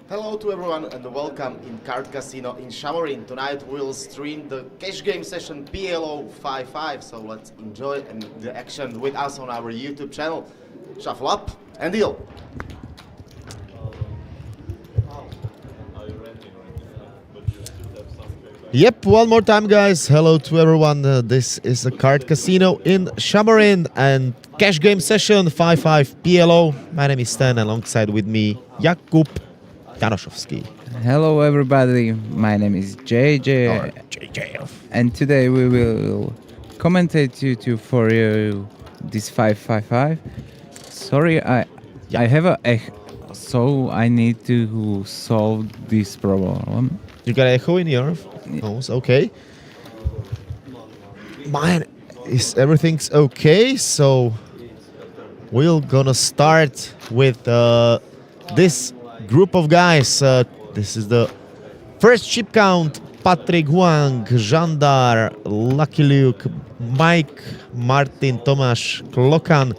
Hello to everyone and welcome in Card Casino in Šamorín. Tonight we'll stream the Cash Game session PLO 5-5, so let's enjoy the action with us on our YouTube channel. Shuffle up and deal. Yep, one more time, guys. Hello to everyone. This is a Card Casino in Šamorín and Cash Game Session 5-5 PLO. My name is Stan, alongside with me, Jakub Janošovský. Hello, everybody. My name is JJ. Or JJ. And today we will commentate for you this 5-5-5. Sorry, I have a so I need to solve this problem. You got echo in your nose, okay. Mine is everything's okay, so we're gonna start with this group of guys. This is the first chip count: Patrick Huang, Žandar, Lucky Luke, Mike, Martin, Tomáš, Klokan.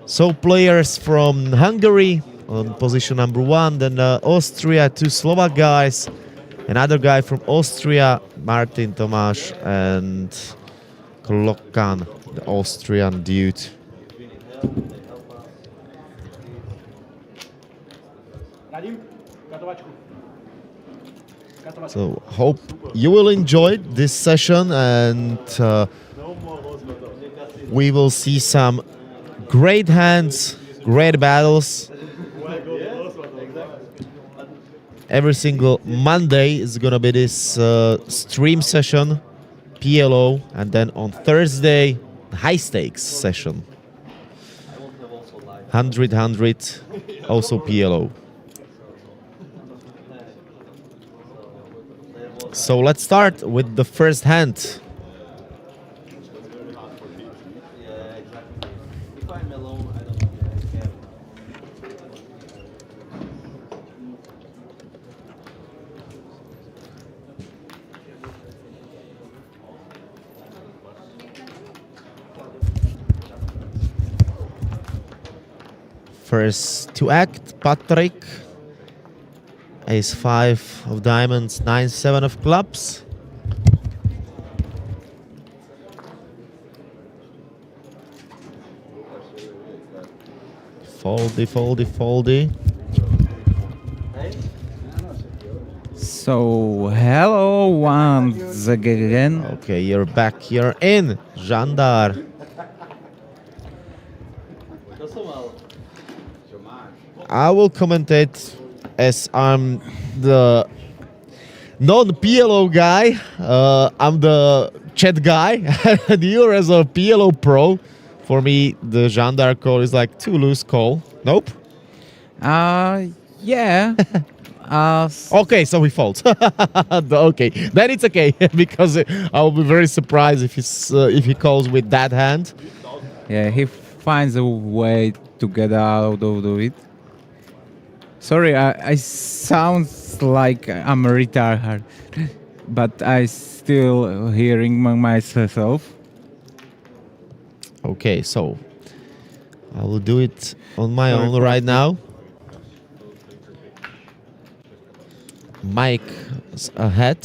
So players from Hungary on position number 1, then Austria, 2 Slovak guys. Another guy from Austria, Martin, Tomáš, and Klokan, the Austrian dude. So hope you will enjoy this session, and we will see some great hands, great battles. Every single Monday is gonna be this stream session, PLO, and then on Thursday, high stakes session. 100, also PLO. So let's start with the first hand. First to act, Patrick. Ace-5 of diamonds, 9-7 of clubs. Foldy. So, hello once again. Okay, you're back. You're in, Žandar. I will commentate as I'm the non-PLO guy. I'm the chat guy. And you're as a PLO pro. For me, the Žandar call is like too loose call. Nope. Yeah. Okay, so he folds. Okay, then it's okay because I will be very surprised if he calls with that hand. Yeah, he finds a way to get out of it. Sorry, I sound like I'm a retard, but I still hearing myself. Okay, so I will do it on my own right now. Mike is ahead.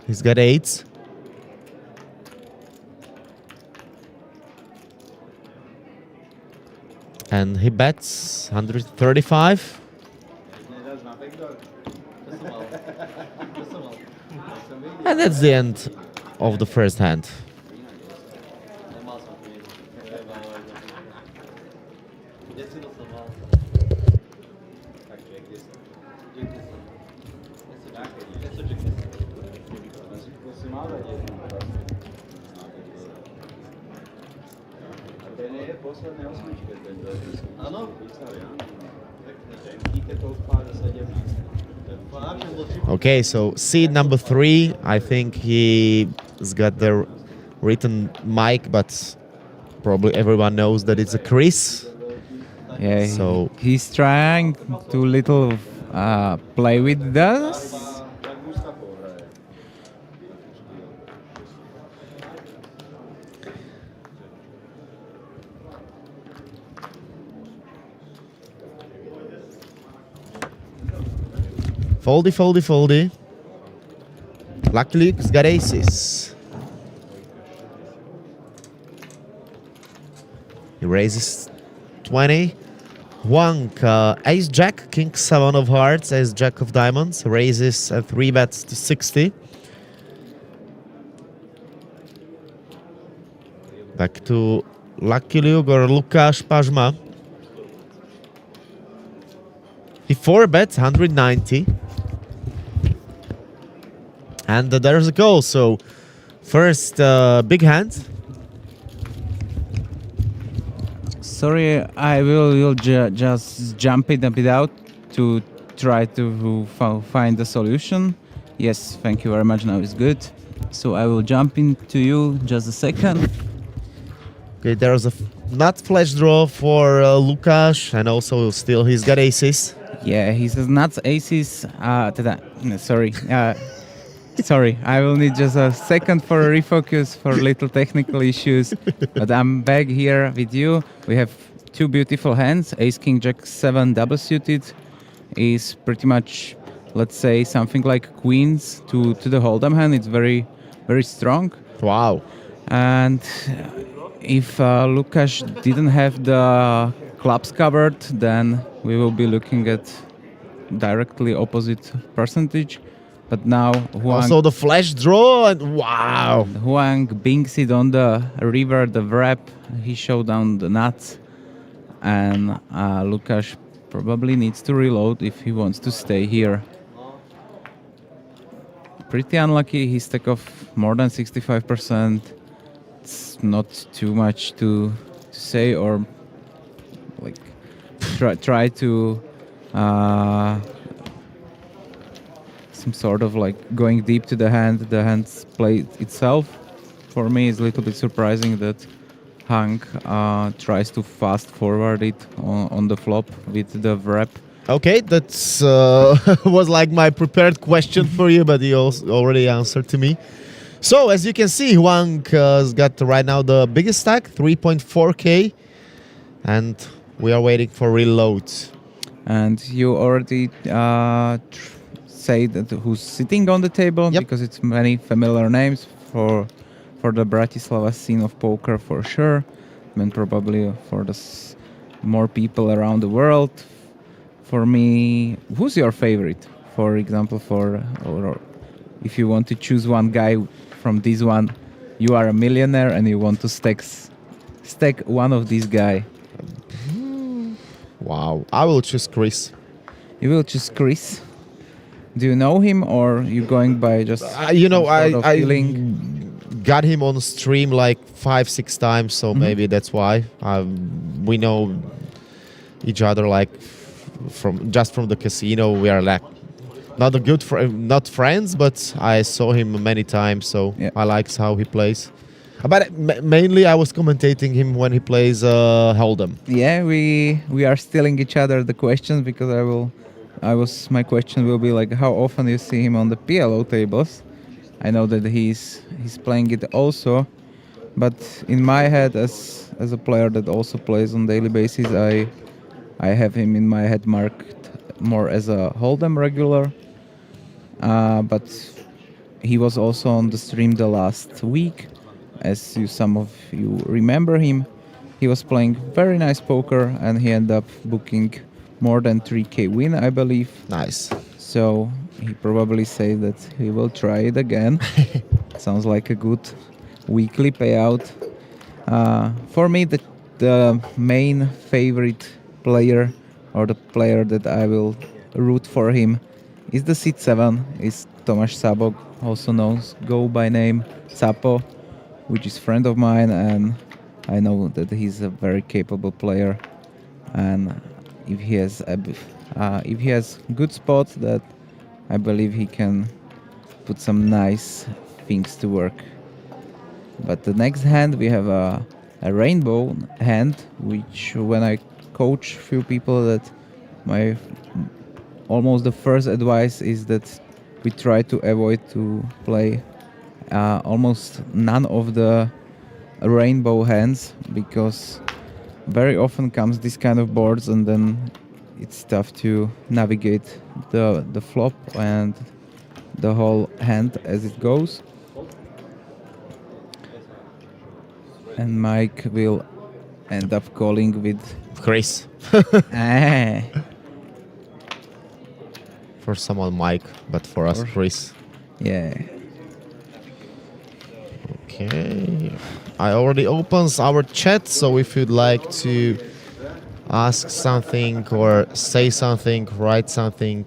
He's got 8s. And he bets 135. And that's the end of the first hand. Okay, so seed number 3, I think he's got the written mic, but probably everyone knows that it's a Chris. Yeah, so he's trying to little play with us. Foldy, foldy, foldy. Luckily, he's got aces. He raises 20. Huang, ace jack, king 7 of hearts, ace jack of diamonds. Raises 3 bets to 60. Back to Lucky Luke or Lukáš Pažma. He 4 bets 190. And there's a call. So first big hand. Sorry, I will just jump it a bit out to try to find the solution. Yes, thank you very much. Now it's good. So I will jump into you just a second. Okay, there's a nut flash draw for Lukáš, and also still he's got aces. Yeah, he says nuts, aces. Sorry. Sorry, I will need just a second for a refocus for little technical issues. But I'm back here with you. We have 2 beautiful hands. Ace, King, Jack, 7 double suited is pretty much, let's say, something like queens to the hold'em hand. It's very, very strong. Wow. And if Lukáš didn't have the clubs covered, then we will be looking at directly opposite percentage. But now Huang, Also the flash draw, and wow. Huang binks it on the river, the wrap. He showed down the nuts. And Lukáš probably needs to reload if he wants to stay here. Pretty unlucky. He stack off more than 65%. It's not too much to say, or like try to some sort of like going deep to the hand. The hand's play itself, for me, is a little bit surprising that Hang tries to fast forward it on the flop with the wrap. Okay, that's was like my prepared question for you, but you also already answered to me. So as you can see, Huang has got right now the biggest stack, 3.4k, and we are waiting for reloads. And you already say that who's sitting on the table, Yep. because it's many familiar names for the Bratislava scene of poker for sure, and probably for the more people around the world. For me, who's your favorite? For example, or if you want to choose one guy from this one, you are a millionaire and you want to stack one of these guy. Wow, I will choose Chris. You will choose Chris. Do you know him, or you going by just You know, some sort of I feeling? got him on stream like 5-6 times, so maybe that's why. We know each other like from the casino. We are like not a good not friends, but I saw him many times, so Yeah. I like how he plays. But mainly I was commentating him when he plays Hold'em. Yeah, we are stealing each other the questions, because my question will be like, how often you see him on the PLO tables? I know that he's playing it also, but in my head, as a player that also plays on daily basis, I have him in my head marked more as a Hold'em regular. But he was also on the stream the last week, as some of you remember him. He was playing very nice poker, and he ended up booking more than 3k win, I believe. Nice. So he probably said that he will try it again. Sounds like a good weekly payout. For me, the main favorite player, or the player that I will root for him, is the seat 7, is Tomáš Sabok, also go by name Sapo, which is friend of mine, and I know that he's a very capable player. And if he has good spots, that I believe he can put some nice things to work. But the next hand, we have a rainbow hand, which when I coach few people, that my almost the first advice is that we try to avoid to play almost none of the rainbow hands, because very often comes this kind of boards and then it's tough to navigate the flop and the whole hand as it goes. And Mike will end up calling with Chris. ah. For someone, Mike, but for us, Chris. Yeah. Okay. I already opens our chat, so if you'd like to ask something or say something, write something,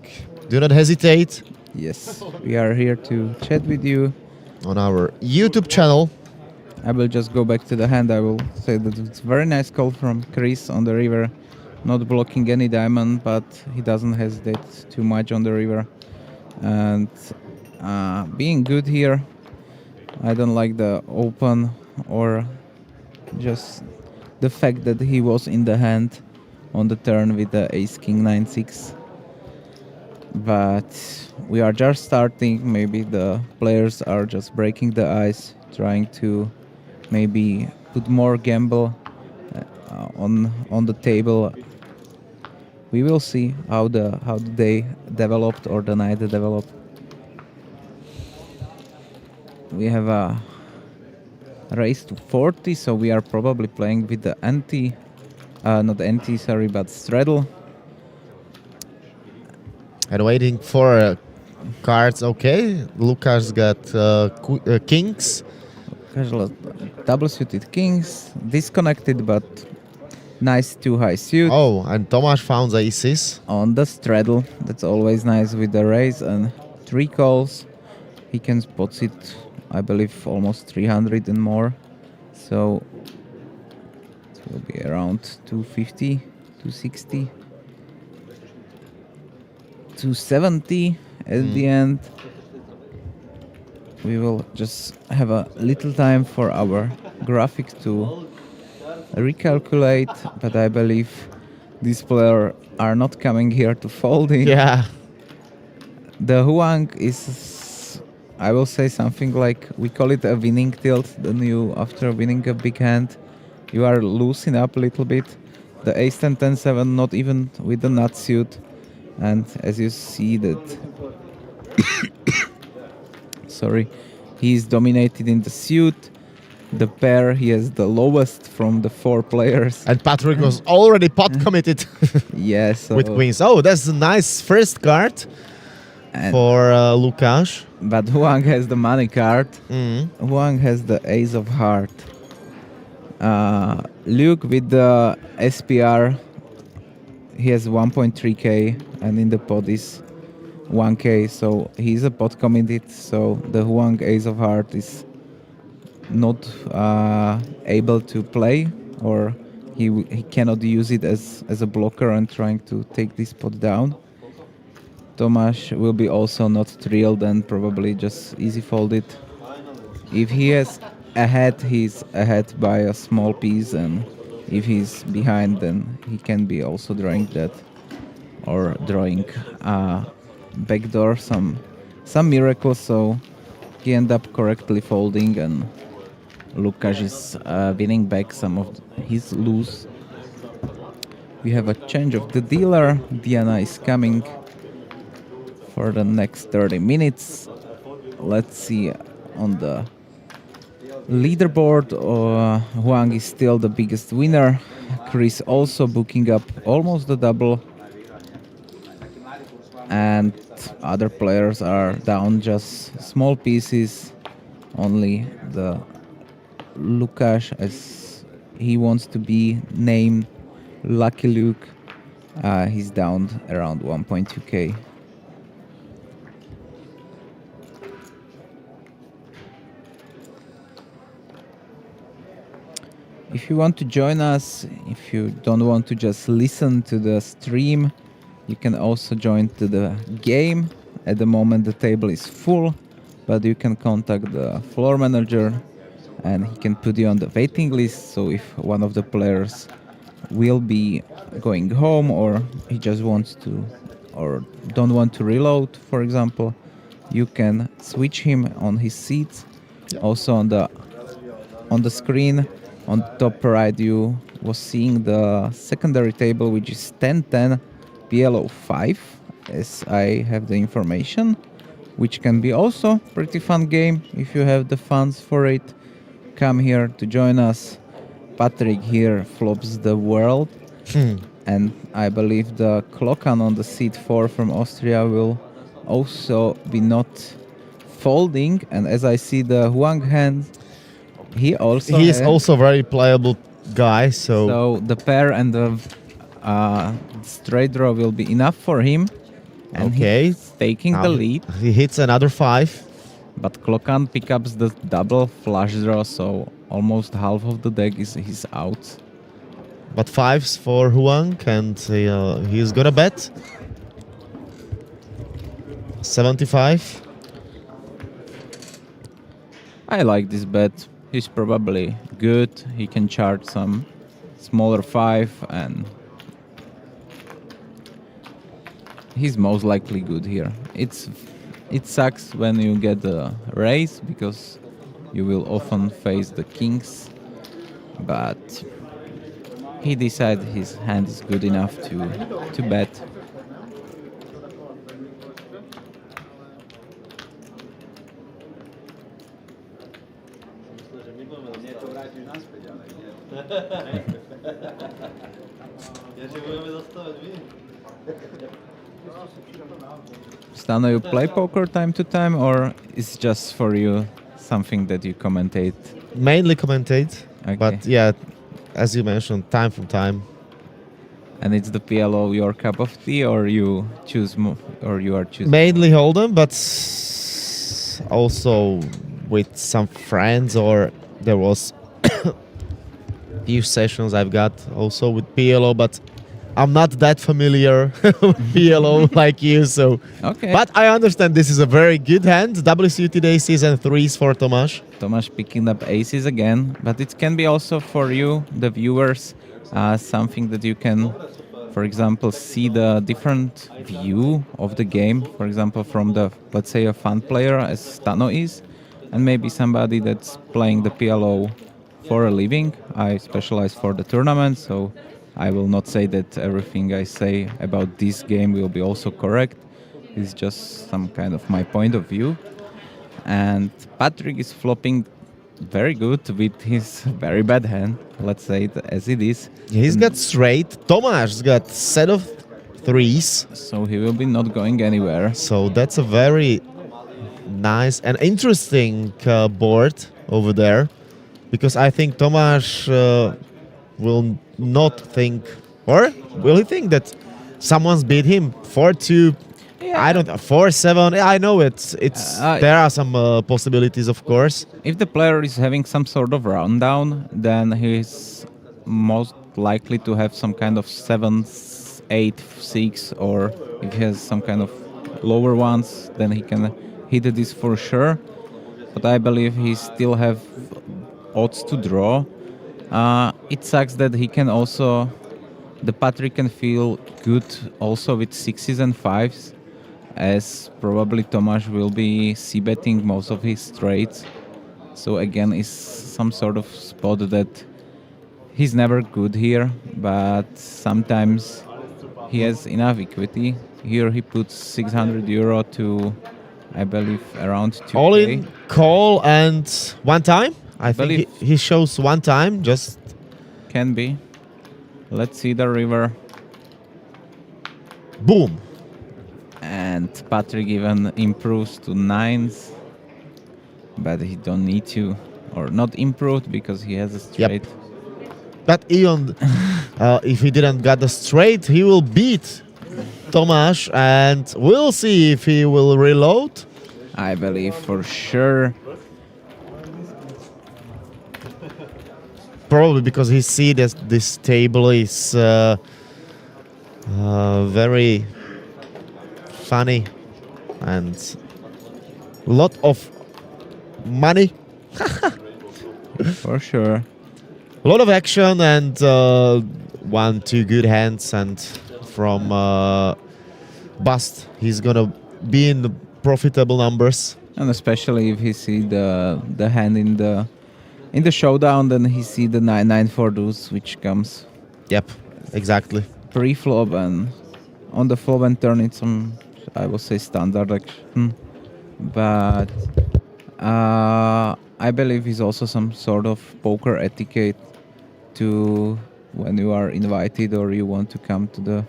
do not hesitate. Yes, we are here to chat with you. On our YouTube channel. I will just go back to the hand. I will say that it's a very nice call from Chris on the river. Not blocking any diamond, but he doesn't hesitate too much on the river. And being good here. I don't like the open or just the fact that he was in the hand on the turn with the ace king 9-6. But we are just starting. Maybe the players are just breaking the ice, trying to maybe put more gamble on the table. We will see how the day developed or the night developed. We have a raise to 40, so we are probably playing with the but straddle. And waiting for cards. Okay, Lucas got kings. Double suited kings, disconnected, but nice too high suit. Oh, and Tomáš found the aces. On the straddle, that's always nice with the raise and 3 calls. He can spot it, I believe, almost 300 and more. So it will be around 250, 260, 270 at the end. We will just have a little time for our graphic to recalculate, but I believe these players are not coming here to fold in. Yeah. The Huang is, I will say something like, we call it a winning tilt. Then you, after winning a big hand, you are loosening up a little bit. The ace 10, 10, 7, not even with the nut suit. And as you see that, sorry, he is dominated in the suit. The pair, he has the lowest from the 4 players. And Patrick was already pot committed. Yes. With queens. Oh, that's a nice first card for Lukáš. But Huang has the money card. Huang has the ace of heart. Luke with the SPR, he has 1.3k, and in the pot is 1k, so he's a pot committed. So the Huang ace of heart is not able to play, or he cannot use it as a blocker and trying to take this pot down. Tomáš will be also not thrilled and probably just easy fold it. If he is ahead, he's ahead by a small piece, and if he's behind, then he can be also drawing that or drawing backdoor, some miracles. So he end up correctly folding, and Lukáš is winning back some of his lose. We have a change of the dealer. Diana is coming for the next 30 minutes. Let's see on the leaderboard. Huang is still the biggest winner. Chris also booking up almost the double. And other players are down just small pieces. Only the Lukáš, as he wants to be named Lucky Luke, he's down around 1.2k. If you want to join us, if you don't want to just listen to the stream, you can also join to the game. At the moment the table is full, but you can contact the floor manager and he can put you on the waiting list. So if one of the players will be going home, or he just wants to or don't want to reload, for example, you can switch him on his seats. Also on the on the screen on top right you was seeing the secondary table, which is 10-10 PLO 5, as I have the information, which can be also pretty fun game if you have the funds for it. Come here to join us. Patrick here flops the world, and I believe the Klokan on the seat 4 from Austria will also be not folding. And as I see the Huang hand, he is also a very playable guy. So the pair and the straight draw will be enough for him. And he's taking now the lead. He hits another 5. But Klokan picks up the double flush draw, so almost half of the deck is out. But 5s for Huang, and he's gonna bet 75. I like this bet. He's probably good. He can charge some smaller 5, and he's most likely good here. It sucks when you get the raise, because you will often face the kings, but he decided his hand is good enough to bet. Stano, you play poker time to time, or it's just for you something that you commentate? Mainly commentate, Okay. but yeah, as you mentioned, time from time. And it's the PLO your cup of tea, or you choose or you are choosing? Mainly Hold'em, but also with some friends, or there was few sessions I've got also with PLO, but I'm not that familiar with PLO like you, so. Okay. But I understand this is a very good hand. W suited aces and 3s for Tomáš. Tomáš picking up aces again, but it can be also for you, the viewers, something that you can, for example, see the different view of the game, for example, from the, let's say, a fun player as Stano is, and maybe somebody that's playing the PLO for a living. I specialize for the tournament, so I will not say that everything I say about this game will be also correct. It's just some kind of my point of view. And Patrick is flopping very good with his very bad hand, let's say it as it is. He's got straight. Tomáš's got set of 3s. So he will be not going anywhere. So that's a very nice and interesting board over there, because I think Tomáš will not think, or will he think that someone's beat him 4-2? Yeah. I don't know, 4-7. I know it's there are some possibilities, of course. If the player is having some sort of rundown, then he's most likely to have some kind of 7, 8, 6, or if he has some kind of lower ones, then he can hit this for sure. But I believe he still have odds to draw. It sucks that he can also, the Patrick can feel good also with 6s and 5s, as probably Tomáš will be c-betting most of his straights. So again, it's some sort of spot that he's never good here, but sometimes he has enough equity. Here he puts 600 euro to, I believe, around 2K. All in, call, and one time. I think Believe- he shows one time, just Can be. Let's see the river. boom. And Patrick even improves to 9s, but he don't need to, or not improved because he has a straight. But even if he didn't get the straight, he will beat Tomáš, and we'll see if he will reload. I believe for sure. Probably because he see that this table is very funny and lot of money, For sure. a lot of action, and 1-2 good hands, and from bust he's gonna be in the profitable numbers. And especially if he see the hand in the in the showdown, then he see the 9-9 for deuce, which comes Yep, exactly. pre-flop, and on the flop and turn it's some, I will say, standard action. But I believe it's also some sort of poker etiquette to when you are invited or you want to come to the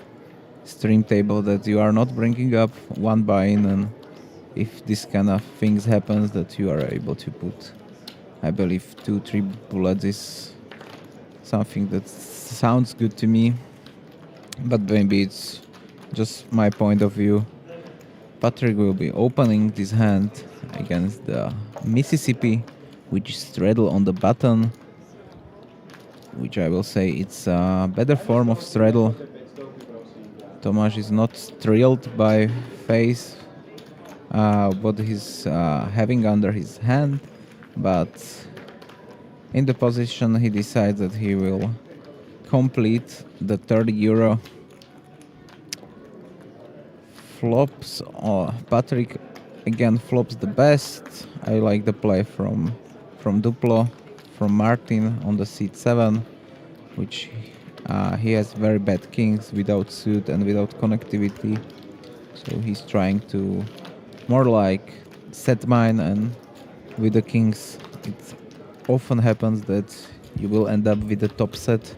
stream table, that you are not bringing up one buy-in, and if this kind of things happens, that you are able to put, I believe, 2-3 bullets is something that sounds good to me, but maybe it's just my point of view. Patrick will be opening this hand against the Mississippi, which is straddle on the button, which I will say it's a better form of straddle. Tomáš is not thrilled by face what he's having under his hand, but in the position he decides that he will complete the 30 euro. Flops, Patrick again flops the best. I like the play from Duplo, from Martin on the seat 7, which he has very bad kings without suit and without connectivity, so he's trying to more like set mine, and with the kings it often happens that you will end up with the top set,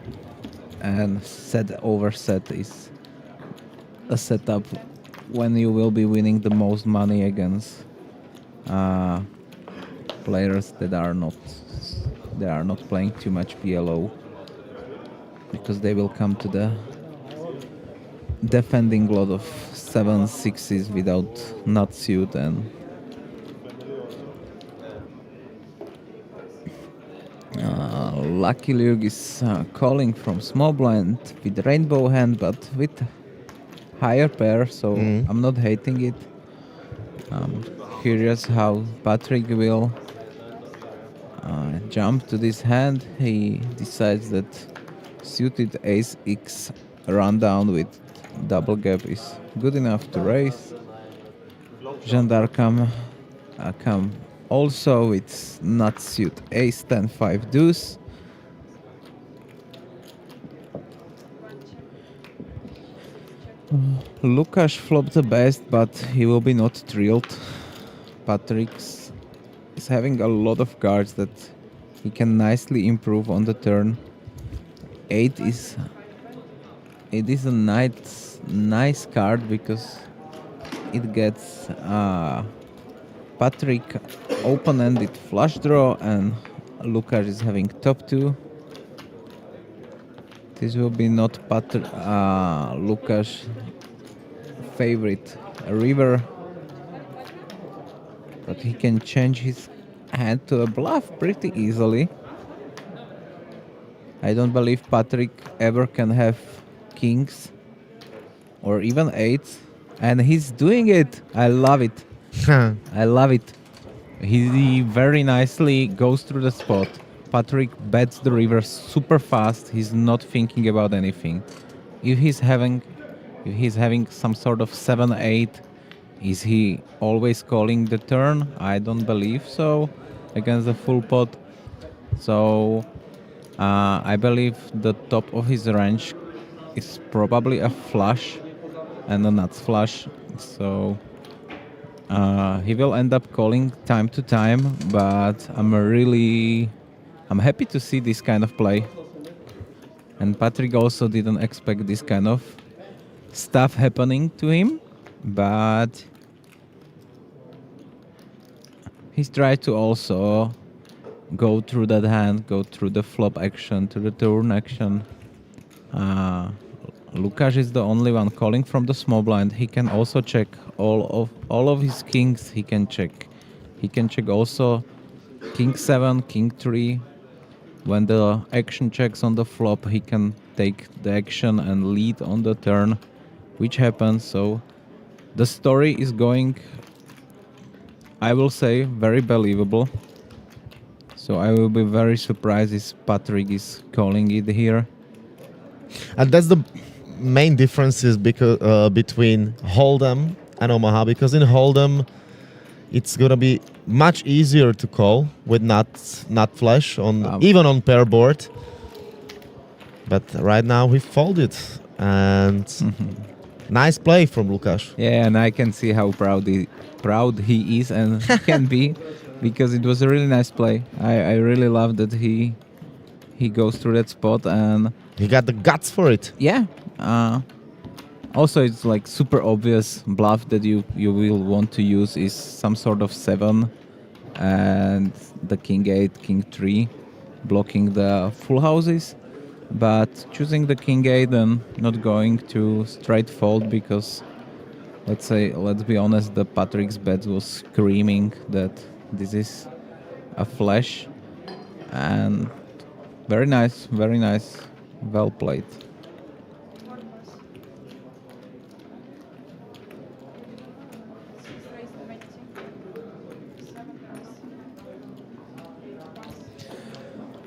and set over set is a setup when you will be winning the most money against players that are not playing too much PLO, because they will come to the defending lot of 7-6s without nut suit, and Lucky Luke is calling from small blind with rainbow hand, but with higher pair, so I'm not hating it. I'm curious how Patrick will jump to this hand. He decides that suited ace X rundown with double gap is good enough to raise. Gendarme come also with nut suit ace 10-5 deuce. Lukáš flopped the best, but he will be not thrilled. Patrick is having a lot of cards that he can nicely improve on the turn. 8 is a nice card because it gets Patrick open-ended flush draw, and Lukáš is having top 2. This will be not Lukáš favorite river, but he can change his hand to a bluff pretty easily. I don't believe Patrick ever can have kings or even 8s, and he's doing it. I love it. I love it. He very nicely goes through the spot. Patrick bets the river super fast. He's not thinking about anything. If he's having some sort of 7-8, is he always calling the turn? I don't believe so against the full pot. So I believe the top of his range is probably a flush and a nuts flush. So he will end up calling time to time, but I'm happy to see this kind of play. And Patrick also didn't expect this kind of stuff happening to him, but he's tried to also go through that hand, go through the flop action, to the turn action. Lukáš is the only one calling from the small blind. He can also check all of his kings. He can check also king 7, king 3. When the action checks on the flop, he can take the action and lead on the turn, which happens. So the story is going, I will say, very believable. So I will be very surprised if Patrick is calling it here. And that's the main difference is because between Hold'em and Omaha, because in Hold'em it's gonna be much easier to call with not flash on even on pair board. But right now he folded, and nice play from Lukáš. Yeah, and I can see how proud he is and can be, because it was a really nice play. I really love that he goes through that spot, and He got the guts for it. yeah. Also, it's like super obvious bluff that you will want to use is some sort of 7 and the king 8, king 3 blocking the full houses. But choosing the king 8 and not going to straight fold, because let's be honest, the Patrick's bet was screaming that this is a flash, and very nice, well played.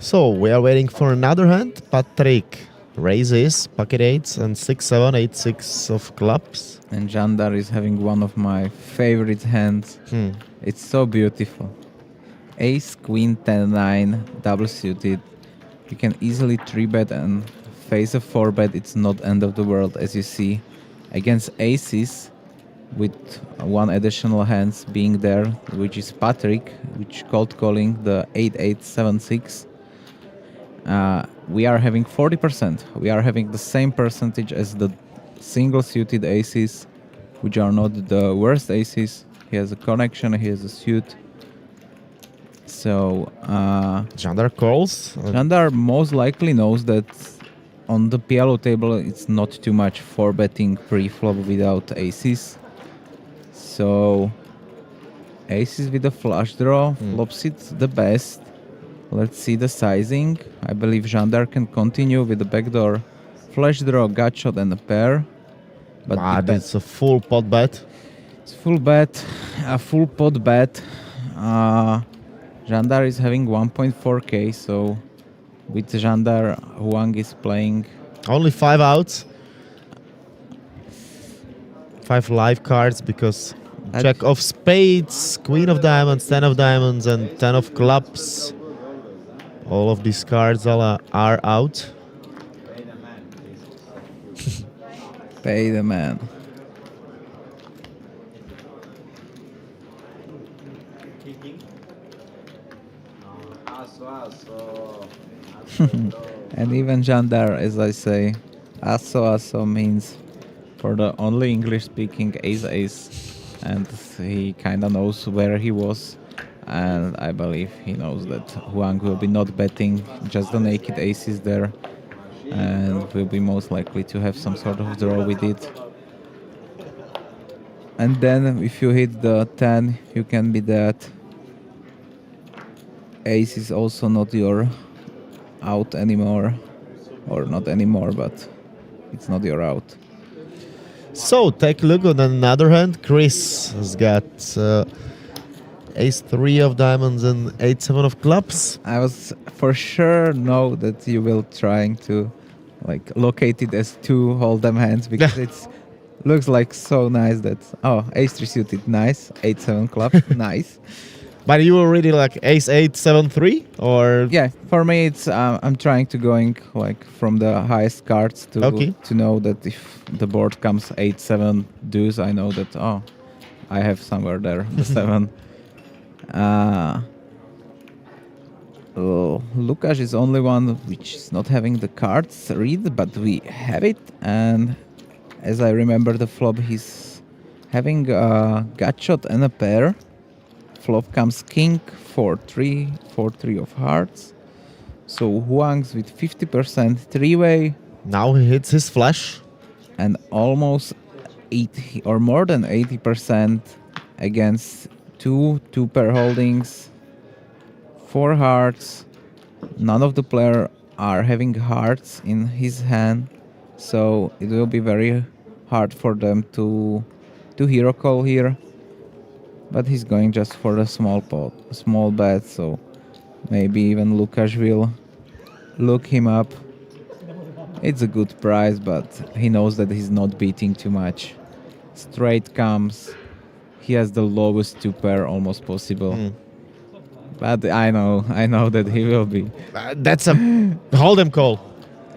So we are waiting for another hand. Patrick raises pocket 8s and 6-7, 8-6 of clubs. And Jandar is having one of my favorite hands. It's so beautiful. Ace, queen, 10-9, double suited. You can easily 3-bet and face a 4-bet. It's not end of the world, as you see. Against aces, with one additional hands being there, which is Patrick, which cold calling the 8-8-7-6. We are having 40%. We are having the same percentage as the single suited aces, which are not the worst aces. He has a connection, he has a suit. So Jandar calls. Jandar most likely knows that on the PLO table it's not too much 4-betting pre-flop without aces. So aces with a flush draw flops it the best. Let's see the sizing. I believe Jandar can continue with the backdoor flush draw, gut shot, and a pair. But it's a full pot bet. it's full bet, a full pot bet. Jandar is having 1.4k, so with Jandar, Huang is playing Only 5 outs. 5 live cards because Jack of spades, queen of diamonds, 10 of diamonds, and 10 of clubs. All of these cards are out. pay the man. And even Jandar, as I say, aso means for the only English-speaking ace, and he kind of knows where he was, and I believe he knows that Huang will be not betting just the naked aces there, and will be most likely to have some sort of draw with it. And then if you hit the 10, you can be that. Ace is also not your out anymore, or not anymore, but it's not your out. So take a look on another hand. Chris has got ace 3 of diamonds and 8-7 of clubs. I was for sure know that you will trying to like locate it as 2 hold'em hands, because it's looks like so nice that ace 3 suited, nice, 8-7 club, nice. But you were really like ace 8, 7, 3, or Yeah, for me it's I'm trying to going like from the highest cards to know that if the board comes 8-7 deuce, I know that I have somewhere there the 7. Lukáš is only one which is not having the cards read, but we have it, and as I remember the flop, he's having a gut shot and a pair. Flop comes king, 4-3, 4-3 of hearts. So Huang's with 50% 3-way. now he hits his flush. And almost 80 or more than 80% against 2 pair holdings, 4 hearts. None of the player are having hearts in his hand, so it will be very hard for them to hero call here. But he's going just for a small pot, a small bet, so maybe even Lukáš will look him up. It's a good price, but he knows that he's not beating too much. Straight comes, he has the lowest two pair almost possible. But I know that he will be. That's a hold'em call.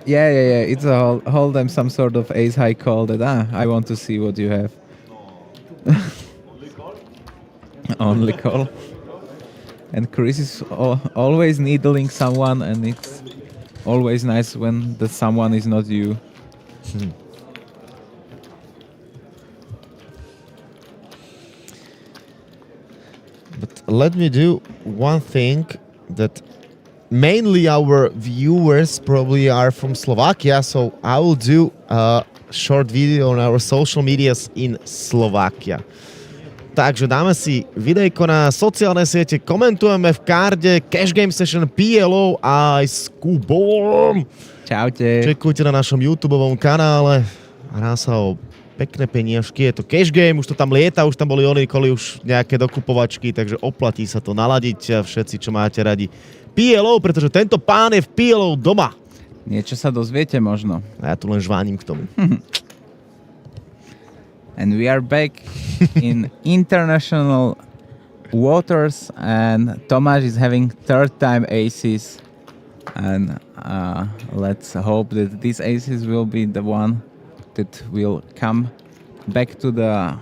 Yeah. It's a hold them some sort of ace high call that I want to see what you have. Only call. And Chris is always needling someone, and it's always nice when the someone is not you. But let me do one thing that mainly our viewers probably are from Slovakia, so I will do a short video on our social medias in Slovakia. Takže dáme si videjko na sociálne siete, komentujeme v karde Cash Game Session PLO aj s Kubom. Čaute. Čekujte na našom YouTubeovom kanále. Hrá sa o pekné peniažky, je to Cash Game, už to tam lieta, už tam boli koly, už nejaké dokupovačky, takže oplatí sa to naladiť všetci, čo máte radi PLO, pretože tento pán je v PLO doma. Niečo sa dozviete možno. A ja tu len žvánim k tomu. And we are back in international waters, and Tomáš is having third time aces, and let's hope that these aces will be the one that will come back to the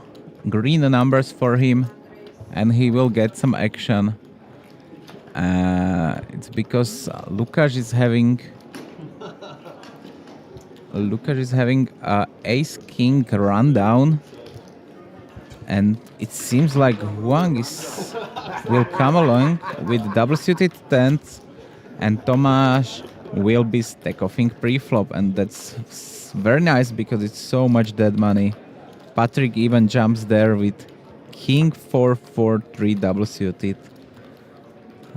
green numbers for him, and he will get some action. It's because Lukáš is having ace king rundown, and it seems like Huang will come along with double suited tens, and Tomáš will be stack offing pre-flop, and that's very nice because it's so much dead money. Patrick even jumps there with king 4-4-3 double suited.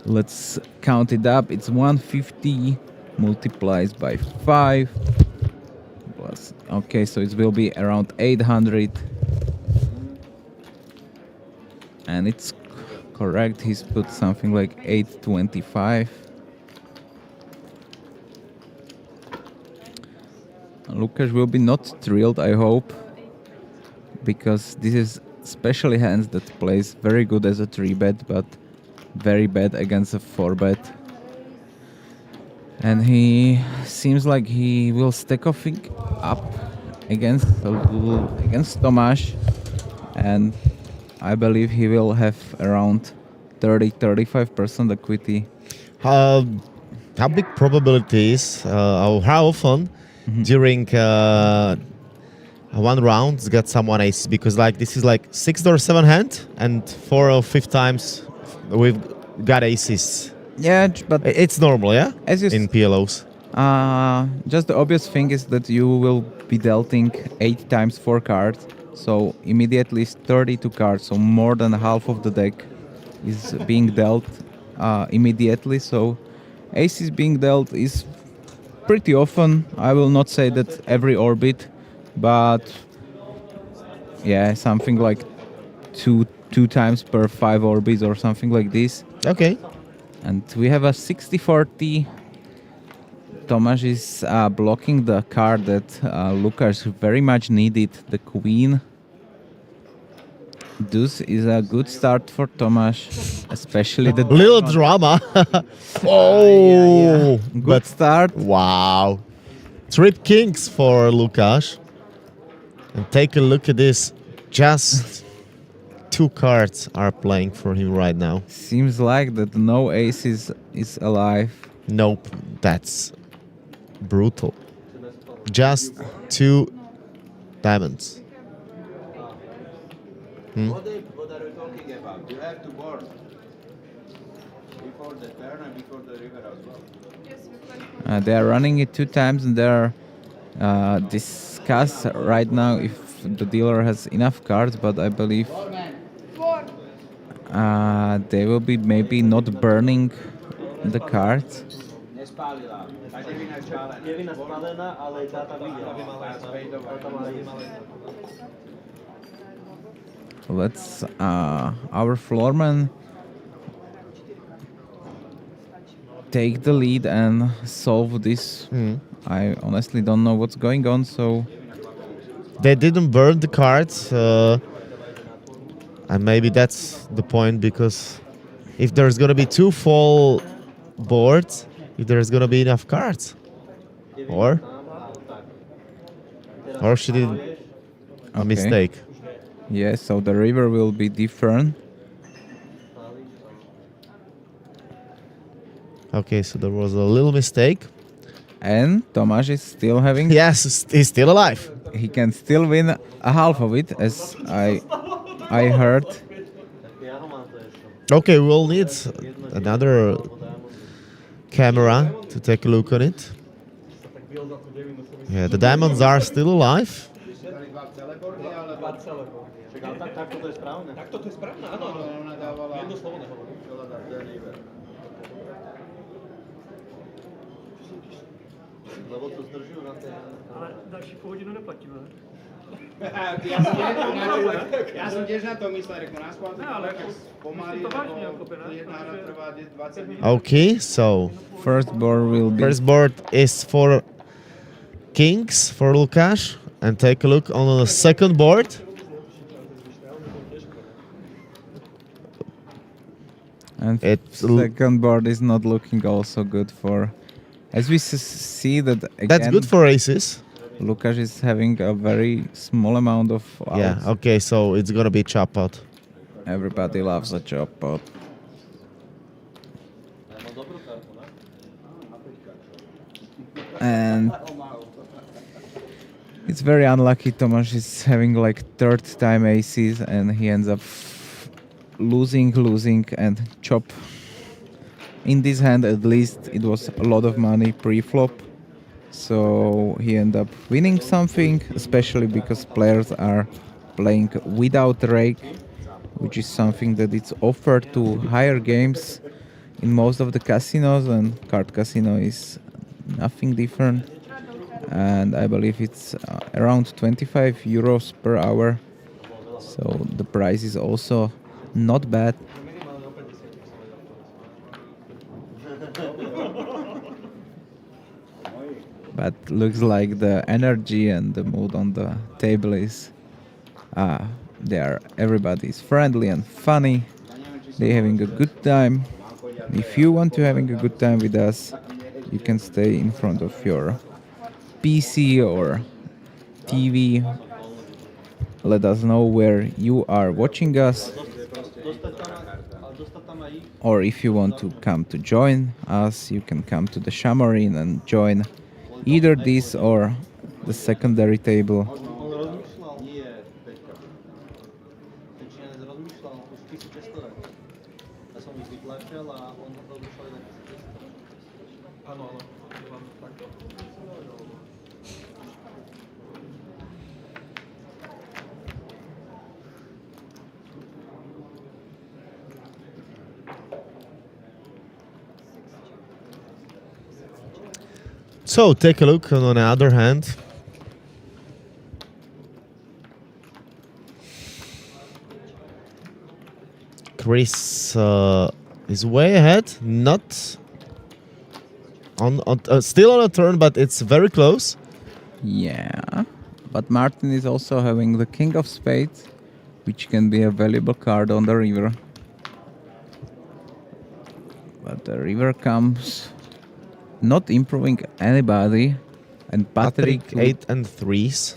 Let's count it up. It's 150 multiplies by 5. Okay, so it will be around 800, and it's correct. He's put something like 825. Lukáš will be not thrilled, I hope, because this is especially hands that plays very good as a 3-bet, but very bad against a 4-bet. And he seems like he will stack off up against Tomáš, and I believe he will have around 30-35% equity. How big probability is, how often during one round get someone ace? Because like this is like 6th or 7th hand, and 4 or 5 times we've got aces. Yeah, but it's normal, yeah? As you in PLOs. Just the obvious thing is that you will be dealting 8 times 4 cards, so immediately 32 cards, so more than half of the deck is being dealt immediately. So aces being dealt is pretty often. I will not say that every orbit, but yeah, something like two times per 5 orbits or something like this. Okay. And we have a 60-40. Tomáš is blocking the card that Lukáš very much needed, the queen. Deuce is a good start for Tomáš, especially the little drama. Oh, good start. Wow. Trip kings for Lukáš. And take a look at this. Just 2 cards are playing for him right now. Seems like that no ace is alive. Nope, that's brutal. Just 2 diamonds. What are you talking about? You have to board before the turn and before the river as well. They are running it 2 times, and they are discuss right now if the dealer has enough cards, but I believe they will be maybe not burning the cards. Let's our floorman take the lead and solve this. I honestly don't know what's going on, so they didn't burn the cards. And maybe that's the point, because if there's gonna be two full boards, if there's gonna be enough cards, or she did a Okay. mistake. Yes, so the river will be different. Okay, so there was a little mistake. And Tomáš is still having... Yes, he's still alive. He can still win a half of it, as I heard. Okay, we'll need another camera to take a look on it. Yeah, the diamonds are still alive. Takto to je správne. Takto to je správne, áno. Ona dávala jedno slovo nehovorím. Lebo to zdržujú na té... Ale další půl hodinu neplatíme. Ja som tiež na to myslel, ako nás Ne, ale pomaly, to vážně jako by, ne? jedna hra trvá 20 minút. Okay, so First board will be... first board is for kings for Lukáš, and take a look on the second board. And It's second board is not looking also good for... As we see that again, That's good for aces. Lukáš is having a very small amount of outs. Yeah, okay, so it's gonna be chop out. Everybody loves a chop out. And it's very unlucky. Tomáš is having like third time aces, and he ends up losing and chop. In this hand, at least, it was a lot of money pre-flop, so he ended up winning something, especially because players are playing without rake, which is something that it's offered to higher games in most of the casinos, and Card Casino is nothing different. And I believe it's around 25 euros per hour, so the price is also not bad. But looks like the energy and the mood on the table is everybody's friendly and funny. They're having a good time. If you want to having a good time with us, you can stay in front of your PC or TV. Let us know where you are watching us. Or if you want to come to join us, you can come to the Šamorín and join either this or the secondary table. So take a look on the other hand. Chris is way ahead, not on still on a turn, but it's very close. Yeah, but Martin is also having the King of Spades, which can be a valuable card on the river. But the river comes not improving anybody, and Patrick 8 and 3s.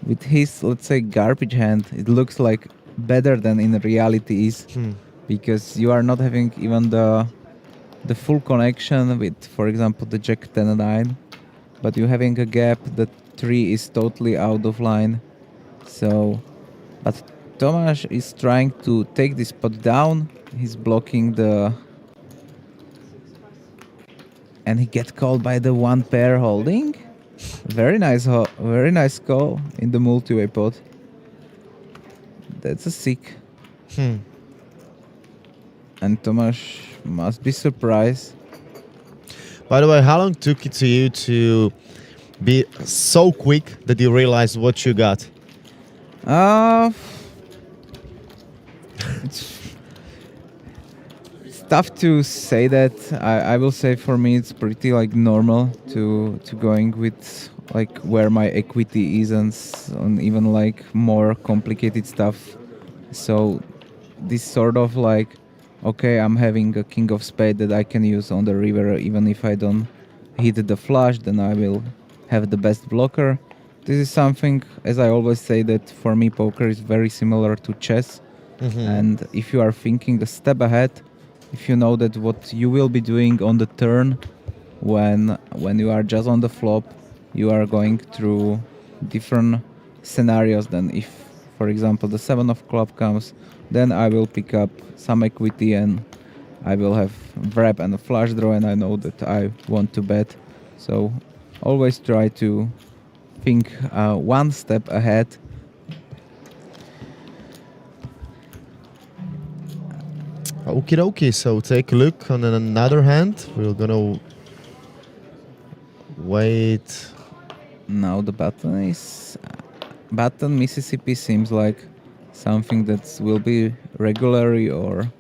with his, let's say, garbage hand, it looks like better than in reality is, because you are not having even the full connection with, for example, the Jack 10 9, but you're having a gap. The 3 is totally out of line. So, but Tomáš is trying to take this pot down. He's blocking the... And he gets called by the one pair holding. Very nice call in the multi-way pot. That's a sick. And Tomáš must be surprised. By the way, how long took it to you to be so quick that you realized what you got? It's tough to say that. I will say for me it's pretty like normal to going with like where my equity is and even like more complicated stuff. So this sort of like, okay, I'm having a king of spade that I can use on the river, even if I don't hit the flush, then I will have the best blocker. This is something, as I always say, that for me poker is very similar to chess. And if you are thinking a step ahead, if you know that what you will be doing on the turn when you are just on the flop, you are going through different scenarios than if, for example, the 7 of club comes, then I will pick up some equity and I will have wrap and a flush draw, and I know that I want to bet. So always try to think one step ahead. Okie dokie, so take a look on another hand. We're gonna wait. Now the button Mississippi seems like something that will be regularly or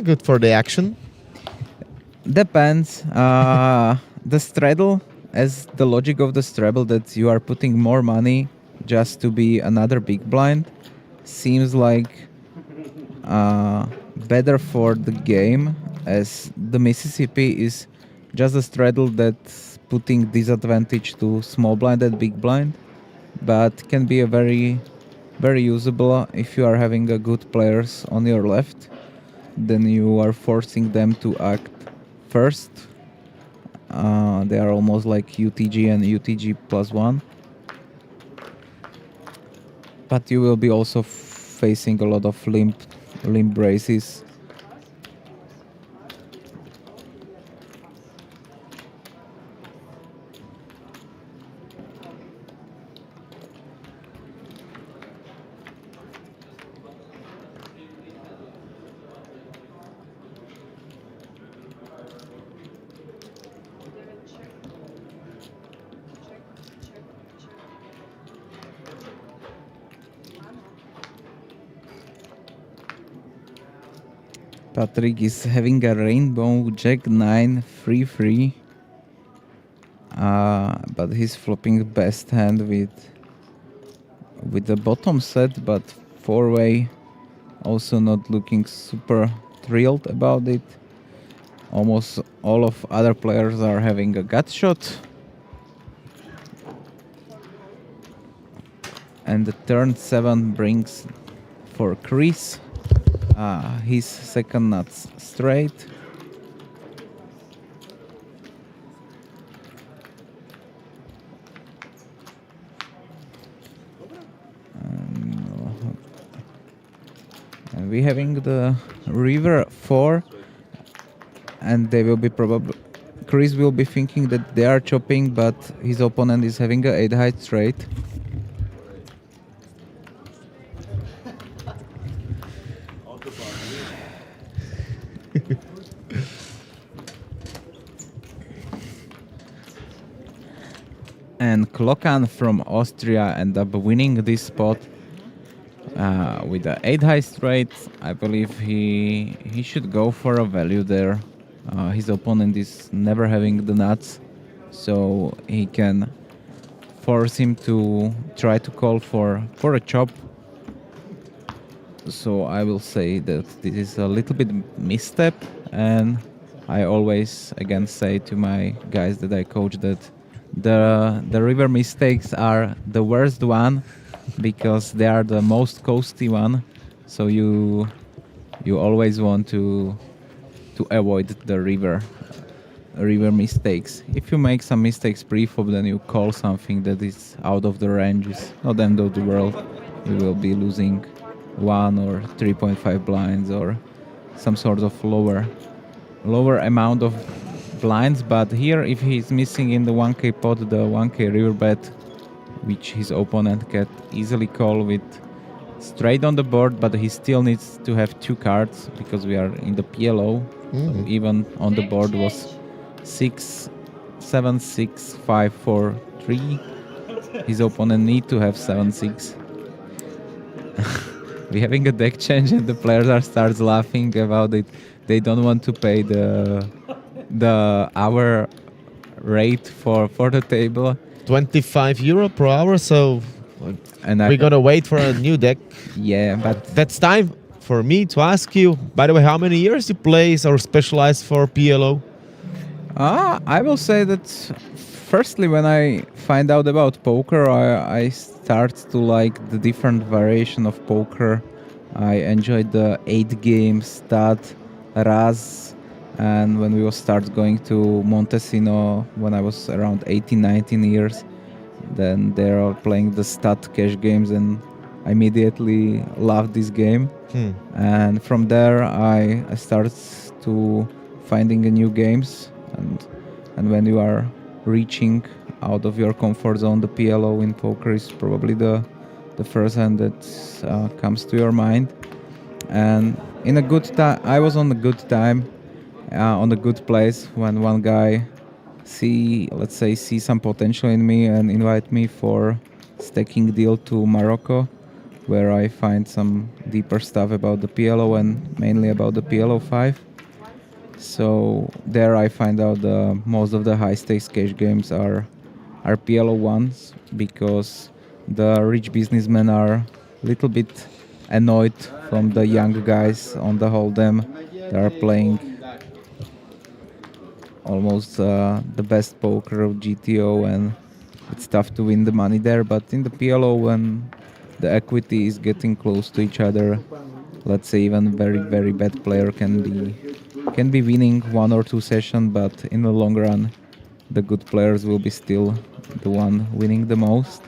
Good for the action. depends. The straddle, as the logic of the straddle that you are putting more money just to be another big blind, seems like better for the game, as the Mississippi is just a straddle that's putting disadvantage to small blind and big blind, but can be a very usable if you are having a good players on your left. Then you are forcing them to act first. They are almost like UTG and UTG +1. But you will be also facing a lot of limp braces. Patrick is having a rainbow Jack 9 3-3, but he's flopping best hand with the bottom set, but 4-way, also not looking super thrilled about it. Almost all of other players are having a gut shot. And the turn 7 brings for Chris his second nuts straight. And we having the river 4, and they will be probably, Chris will be thinking that they are chopping, but his opponent is having a 8 high straight. And Klokan from Austria end up winning this spot with the 8 high straight. I believe he should go for a value there. His opponent is never having the nuts, so he can force him to try to call for a chop. So I will say that this is a little bit misstep, and I always again say to my guys that I coach that the river mistakes are the worst one because they are the most costly one. So you always want to avoid the river mistakes. If you make some mistakes pre-flop, then you call something that is out of the range. It's not the end of the world. You will be losing 1 or 3.5 blinds or some sort of lower amount of blinds. But here, if he's missing in the 1k pot the 1k river bet, which his opponent can easily call with straight on the board, but he still needs to have 2 cards because we are in the PLO. So even on the board was 6, 7, 6, 5, 4, 3. His opponent need to have 7, 6. We're having a deck change and the players starts laughing about it. They don't want to pay the hour rate for the table. €25 per hour, so And We're gonna wait for a new deck. yeah, but That's time for me to ask you. By the way, how many years you play or specialize for PLO? I will say that firstly, when I find out about poker, I start to like the different variation of poker. I enjoyed the 8-game stud, Raz, and when we will start going to Montesino when I was around 18, 19 years, then they are playing the stud cash games, and I immediately loved this game. And from there, I started to finding a new games, and when you are reaching out of your comfort zone, the PLO in poker is probably the first hand that comes to your mind. And in a good time, I was on a good time, on a good place when one guy see some potential in me and invite me for staking deal to Morocco, where I find some deeper stuff about the PLO and mainly about the PLO 5. So there I find out most of the high stakes cash games are PLO ones, because the rich businessmen are a little bit annoyed from the young guys on the hold'em. They are playing almost the best poker of GTO, and it's tough to win the money there. But in the PLO, when the equity is getting close to each other, let's say even very, very bad player can be winning 1 or 2 sessions, but in the long run, the good players will be still the one winning the most.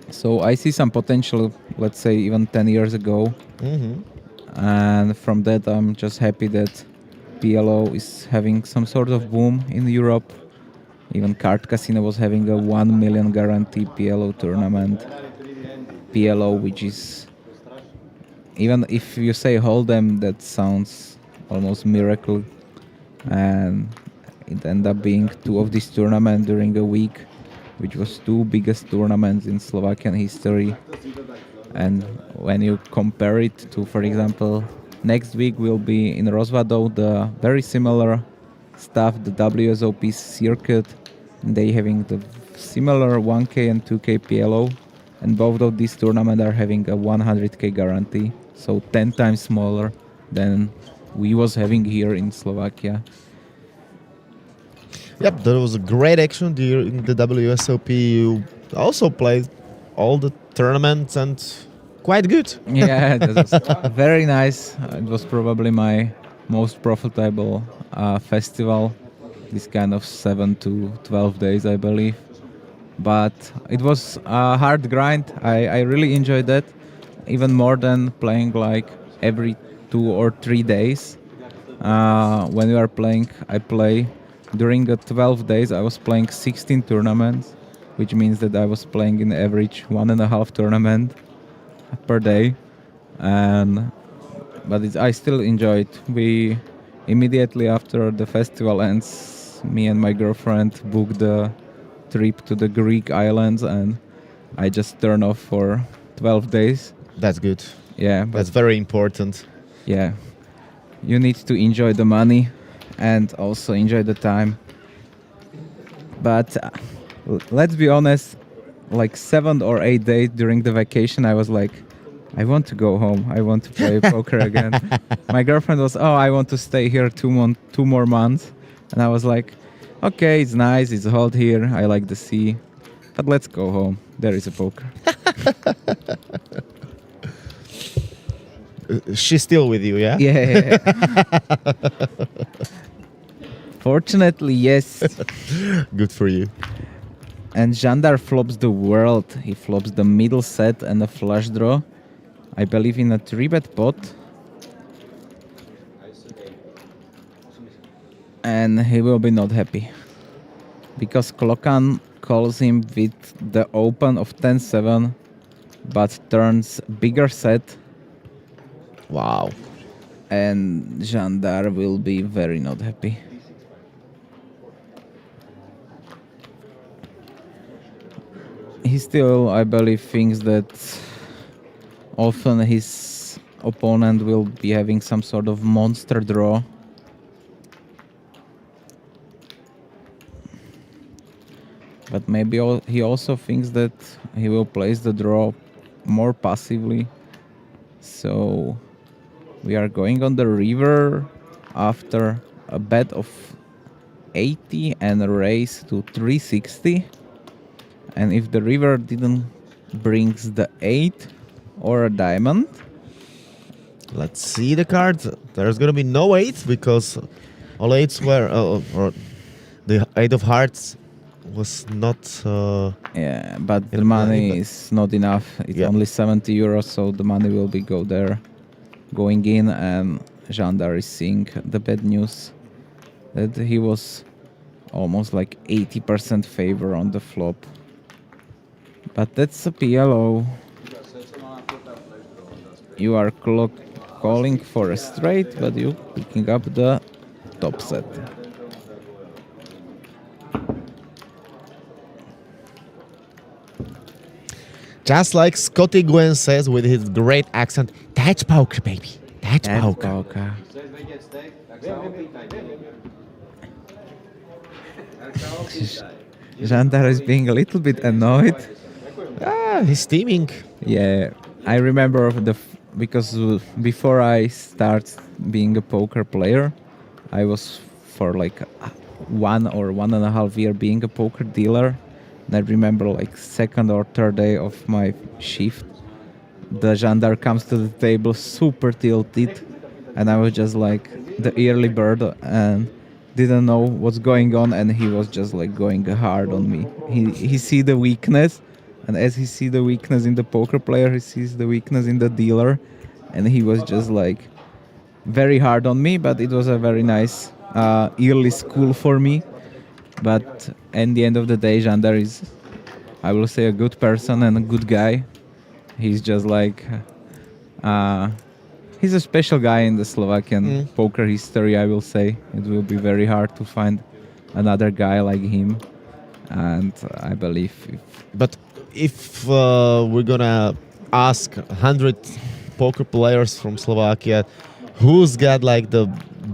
So I see some potential, let's say even 10 years ago. And from that, I'm just happy that PLO is having some sort of boom in Europe. Even Card Casino was having a 1 million guarantee PLO tournament. PLO, which is, even if you say hold'em, that sounds almost miracle. And it ended up being 2 of these tournaments during a week, which was 2 biggest tournaments in Slovakian history. And when you compare it to, for example, next week will be in Rozvadov, the very similar stuff, the WSOP circuit. They having the similar 1K and 2K PLO, and both of these tournaments are having a 100K guarantee, so 10 times smaller than we was having here in Slovakia. Yep, that was a great action during the WSOP. You also played all the tournaments and quite good. Yeah, that was very nice. It was probably my most profitable festival, this kind of 7 to 12 days, I believe. But it was a hard grind. I really enjoyed that, even more than playing like every 2 or 3 days. When you are playing, I play during the 12 days, I was playing 16 tournaments, which means that I was playing in average 1.5 tournament per day. But I still enjoy it. We immediately after the festival ends, me and my girlfriend booked the trip to the Greek islands, and I just turn off for 12 days. That's good. Yeah, That's very important. yeah, you need to enjoy the money and also enjoy the time. But let's be honest, like 7 or 8 days during the vacation, I was like, I want to go home. I want to play poker again. My girlfriend was, I want to stay here 2 more months. And I was like, okay, it's nice. It's hot here. I like the sea. But let's go home. There is a poker. She's still with you, yeah? Yeah. Fortunately, yes. Good for you. And Jandar flops the world. He flops the middle set and a flush draw. I believe in a 3-bet pot. And he will be not happy. Because Klokan calls him with the open of 10-7, but turns bigger set. Wow. And Jandar will be very not happy. He still, I believe, thinks that often his opponent will be having some sort of monster draw. But maybe he also thinks that he will place the draw more passively. So we are going on the river after a bet of 80 and a raise to 360. And if the river didn't brings the 8 or a diamond. Let's see the card. There's gonna be no 8 because all 8s were, or the 8 of hearts was not. Yeah, but the money is not enough. It's only 70 euros, so the money will be going in, and Jandar is seeing the bad news that he was almost like 80% favor on the flop. But that's a PLO. You are calling for a straight, but you picking up the top set. Just like Scotty Gwen says with his great accent, that's poker, baby. That's poker. Jandar is being a little bit annoyed. He's steaming. Yeah, I remember because before I start being a poker player, I was for like 1 or 1.5 year being a poker dealer. And I remember like second or third day of my shift, the Jandar comes to the table super tilted, and I was just like the early bird and didn't know what's going on, and he was just like going hard on me. He see the weakness, and as he see the weakness in the poker player, he sees the weakness in the dealer, and he was just like very hard on me. But it was a very nice early school for me. But at the end of the day, Jandar is, I will say, a good person and a good guy. He's just like, he's a special guy in the Slovakian poker history, I will say. It will be very hard to find another guy like him. And I believe... If we're gonna ask 100 poker players from Slovakia, who's got like the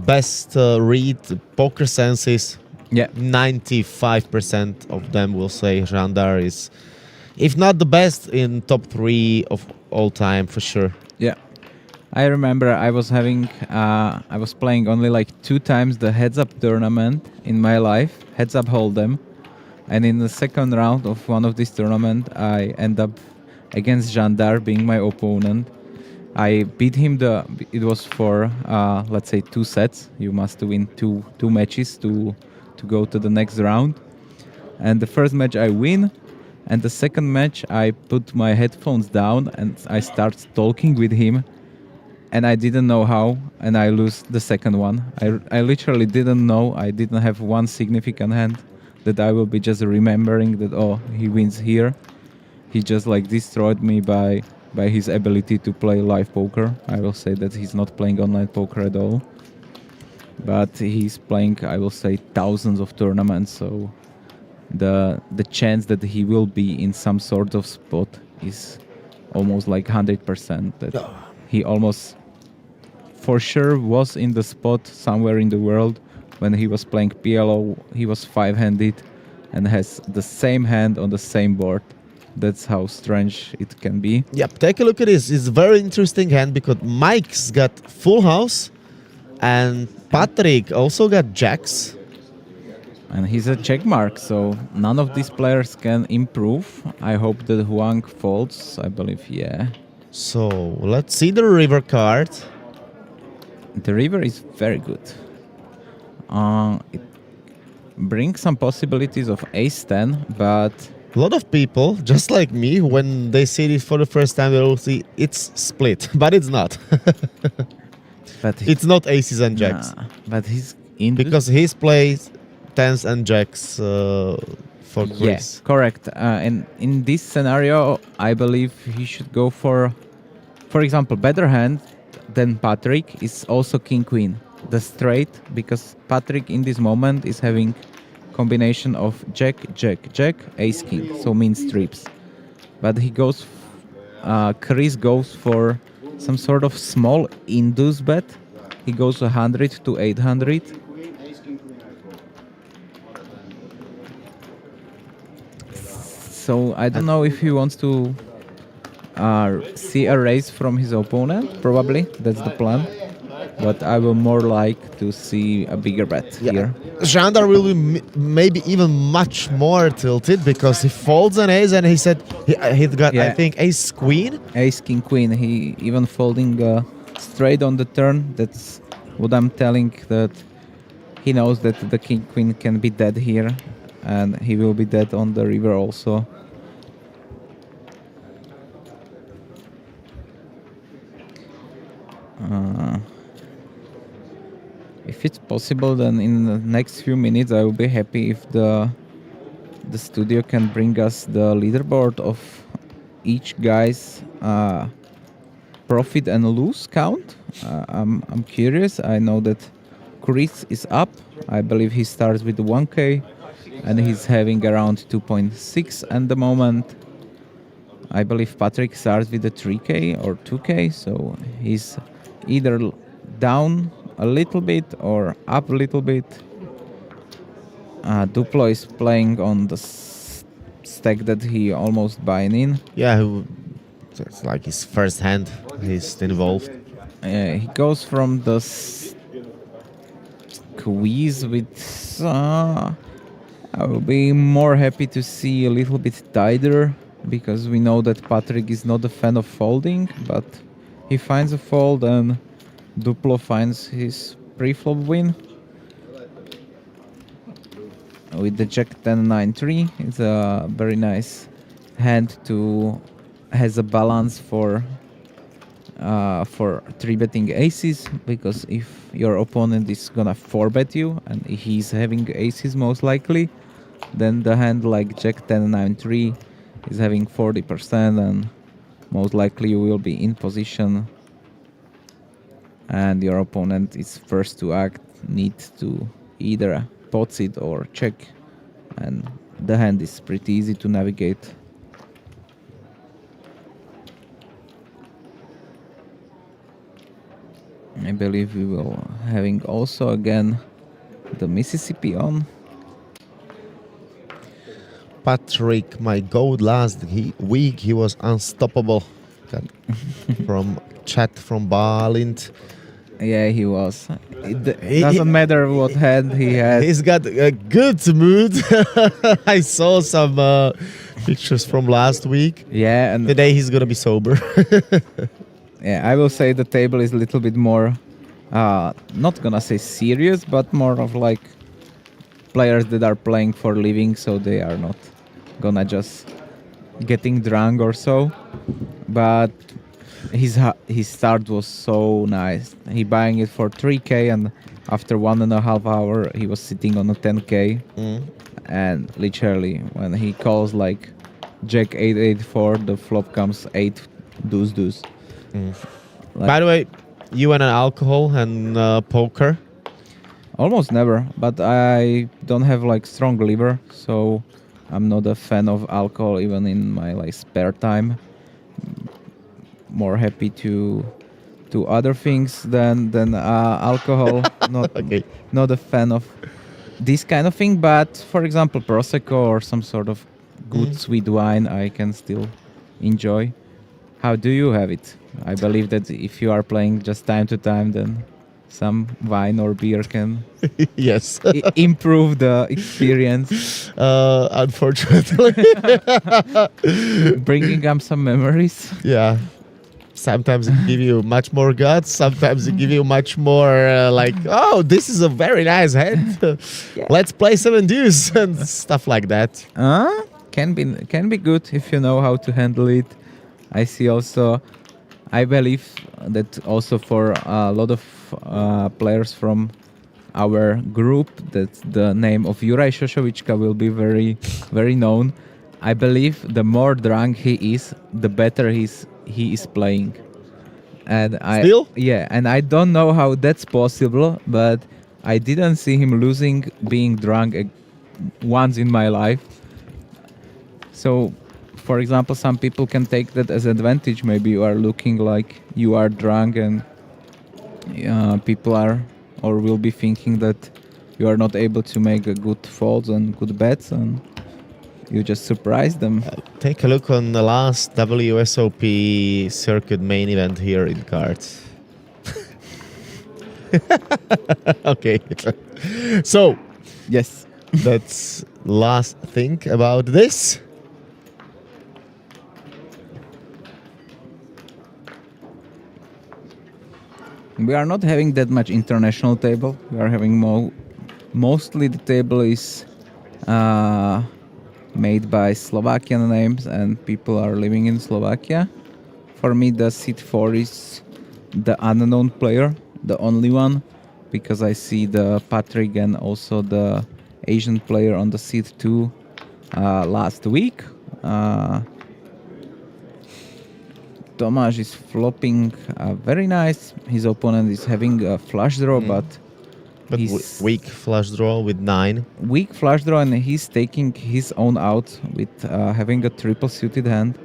best read poker senses? Yeah, 95% of them will say Jandar is, if not the best, in top 3 of all time for sure. Yeah, I remember I was playing only like 2 times the heads-up tournament in my life, heads-up hold'em, and in the second round of one of this tournament, I end up against Jandar being my opponent. I beat him. It was for let's say 2 sets. You must win two matches to go to the next round. And the first match I win, and the second match I put my headphones down and I start talking with him, and I didn't know how, and I lose the second one. I literally didn't know. I didn't have one significant hand that I will be just remembering that, oh, he wins here. He just like destroyed me by his ability to play live poker. I will say that he's not playing online poker at all. But he's playing, I will say, thousands of tournaments, so the chance that he will be in some sort of spot is almost like 100%. That he almost for sure was in the spot somewhere in the world when he was playing PLO. He was 5-handed and has the same hand on the same board. That's how strange it can be. Yep, take a look at this. It's a very interesting hand because Mike's got full house and Patrick also got jacks. And he's a check mark, so none of these players can improve. I hope that Huang folds. I believe, yeah. So let's see the river card. The river is very good. It brings some possibilities of ace-10, but... A lot of people, just like me, when they see this for the first time, they will see it's split, but it's not. But it's not aces and jacks. Nah, but he's in because he's played tens and jacks for Chris. Yes, correct. And in this scenario, I believe he should go for example, better hand than Patrick is also king-queen, the straight, because Patrick in this moment is having combination of jack, jack, jack, ace, king, so means trips. But he goes, Chris goes for some sort of small induce bet. He goes 100 to 800. So I don't know if he wants to see a raise from his opponent. Probably that's the plan. But I will more like to see a bigger bet here. Jandar will be maybe even much more tilted because he folds an ace and he said he got, I think, ace queen. Ace king queen. He even folding straight on the turn. That's what I'm telling, that he knows that the king queen can be dead here, and he will be dead on the river also. If it's possible, then in the next few minutes I will be happy if the studio can bring us the leaderboard of each guy's profit and lose count. I'm curious. I know that Chris is up. I believe he starts with 1k and he's having around 2.6 at the moment. I believe Patrick starts with a 3k or 2k, so he's either down a little bit or up a little bit. Duplo is playing on the stack that he almost buying in. Yeah, it's like his first hand. He's involved. He goes from the squeeze with... I will be more happy to see a little bit tighter, because we know that Patrick is not a fan of folding, but he finds a fold and Duplo finds his pre-flop win. With the Jack 10 9 3, it's a very nice hand to has a balance for 3-betting aces, because if your opponent is gonna 4-bet you and he's having aces most likely, then the hand like Jack 10 9 3 is having 40%, and most likely you will be in position and your opponent is first to act, needs to either pots it or check, and the hand is pretty easy to navigate. I believe we will having also again the Mississippi on. Patrick, my goat last week, he was unstoppable. From chat from Balint. Yeah, he was. It doesn't matter what hand he had. He's got a good mood. I saw some pictures from last week. Yeah, and today he's gonna be sober. yeah, I will say the table is a little bit more, not gonna say serious, but more of like players that are playing for living, so they are not gonna just getting drunk or so. But his start was so nice. He buying it for 3k, and after 1.5 hours he was sitting on a 10k. And literally when he calls like Jack 8-8-4, the flop comes 8 deuce. Like, by the way, you and an alcohol and poker? Almost never, but I don't have like strong liver, so I'm not a fan of alcohol even in my like spare time. More happy to other things than alcohol. Not okay. Not a fan of this kind of thing, but for example prosecco or some sort of good sweet wine I can still enjoy. How do you have it? I believe that if you are playing just time to time, then some wine or beer can yes improve the experience. Unfortunately. Bringing up some memories. Yeah. Sometimes it give you much more guts. Sometimes it give you much more like, oh, this is a very nice hand. Yeah. Let's play 7 deuce and stuff like that. Can be good if you know how to handle it. I see also. I believe that also for a lot of players from our group, that the name of Juraj Šošovička will be very, very known. I believe the more drunk he is, the better he is playing. And Still? Yeah, and I don't know how that's possible, but I didn't see him losing being drunk once in my life. So, for example, some people can take that as advantage. Maybe you are looking like you are drunk, and people are or will be thinking that you are not able to make a good folds and good bets. And You just surprised them. Take a look on the last WSOP circuit main event here in cards. Okay. So, Yes. that's last thing about this. We are not having that much international table. We are having mostly the table is made by Slovakian names and people are living in Slovakia. For me, the seat 4 is the unknown player, the only one, because I see the Patrick and also the Asian player on the seat 2 last week. Tomáš is flopping very nice. His opponent is having a flush draw, but he's Weak flush draw with 9. weak flush draw, and he's taking his own out with having a triple suited hand,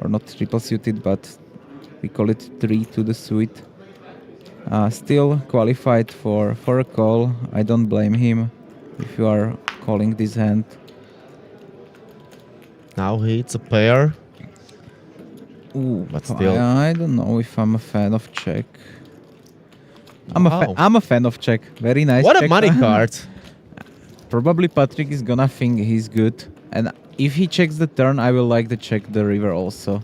or not triple suited, but we call it 3 to the suit. Still qualified for a call. I don't blame him if you are calling this hand. Now he hits a pair. Ooh, But still. I don't know if I'm a fan of check. Wow. I'm a fan of check. Very nice. What a check. money card. Probably Patrick is gonna think he's good, and if he checks the turn, I will like to check the river also.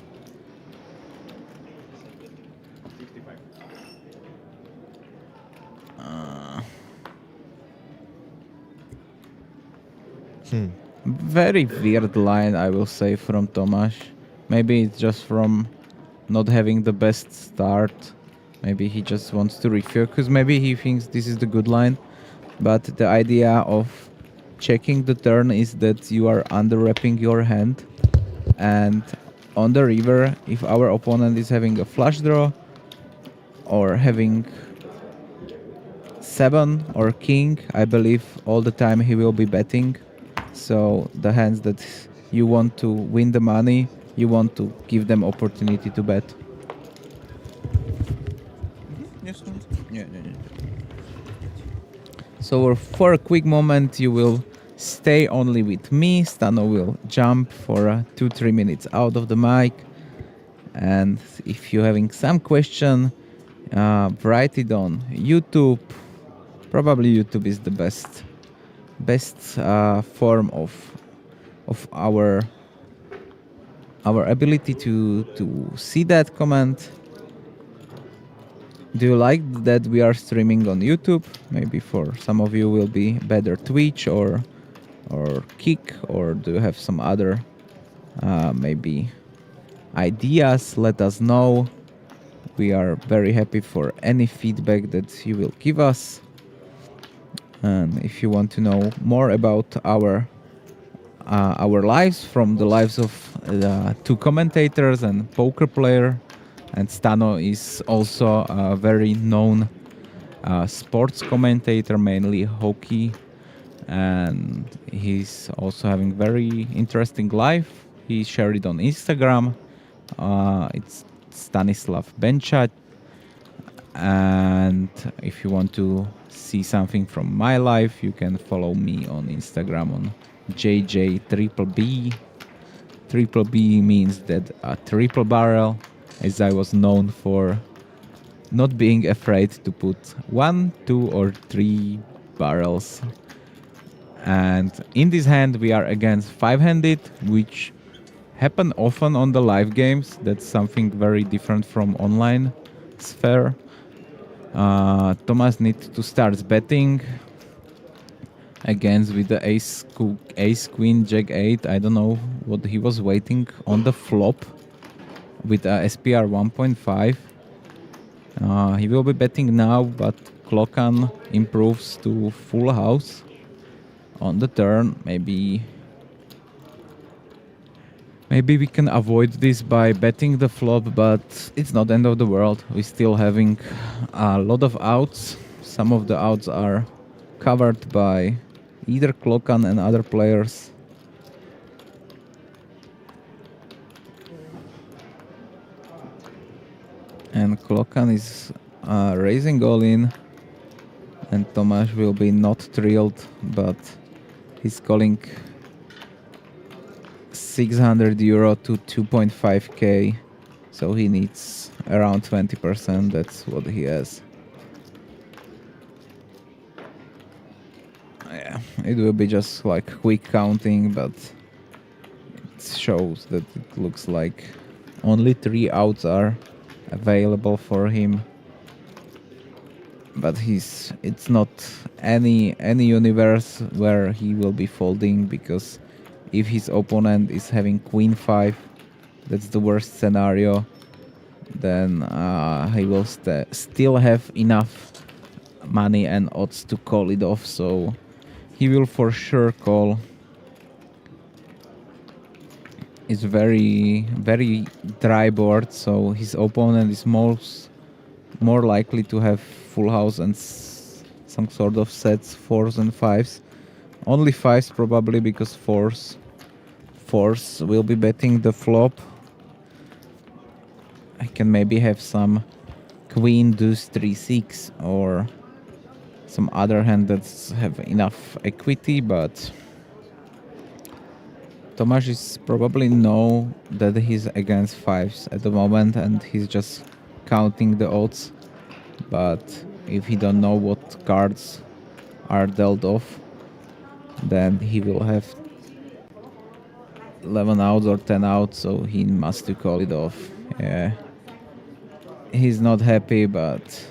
Very weird line, I will say, from Tomáš. Maybe it's just from not having the best start. Maybe he just wants to refocus. Maybe he thinks this is the good line. But the idea of checking the turn is that you are underwrapping your hand. And on the river, if our opponent is having a flush draw or having 7 or king, I believe all the time he will be betting. So the hands that you want to win the money, you want to give them opportunity to bet. So for a quick moment you will stay only with me. Stano will jump for 2-3 minutes out of the mic. And if you're having some question, write it on YouTube. Probably YouTube is the best form of our ability to see that comment. Do you like that we are streaming on YouTube? Maybe for some of you will be better Twitch or Kick, or do you have some other maybe ideas? Let us know. We are very happy for any feedback that you will give us. And if you want to know more about our lives, from the lives of the 2 commentators and poker player, and Stano is also a very known sports commentator, mainly hockey, and he's also having very interesting life. He shared it on Instagram. It's Stanislav Benčat. And if you want to see something from my life, you can follow me on Instagram on JJ_B. Triple B means that a triple barrel, as I was known for not being afraid to put 1, 2, or 3 barrels. And in this hand we are against 5-handed, which happen often on the live games. That's something very different from online sphere. Thomas needs to start betting against with the ace queen jack 8. I don't know what he was waiting on the flop with SPR 1.5. He will be betting now, but Klokan improves to full house on the turn. Maybe we can avoid this by betting the flop, but it's not the end of the world. We're still having a lot of outs. Some of the outs are covered by either Klokan and other players. And Klokan is raising all in, and Tomáš will be not thrilled, but he's calling 600 euro to 2.5k, so he needs around 20%. That's what he has. Yeah, it will be just like quick counting, but it shows that it looks like only 3 outs are available for him. But it's not any universe where he will be folding, because if his opponent is having queen 5, that's the worst scenario, then he will still have enough money and odds to call it off, so he will for sure call. It's very dry board, so his opponent is more likely to have full house and some sort of sets, 4s and 5s. Only 5s probably, because 4s will be betting the flop. I can maybe have some queen, deuce, 3, 6, or some other hand that's have enough equity, but Tomáš is probably know that he's against 5s at the moment and he's just counting the odds. But if he don't know what cards are dealt off, then he will have 11 outs or 10 outs, so he must to call it off. Yeah, he's not happy, but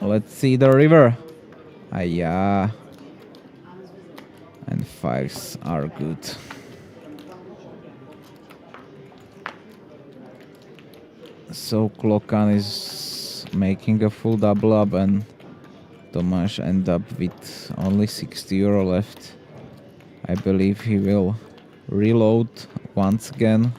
let's see the river. Yeah, and 5s are good. So Klokan is making a full double up and Tomáš end up with only 60 euro left. I believe he will reload once again.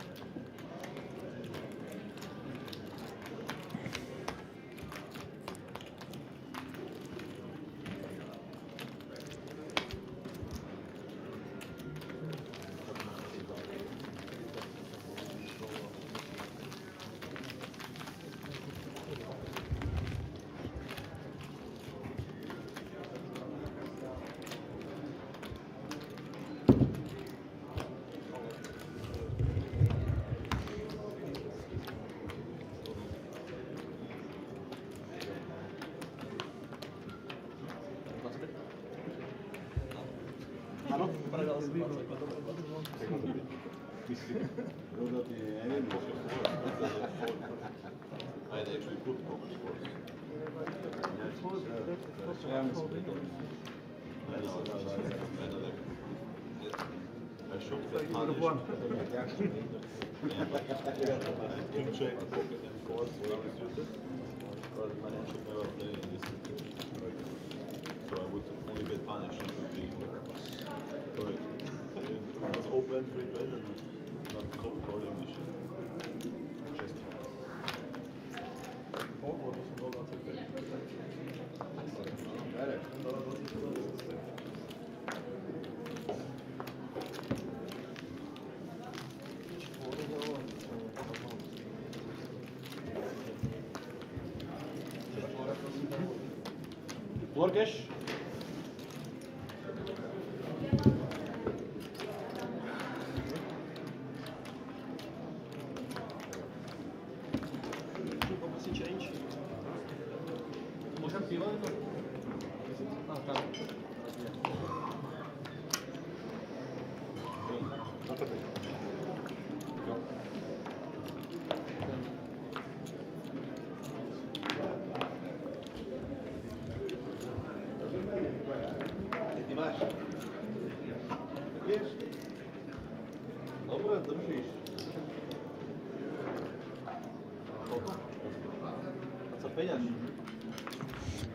Floor cash.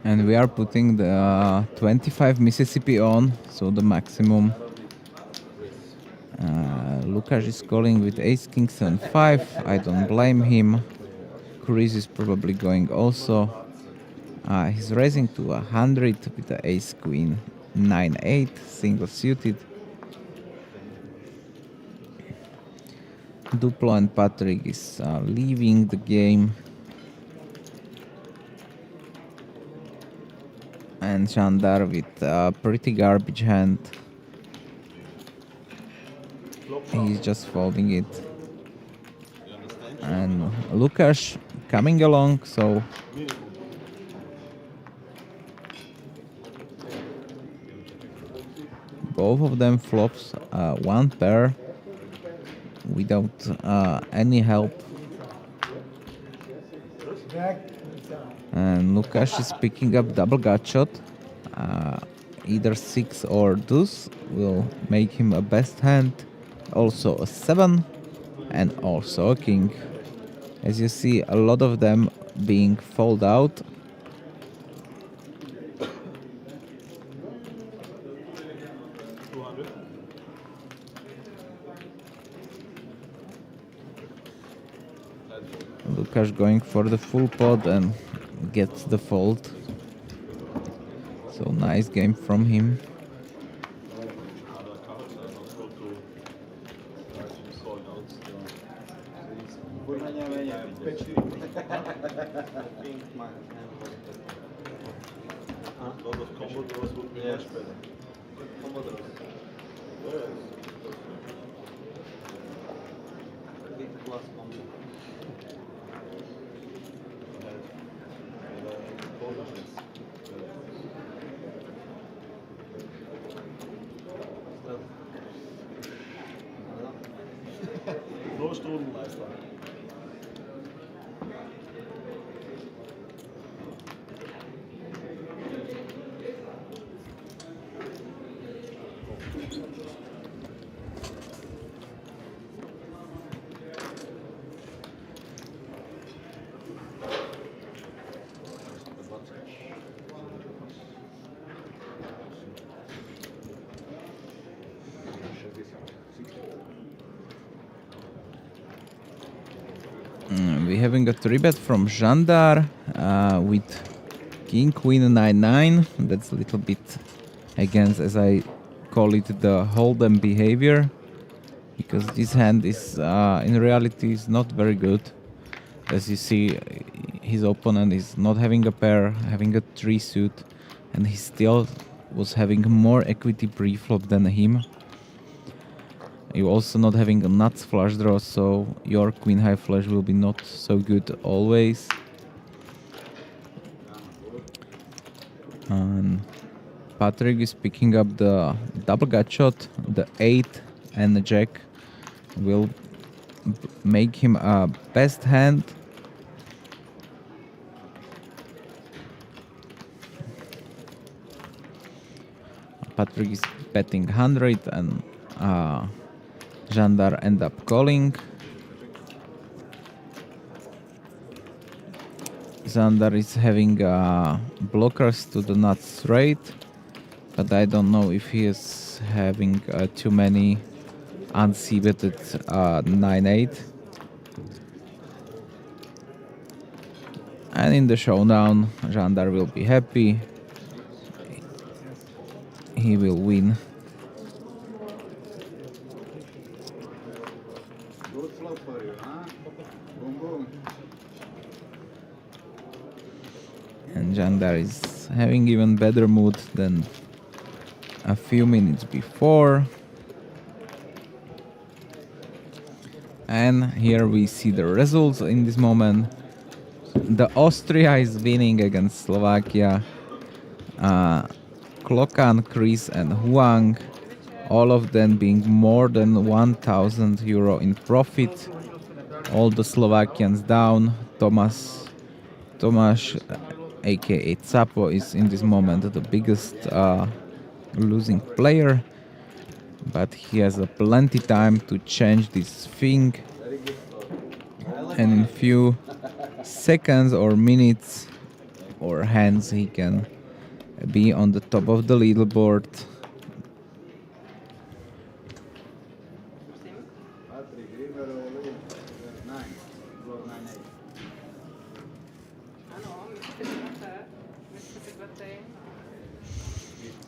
And we are putting the 25 Mississippi on, so the maximum. Lukáš is calling with ace king 7-5. I don't blame him. Chris is probably going also. He's raising to 100 with the ace queen 9-8, single suited. Duplo and Patrick is leaving the game. And Jandar with a pretty garbage hand. He's just folding it. And Lukáš coming along, so both of them flops one pair without any help. And Lukáš is picking up double gut shot. Either 6 or deuce will make him a best hand. Also a 7 and also a king. As you see, a lot of them being fold out. Lukáš going for the full pot and gets the fold. So nice game from him. We're having a 3-bet from Jandar with King Queen 9-9. That's a little bit against, as I call it, the hold'em behavior, because this hand is in reality is not very good. As you see, his opponent is not having a pair, having a 3 suit, and he still was having more equity pre-flop than him. You're also not having a nuts flush draw, so your queen high flush will be not so good always. And Patrick is picking up the double gut shot, the 8 and the jack will make him a best hand. Patrick is betting 100 and Jandar end up calling. Jandar is having blockers to the nuts straight, but I don't know if he is having too many unc-betted 9-8. And in the showdown, Jandar will be happy. He will win. And Jandar is having even better mood than a few minutes before. And here we see the results in this moment. The Austria is winning against Slovakia. Klokan, Chris and Huang, all of them being more than 1,000 euro in profit. All the Slovakians down. Tomáš, aka Capo, is in this moment the biggest losing player, but he has plenty time to change this thing, and in few seconds or minutes or hands he can be on the top of the leaderboard.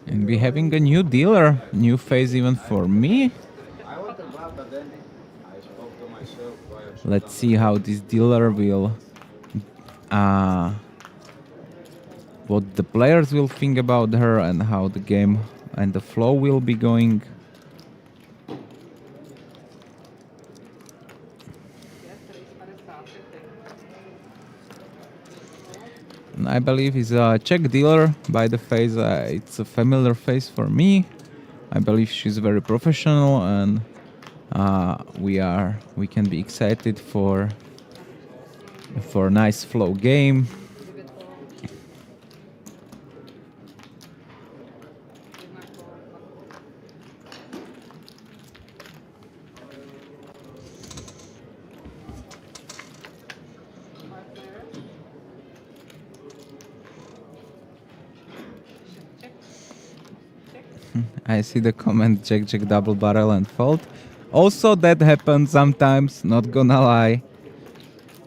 And we're having a new dealer, new phase even for me. Let's see how this dealer will what the players will think about her and how the game and the flow will be going. And I believe he's a Czech dealer by the face. It's a familiar face for me. I believe she's very professional, and we can be excited for a nice flow game. I see the comment Jack double barrel and fold. Also that happens sometimes, not gonna lie.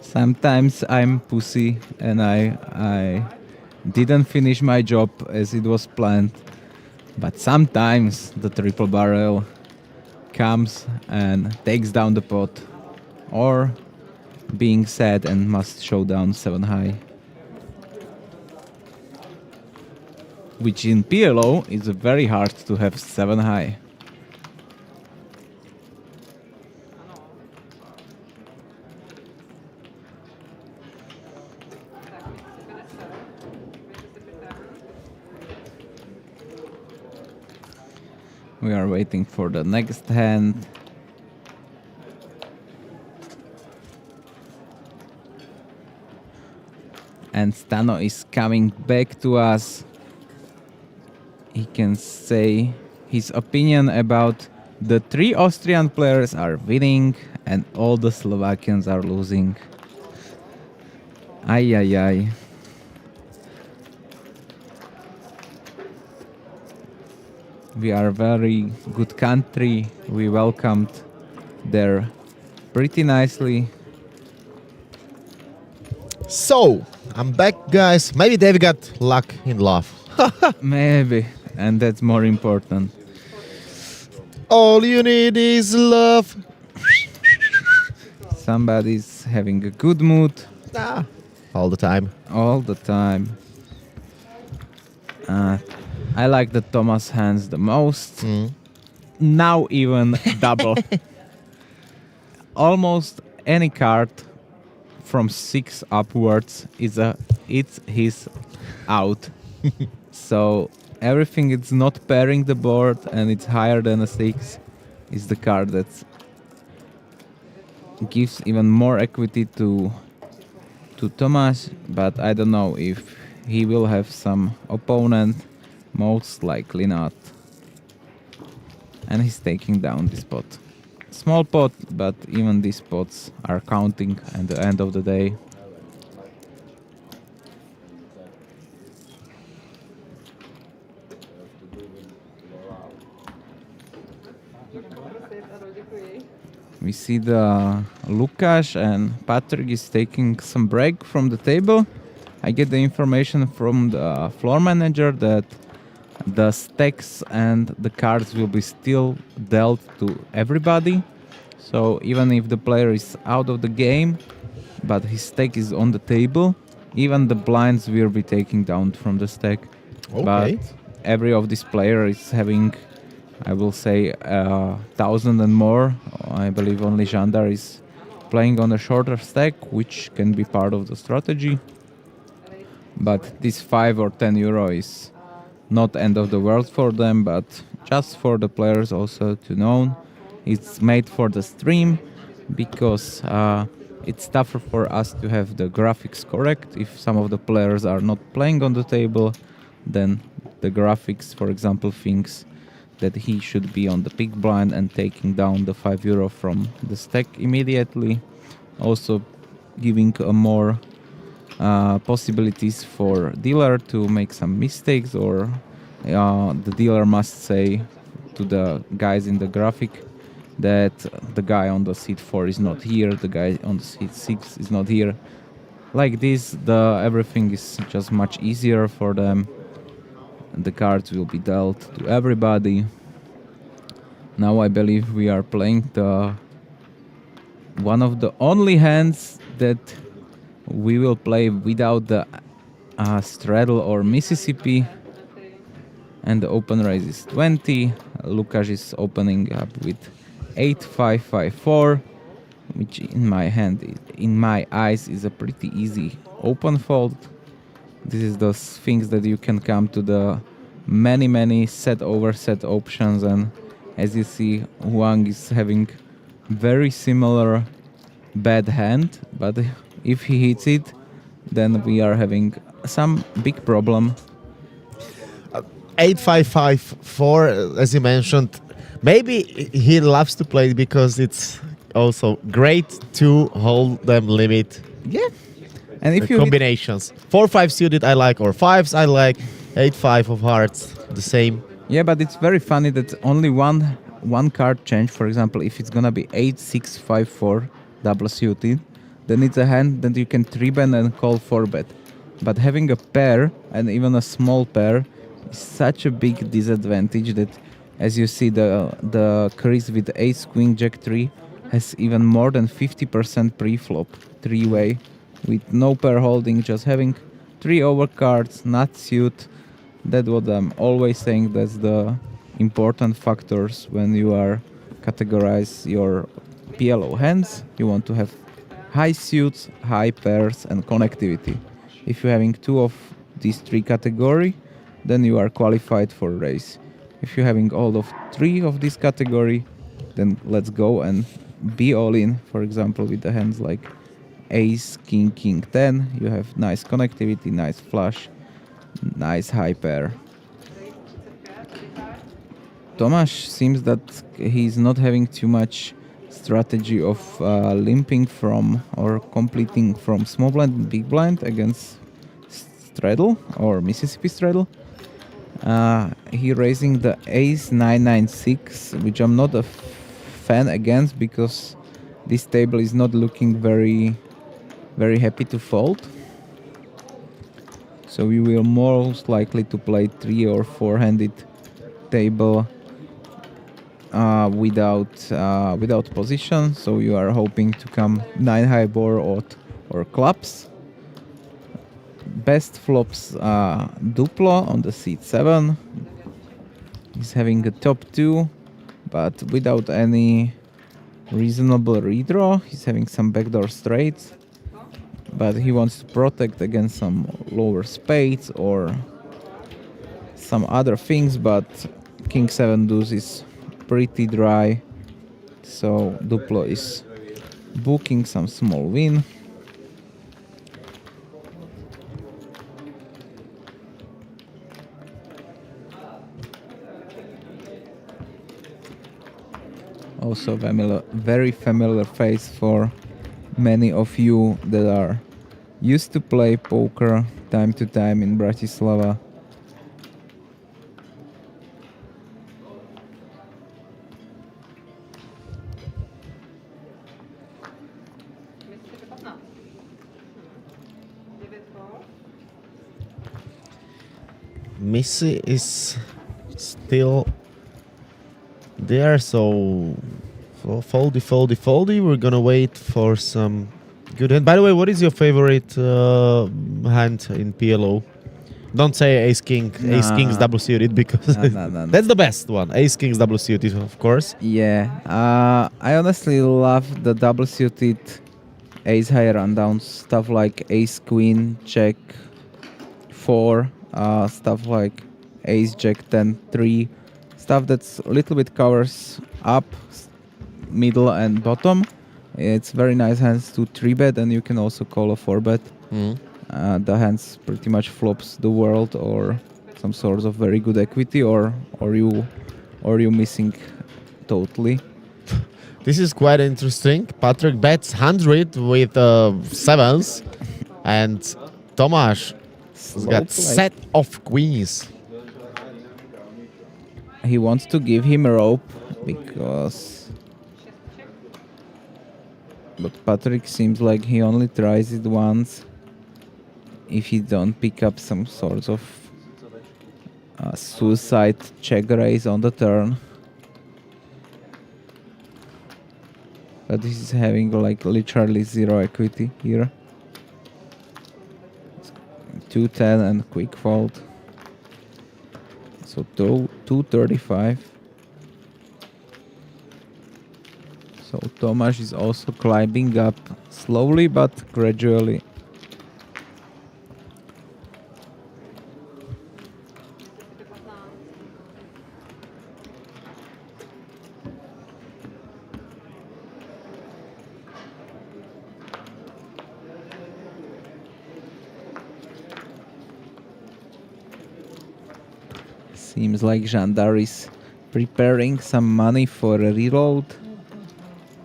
Sometimes I'm pussy and I didn't finish my job as it was planned. But sometimes the triple barrel comes and takes down the pot, or being sad and must show down 7 high. Which in PLO is very hard to have 7 high. We are waiting for the next hand. And Stano is coming back to us. He can say his opinion about the 3 Austrian players are winning and all the Slovakians are losing. Ay, ay, ay. We are a very good country. We welcomed there pretty nicely. So, I'm back, guys. Maybe they've got luck in love. Maybe, and that's more important. All you need is love. Somebody's having a good mood. All the time. All the time. I like the Thomas hands the most. Now even double. Almost any card from 6 upwards it's his out. So everything it's not pairing the board and it's higher than a 6 is the card that gives even more equity to Tomas, but I don't know if he will have some opponent, most likely not. And he's taking down this pot. Small pot, but even these pots are counting at the end of the day. We see the Lukáš and Patrick is taking some break from the table. I get the information from the floor manager that the stacks and the cards will be still dealt to everybody. So even if the player is out of the game, but his stack is on the table, even the blinds will be taken down from the stack. Okay. But every of these players is having, I will say, 1,000 and more. I believe only Jandar is playing on a shorter stack, which can be part of the strategy. But this 5 or 10 euro is not end of the world for them, but just for the players also to know. It's made for the stream because it's tougher for us to have the graphics correct. If some of the players are not playing on the table, then the graphics, for example, thinks that he should be on the big blind and taking down the 5 euro from the stack immediately. Also giving a more possibilities for dealer to make some mistakes, or the dealer must say to the guys in the graphic that the guy on the seat 4 is not here, the guy on the seat 6 is not here. Like this, everything is just much easier for them. The cards will be dealt to everybody. Now I believe we are playing one of the only hands that we will play without the straddle or Mississippi, and the open raise is 20. Lukáš is opening up with 8-5-5-4, which in my eyes is a pretty easy open fold. This is those things that you can come to the many set over set options, and as you see, Huang is having very similar bad hand, but if he hits it, then we are having some big problem. 8-5-5-4, as you mentioned. Maybe he loves to play it because it's also great to hold them limit. Yeah, and if you combinations. 4-5 suited I like, or 5s I like. 8-5 of hearts, the same. Yeah, but it's very funny that only one card change. For example, if it's gonna be 8-6-5-4 double suited, then it's a hand that you can 3-bet and call 4-bet. But having a pair, and even a small pair, is such a big disadvantage that, as you see, the crease with ace queen jack 3 has even more than 50% pre-flop 3-way with no pair holding, just having 3 overcards, not suit. That's what I'm always saying. That's the important factors when you are categorize your PLO hands. You want to have high suits, high pairs, and connectivity. If you're having 2 of these 3 category, then you are qualified for race. If you're having all of 3 of this category, then let's go and be all in. For example, with the hands like ace, king, king 10, you have nice connectivity, nice flush, nice high pair. Tomáš seems that he's not having too much strategy of limping from or completing from small blind and big blind against straddle or Mississippi straddle. He raising the ace 9-9-6, which I'm not a fan against because this table is not looking very happy to fold. So we will most likely to play 3 or 4-handed table without position. So you are hoping to come 9 high board or clubs. Best flops Duplo on the seat 7. He's having a top 2, but without any reasonable redraw. He's having some backdoor straights, but he wants to protect against some lower spades or some other things, but King 7 deuce is pretty dry, so Duplo is booking some small win. Also very familiar face for many of you that are used to play poker time to time in Bratislava. Missy is still there, so foldy. We're gonna wait for some good hand. By the way, what is your favorite hand in PLO? Don't say ace kings double suited because No. that's the best one. Ace kings double suited, of course. Yeah, I honestly love the double suited ace high rundowns, stuff like ace queen jack 4, stuff like ace jack 10 3, stuff that's a little bit covers up, middle and bottom. It's very nice hands to 3-bet, and you can also call a 4-bet. The hands pretty much flops the world or some sort of very good equity, or you missing totally. This is quite interesting. Patrick bets 100 with 7s, and Tomáš has got set of queens. He wants to give him a rope but Patrick seems like he only tries it once if he don't pick up some sort of suicide check raise on the turn. But he's having like literally zero equity here. 210 and quick fold. So 235. So Tomáš is also climbing up slowly but gradually. Seems like Žandar is preparing some money for a reload.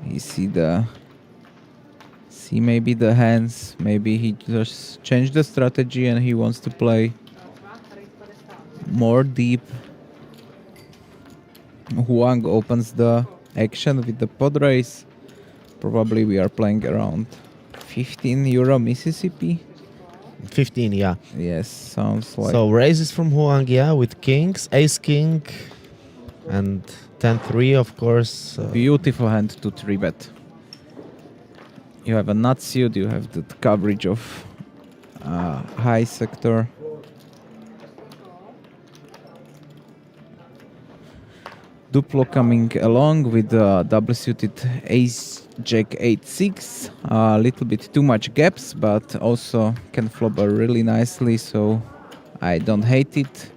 You see maybe the hands, maybe he just changed the strategy and he wants to play more deep. Huang opens the action with the pod raise. Probably we are playing around 15 euro Mississippi. 15, yeah. Yes, sounds like. So raises from Huang, yeah, with kings, ace king, and 10-3, of course. Beautiful hand to 3-bet. You have a nut suit, you have the coverage of high sector. Duplo coming along with the double suited ace jack 8-6. A little bit too much gaps, but also can flop really nicely, so I don't hate it.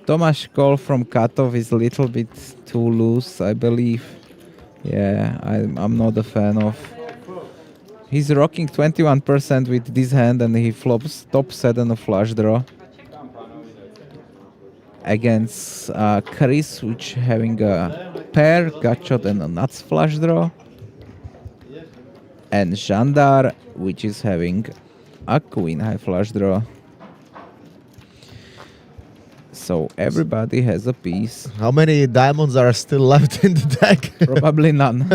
Tomáš call from cutoff is a little bit too loose, I believe. Yeah, I'm not a fan of. He's rocking 21% with this hand and he flops top set and a flush draw. Against Chris, which having a pair, gutshot and a nuts flush draw. And Žandar, which is having a queen high flush draw. So everybody has a piece. How many diamonds are still left in the deck? Probably none.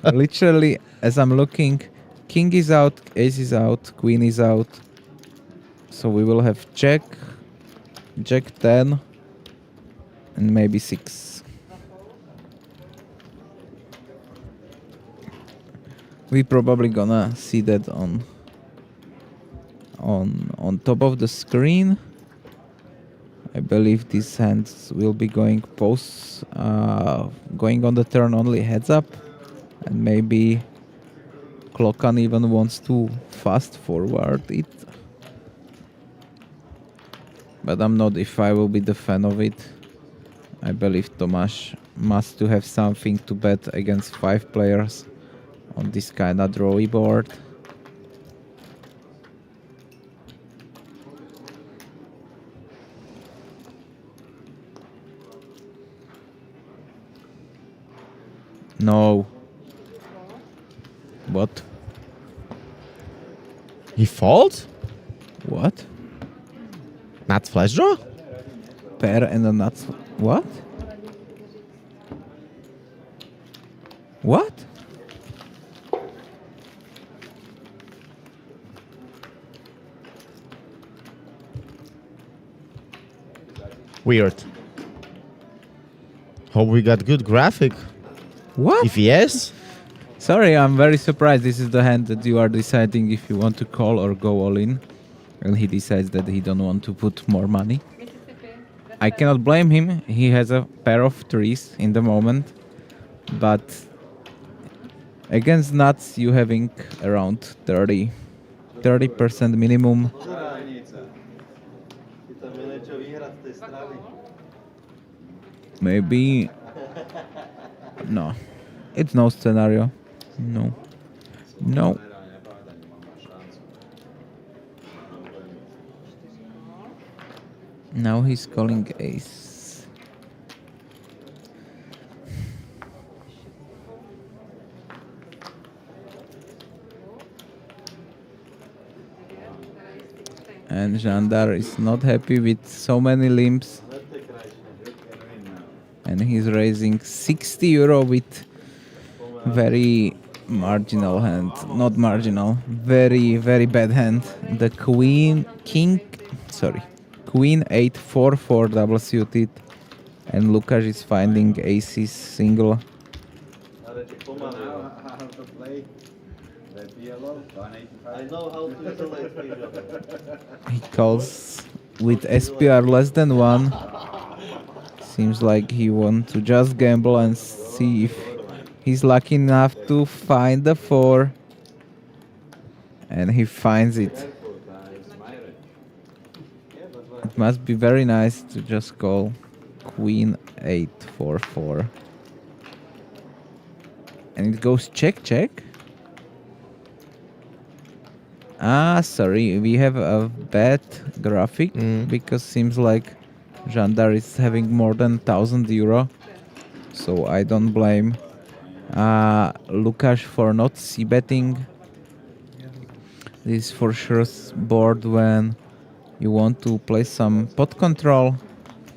Literally, as I'm looking, king is out, ace is out, queen is out. So we will have jack 10, and maybe 6. We probably gonna see that on top of the screen. I believe these hands will be going going on the turn only heads up, and maybe Klokan even wants to fast forward it. But I'm not if I will be the fan of it. I believe Tomáš must to have something to bet against 5 players on this kind of drawy board. No. What? He folds? What? Nuts flash draw? Pair and a nuts. What? What? Weird. Hope we got good graphic. What? If yes, Sorry, I'm very surprised. This is the hand that you are deciding if you want to call or go all in. And he decides that he don't want to put more money. I cannot blame him. He has a pair of 3s in the moment. But against nuts, you having around 30% minimum. Maybe. No. It's no scenario. No. No. Now he's calling ace. And Žandar is not happy with so many limps. And he's raising 60 euro with very marginal hand. Not marginal, very, very bad hand. The queen 8-4-4 double suited. And Lukáš is finding aces single. How to play the PLO. I know how to isolate Asia. He calls with SPR less than 1. Seems like he wants to just gamble and see if he's lucky enough to find the 4. And he finds it. It must be very nice to just call Queen 8 4 4. And it goes check check. Ah, sorry, we have a bad graphic because seems like Jandar is having more than 1,000 euro. So I don't blame Lukáš for not c-betting. This is for sure board when you want to play some pot control.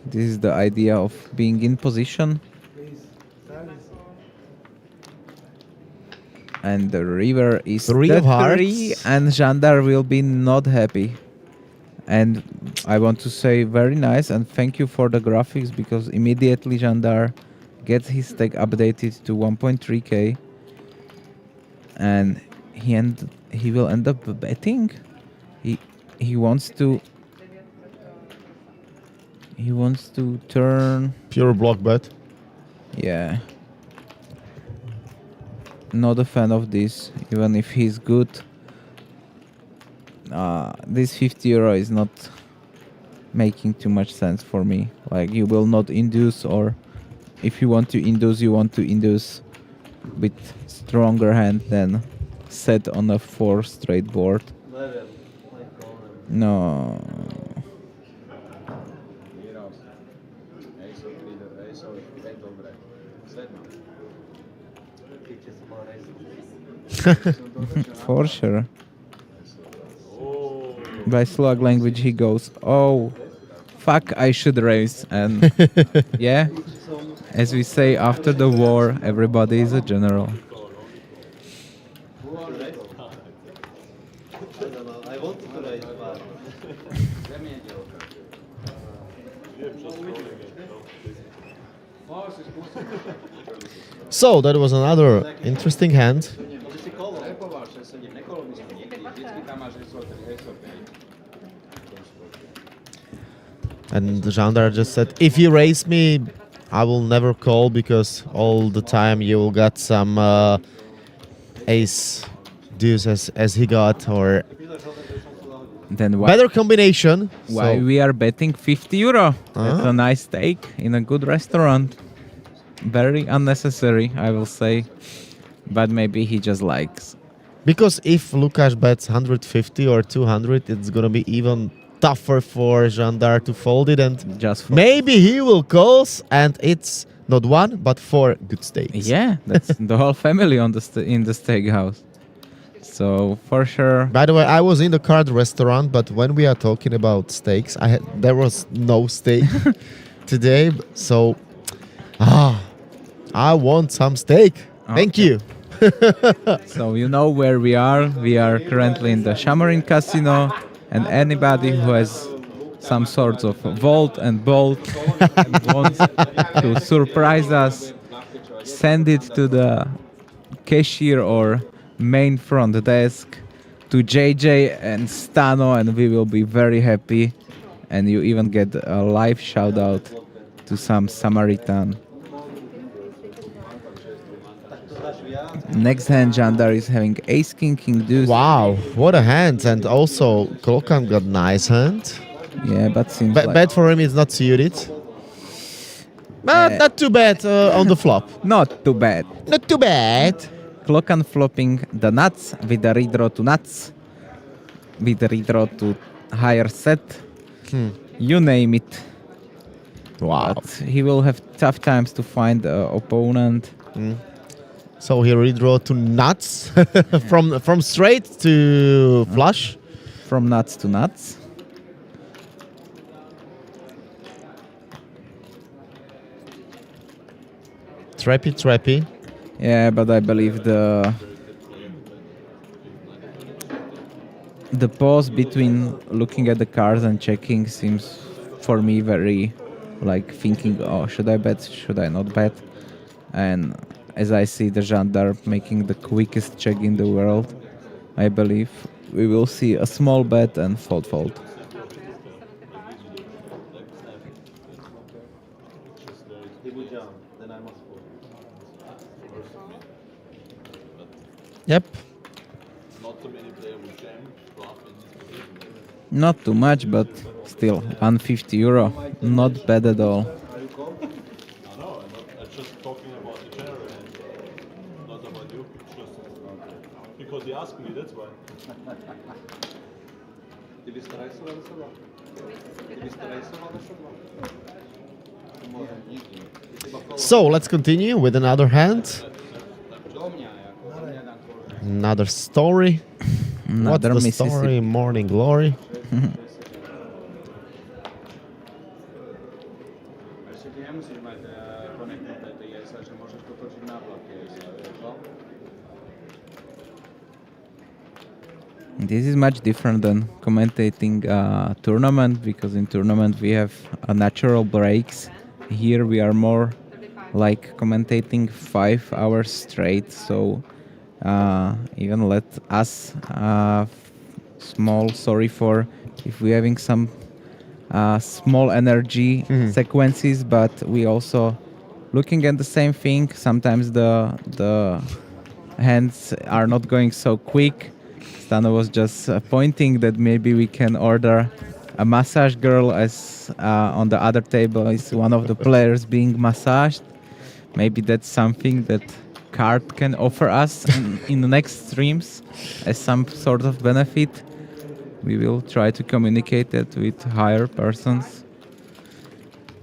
This is the idea of being in position. And the river is 3 of hearts. 3 and Jandar will be not happy. And I want to say very nice and thank you for the graphics because immediately Jandar gets his stake updated to 1.3k and he will end up betting. He wants to turn. Pure block bet. Yeah. Not a fan of this, even if he's good. This 50 euro is not making too much sense for me. Like, you will not induce, or if you want to induce with stronger hand than set on a 4 straight board. No. For sure. By Slovak language he goes, oh, fuck, I should raise. And yeah, as we say, after the war, everybody is a general. I wanted to raise, but... So that was another interesting hand. And Jandar just said, if you raise me, I will never call because all the time you will get some ace deuce as he got, or Then why, better combination. why So- we are betting 50 euro? That's a nice steak in a good restaurant. Very unnecessary, I will say. But maybe he just likes. Because if Lukáš bets 150 or 200, it's gonna be even tougher for Jandar to fold it, and Just for maybe he will calls, and it's not 1 but 4 good stakes. Yeah, that's the whole family on the in the steakhouse. So for sure. By the way, I was in the card restaurant, but when we are talking about steaks, there was no steak today, so I want some steak. Thank Okay. you. So you know where we are. We are currently in the Šamorín casino, and anybody who has some sorts of vault and bolt and wants to surprise us, send it to the cashier or main front desk to JJ and Stano, and we will be very happy. And you even get a live shout out to some Samaritan. Next hand, Jandar is having ace king king deuce. Wow, what a hand! And also Klokan got nice hand. Yeah, but seems like Bad for him is not suited. But not too bad on the flop. not too bad. Not too bad. Klokan flopping the nuts with the redraw to nuts, with the redraw to higher set. You name it. Wow. But he will have tough times to find the opponent. So he redraw to nuts from straight to flush. From nuts to nuts. Trappy. Yeah, but I believe the pause between looking at the cards and checking seems for me very like thinking, oh, should I bet, should I not bet? And as I see the Jandar making the quickest check in the world, I believe we will see a small bet and fold. Yep. Not too much, but still 150 euro. Not bad at all. No, I'm just talking about the general hand, not about you. Just because he asked me, that's why. So let's continue with another hand. Another story. Another What's the Mississippi. story? Morning Glory. This is much different than commentating a tournament, because in tournament we have natural breaks. Here we are more like commentating 5 hours straight, so even let us small sorry for if we're having some small energy sequences, but we also looking at the same thing. Sometimes the hands are not going so quick. Stano was just pointing that maybe we can order a massage girl, as on the other table is one of the players being massaged. Maybe that's something that Card can offer us in the next streams as some sort of benefit. We will try to communicate that with higher persons.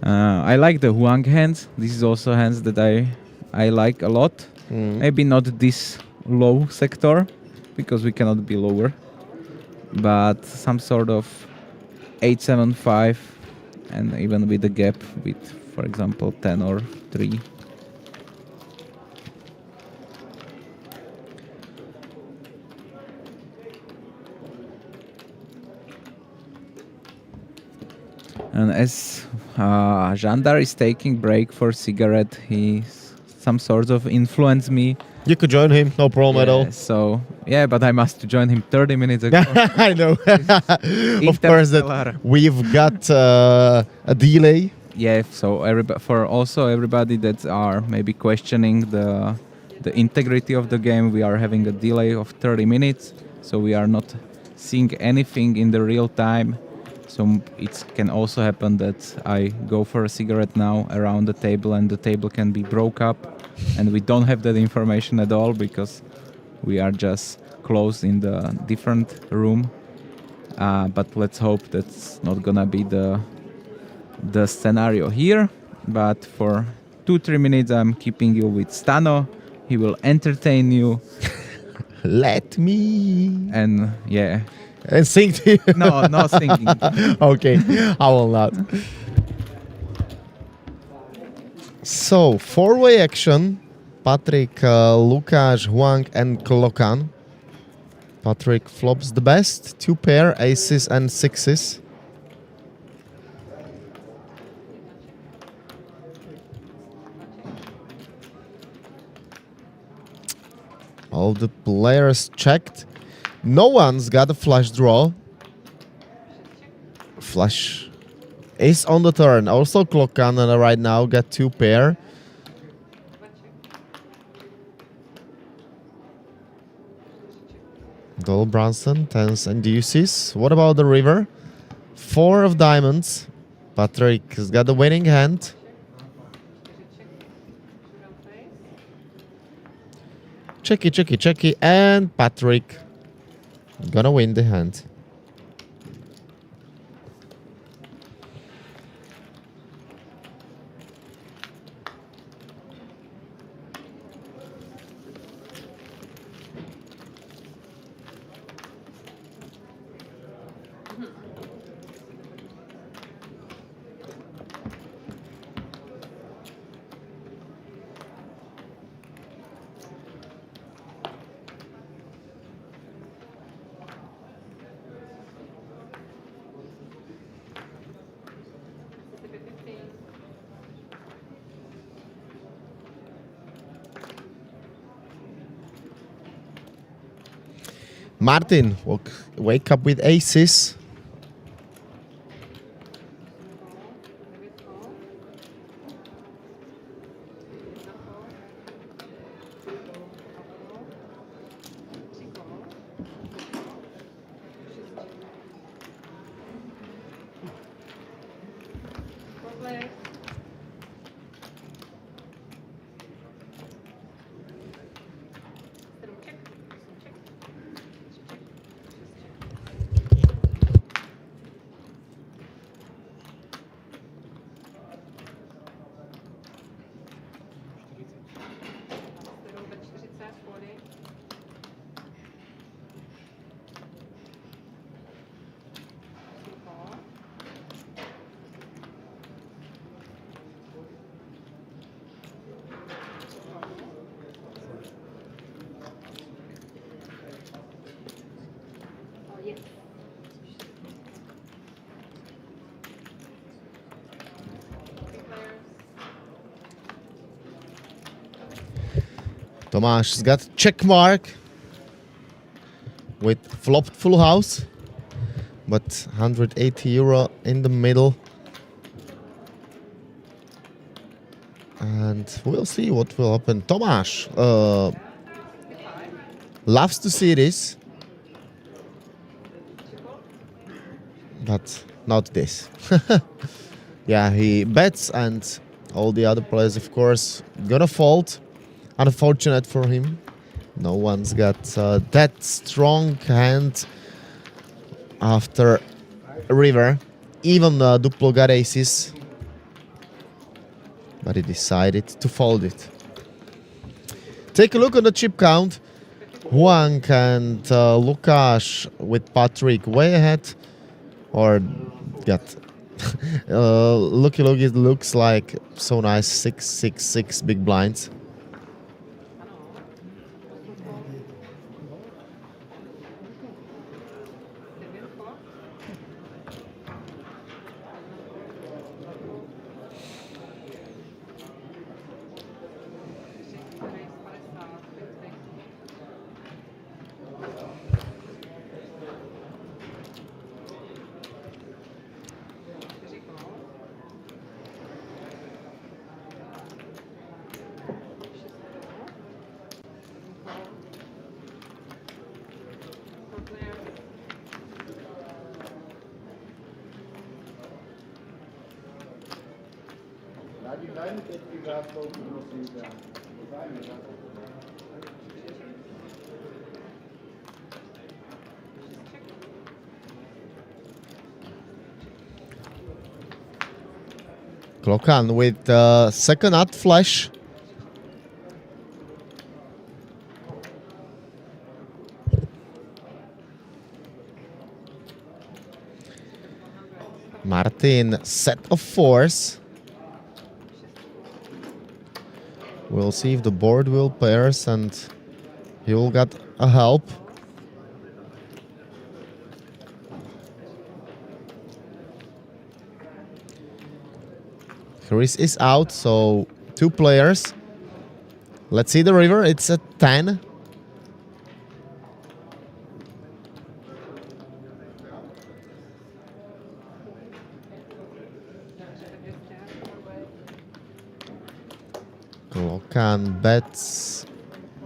I like the Huang hands. This is also hands that I like a lot. Maybe not this low sector, because we cannot be lower, but some sort of 8-7-5, and even with the gap with, for example, 10 or 3. And as Jandar is taking break for cigarette, he some sort of influenced me. You could join him, no problem at all. So, yeah, but I must join him 30 minutes ago. I know. Of course, that we've got a delay. Yeah, so for also everybody that are maybe questioning the integrity of the game, we are having a delay of 30 minutes, so we are not seeing anything in the real time. So it can also happen that I go for a cigarette now around the table, and the table can be broke up, and we don't have that information at all because we are just closed in the different room. But let's hope that's not gonna be the scenario here. But for 2-3 minutes I'm keeping you with Stano. He will entertain you. Let me. And yeah. And sing to you. No, not singing. Okay, I will not. So, 4-way action. Patrick, Lukáš, Huang and Klokan. Patrick flops the best. 2 pair, aces and sixes. All the players checked. No one's got a flush draw. Flush is on the turn. Also Klokan right now got 2 pair. Dol Bronson, tens and deuces. What about the river? 4 of diamonds. Patrick has got the winning hand. Checky, checky, checky, and Patrick gonna win the hand. Martin, wake up with aces. Tomáš's got check mark with flopped full house, but 180 euro in the middle. And we'll see what will happen. Tomáš loves to see this, but not this. Yeah, he bets and all the other players, of course, gonna fold. Unfortunate for him. No one's got that strong hand after river. Even Duplo got aces, but he decided to fold it. Take a look on the chip count. Juan and Lukáš with Patrick way ahead, or got looky, it looks like so nice 6-6-6 big blinds. Klokan with second nut flush. Martin, set of fours. We'll see if the board will pairs and he will get a help. Chris is out, so two players. Let's see the river. It's a 10. Klokan bets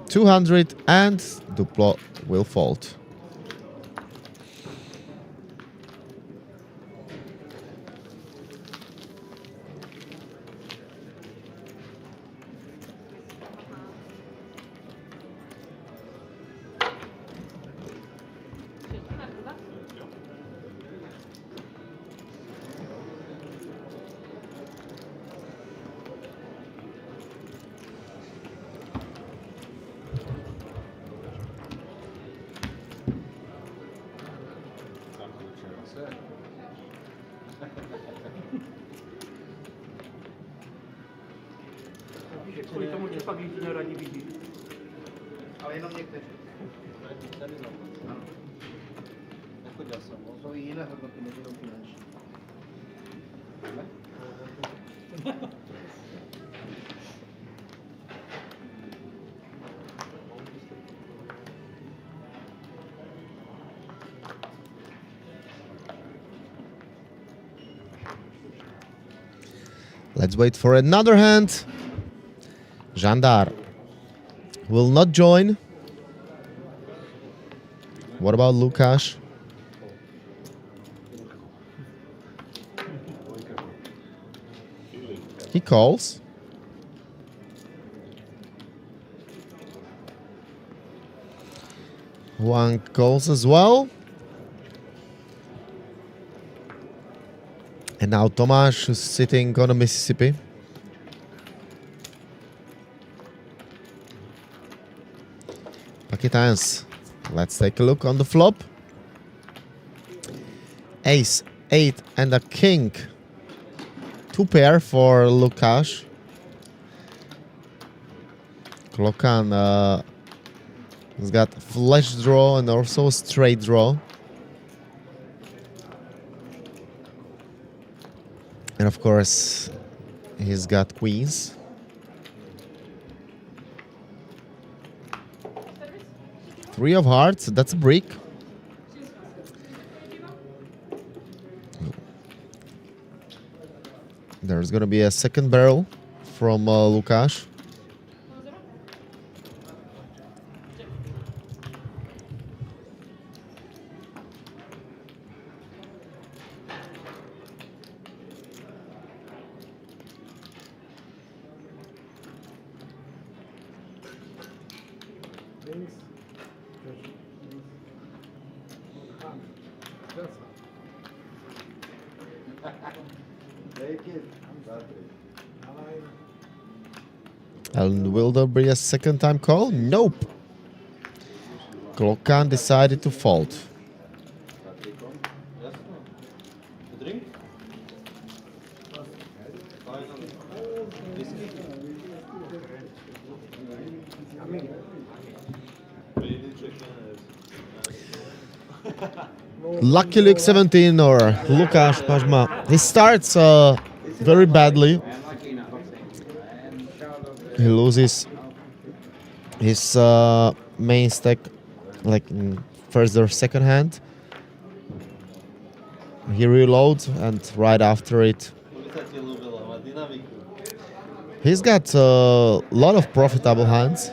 200 and Duplo will fold. Že kvůli tomu tě pak lidi neradi vidí. Ale jenom někteří. Ano. Nechodil jsem. Jsou i jiné hodnoty, než jenom finanční. Ne? Let's wait for another hand. Jandar will not join. What about Lukáš? He calls. Juan calls as well. And now Tomáš is sitting on a Mississippi. Pakistans. Let's take a look on the flop. Ace, 8 and a king. 2 pair for Lukáš. Klokan has got flush draw and also straight draw. And of course, he's got queens. Three of hearts, that's a brick. There's gonna be a second barrel from Lukáš. And will there be a second time call? Nope. Klokan decided to fold. Lucky Luke 17 or Lukáš Pažma. He starts very badly. He loses his main stack like in first or second hand. He reloads and right after it he's got a lot of profitable hands.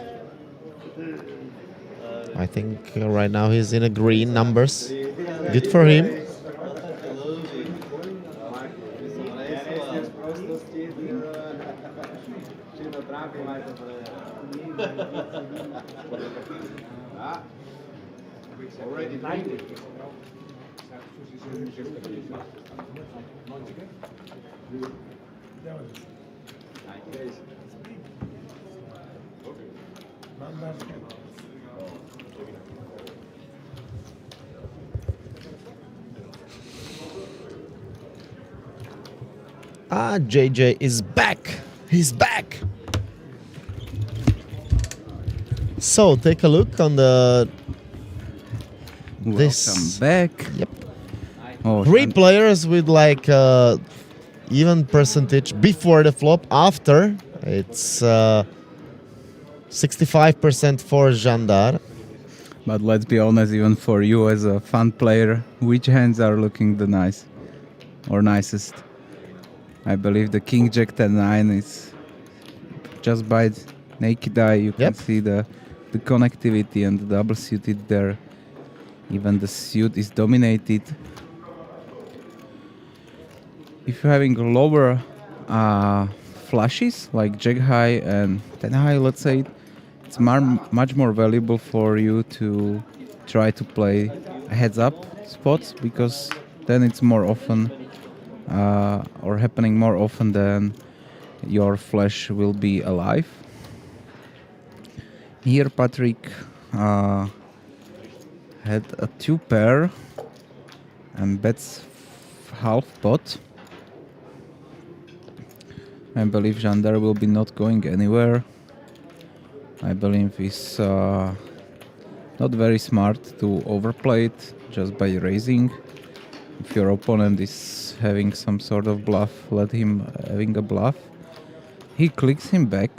I think right now he's in a green numbers. Good for him. JJ is back. He's back. So take a look on the Welcome back. Yep. Oh, 3 players with like even percentage before the flop. After it's 65% for Jandar. But let's be honest, even for you as a fun player, which hands are looking the nice or nicest? I believe the King Jack 10-9 is just by naked eye you can see the connectivity and the double suited there. Even the suit is dominated. If you're having lower flushes like Jack high and 10 high, let's say, it's much more valuable for you to try to play heads up spots, because then it's more often or happening more often than your flush will be alive. Here Patrick had a 2 pair and bets half pot. I believe Jandar will be not going anywhere. I believe he's not very smart to overplay it just by raising. If your opponent is having some sort of bluff, let him having a bluff. He clicks him back.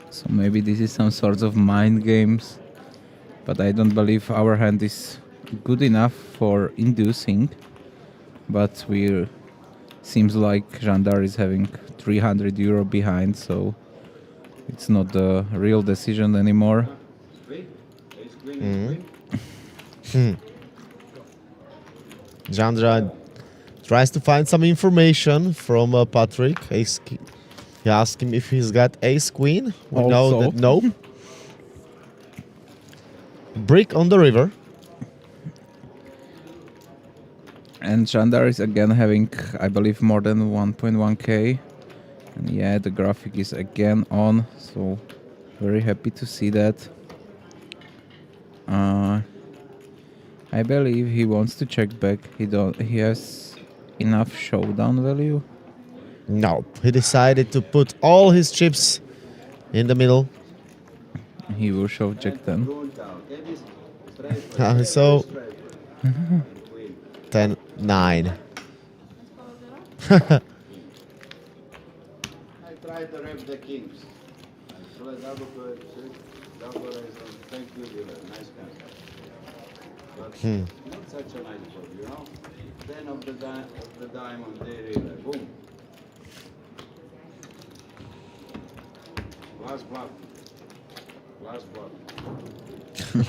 So maybe this is some sort of mind games, but I don't believe our hand is good enough for inducing. but we seems like Jandar is having 300 euro behind, so it's not the real decision anymore. Jandra tries to find some information from Patrick. He asked him if he's got ace queen. We know Also. that no. Brick on the river. And Jandar is again having, I believe, more than 1.1k. And yeah, the graphic is again on, so very happy to see that. I believe he wants to check back. He has enough showdown value. No, he decided to put all his chips in the middle. He will show Jack 10. So 10-9. I tried to rep the kings. So I double raise on. Thank you, dealer. Nice guy. But not such a nice board, you know? 10 of the diamond, they really, boom. Last bluff. Last bluff.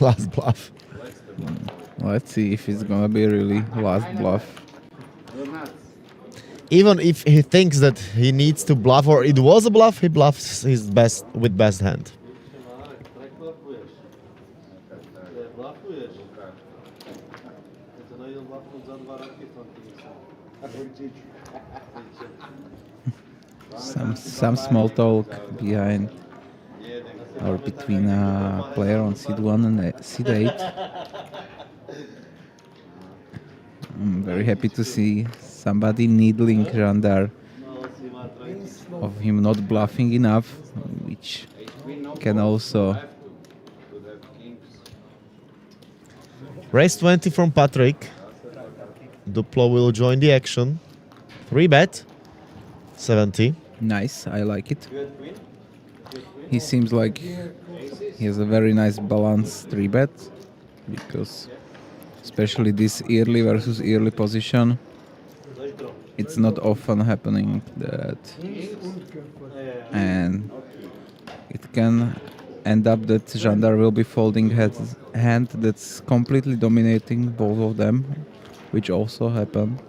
Last bluff. Let's the bluff. Let's see if it's gonna be really last bluff. You're nuts. Even if he thinks that he needs to bluff or it was a bluff, he bluffs his best with best hand. Some small talk behind or between a player on seed 1 and seed 8. I'm very happy to see somebody needling Jandar of him not bluffing enough, which can also Raise 20 from Patrick. Duplo will join the action. 3-bet. 70. nice. I like it. He seems like he has a very nice balance 3-bet, because especially this early versus early position, it's not often happening that, and it can end up that Jandar will be folding hand that's completely dominating both of them, which also happened.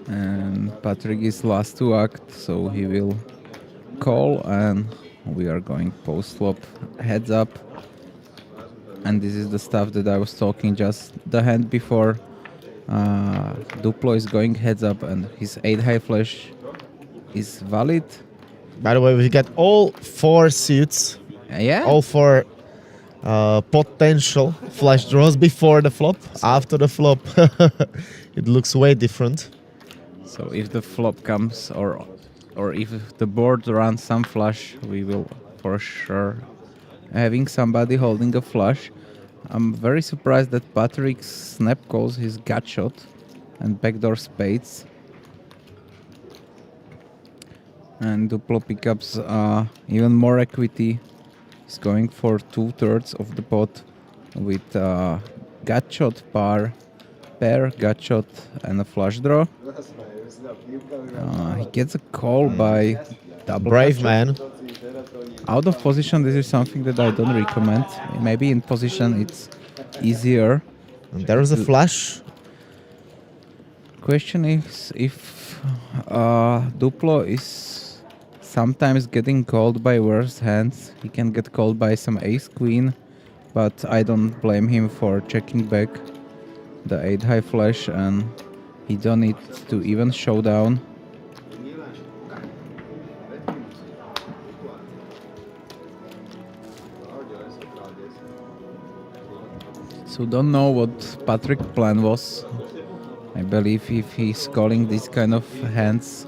And Patrick is last to act, so he will call, and we are going post flop heads up. And this is the stuff that I was talking just the hand before. Duplo is going heads up, and his 8 high flush is valid. By the way, we got all 4 suits. Yeah. All 4 potential flush draws before the flop. After the flop, it looks way different. So if the flop comes, or if the board runs some flush, we will for sure having somebody holding a flush. I'm very surprised that Patrick snap calls his gut shot and backdoor spades. And Duplo pickups even more equity. He's going for 2/3 of the pot with gut shot, pair, gut shot, and a flush draw. He gets a call by double. Brave gut shot. man. Out of position, this is something that I don't recommend. Maybe in position it's easier. And there is a flush. Question is if Duplo is sometimes getting called by worse hands. He can get called by some ace queen, but I don't blame him for checking back the 8 high flush, and he don't need to even showdown. So don't know what Patrick's plan was. I believe if he's calling these kind of hands,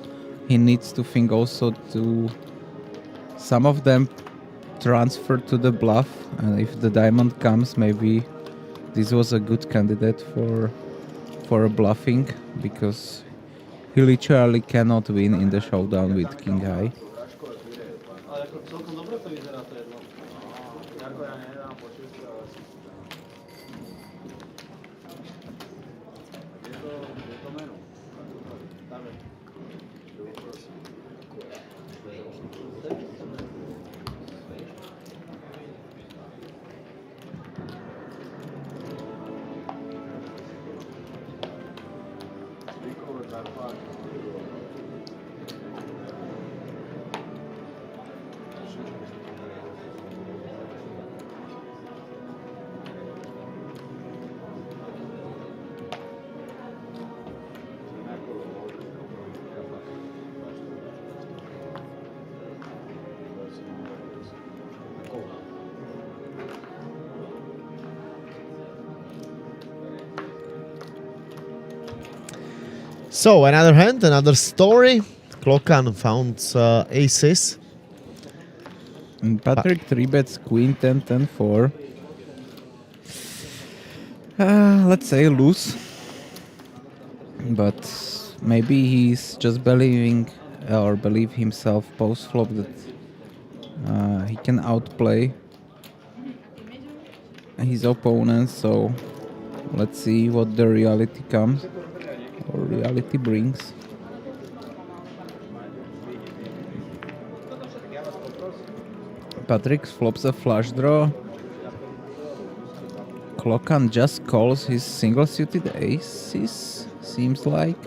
he needs to think also to some of them transfer to the bluff, and if the diamond comes, maybe this was a good candidate for a bluffing, because he literally cannot win in the showdown with king high. Ale ako celkom dobre to vyzerá to jedno. Ako ja nedám počuť, ale... menu. Dame. Yo próximo. So another hand, another story. Klokan found aces. And Patrick 3-bets queen 10, 10, 4. Let's say loose. But maybe he's just believe himself post-flop that he can outplay his opponent. So let's see what the reality comes or reality brings. Patrick flops a flush draw. Klokan just calls his single-suited aces, seems like.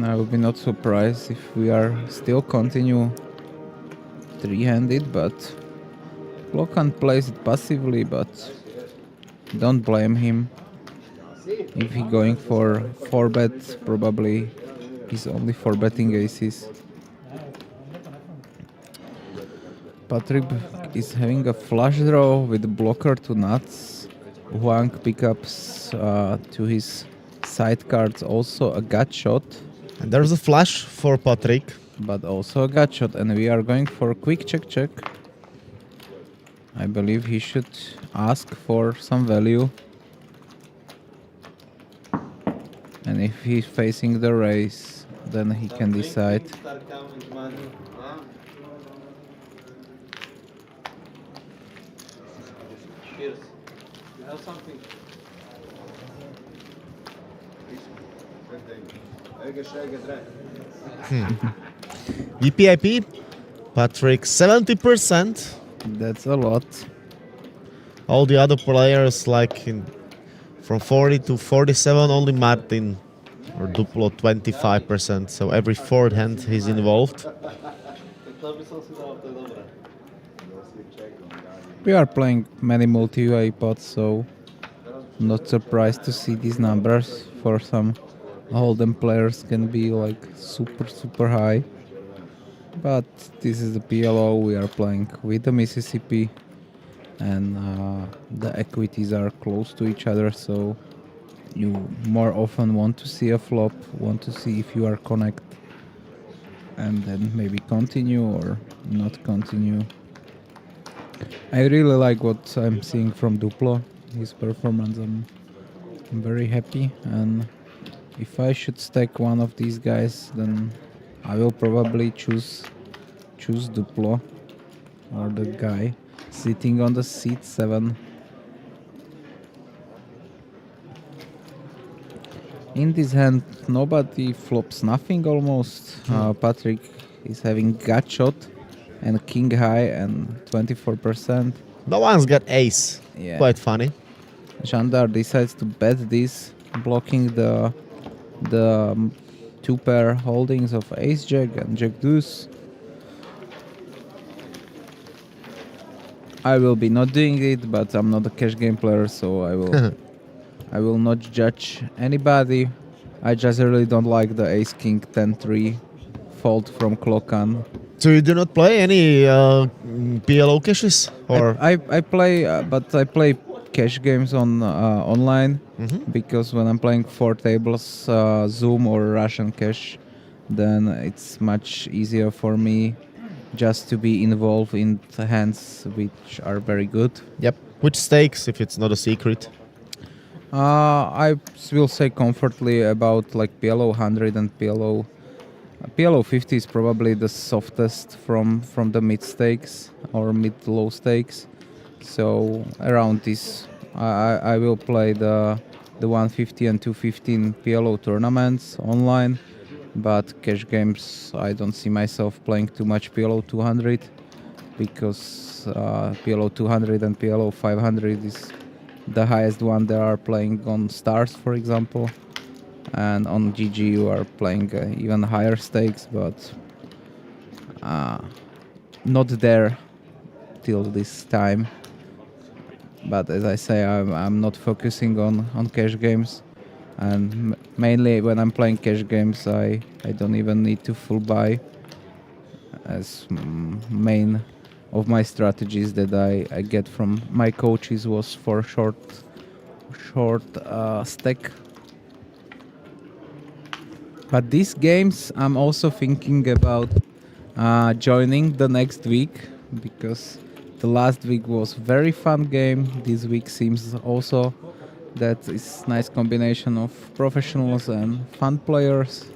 I will be not surprised if we are still continue three-handed, but Klokan plays it passively, but don't blame him. If he going for 4-bet, probably he's only 4-betting aces. Patrick is having a flush draw with blocker to nuts. Huang pickups to his side cards, also a gut shot. And there's a flush for Patrick. But also a gut shot, and we are going for a quick check. I believe he should ask for some value. And if he's facing the raise, then he can decide. Cheers. You have something? VPIP, Patrick 70%. That's a lot. All the other players from 40 to 47, only Martin or Duplo 25%. So every fourth hand he's involved. We are playing many multi-UA pots, so not surprised to see these numbers. For some Hold'em players can be like super high. But this is the PLO, we are playing with the Mississippi, and the equities are close to each other, so you more often want to see a flop, want to see if you are connect, and then maybe continue or not continue. I really like what I'm seeing from Duplo, his performance. I'm very happy, and if I should stack one of these guys, then I will probably choose Duplo, or the guy sitting on the seat 7. In this hand, nobody flops nothing almost. Patrick is having gut shot and king high and 24%. No one's got ace. Yeah. Quite funny. Jandar decides to bet this, blocking the 2-pair holdings of ace jack and jack deuce. I will be not doing it, but I'm not a cash game player, so I will not judge anybody. I just really don't like the ace king 10-3 fold from Klokan. So you do not play any PLO caches? Or I play, but I play cash games on online, because when I'm playing 4 tables, Zoom or Russian cash, then it's much easier for me just to be involved in the hands which are very good. Yep. Which stakes, if it's not a secret? I will say comfortably about like PLO 100 and PLO 50 is probably the softest from the mid stakes or mid low stakes. So around this, I will play the 150 and 215 PLO tournaments online, but cash games I don't see myself playing too much PLO 200 because PLO 200 and PLO 500 is the highest one they are playing on stars, for example, and on GG you are playing even higher stakes, but not there till this time. But as I say, I'm not focusing on cash games, and mainly when I'm playing cash games, I don't even need to full buy, as main of my strategies that I get from my coaches was for short stack. But these games I'm also thinking about joining the next week, because the last week was very fun game. This week seems also that it's nice combination of professionals and fun players.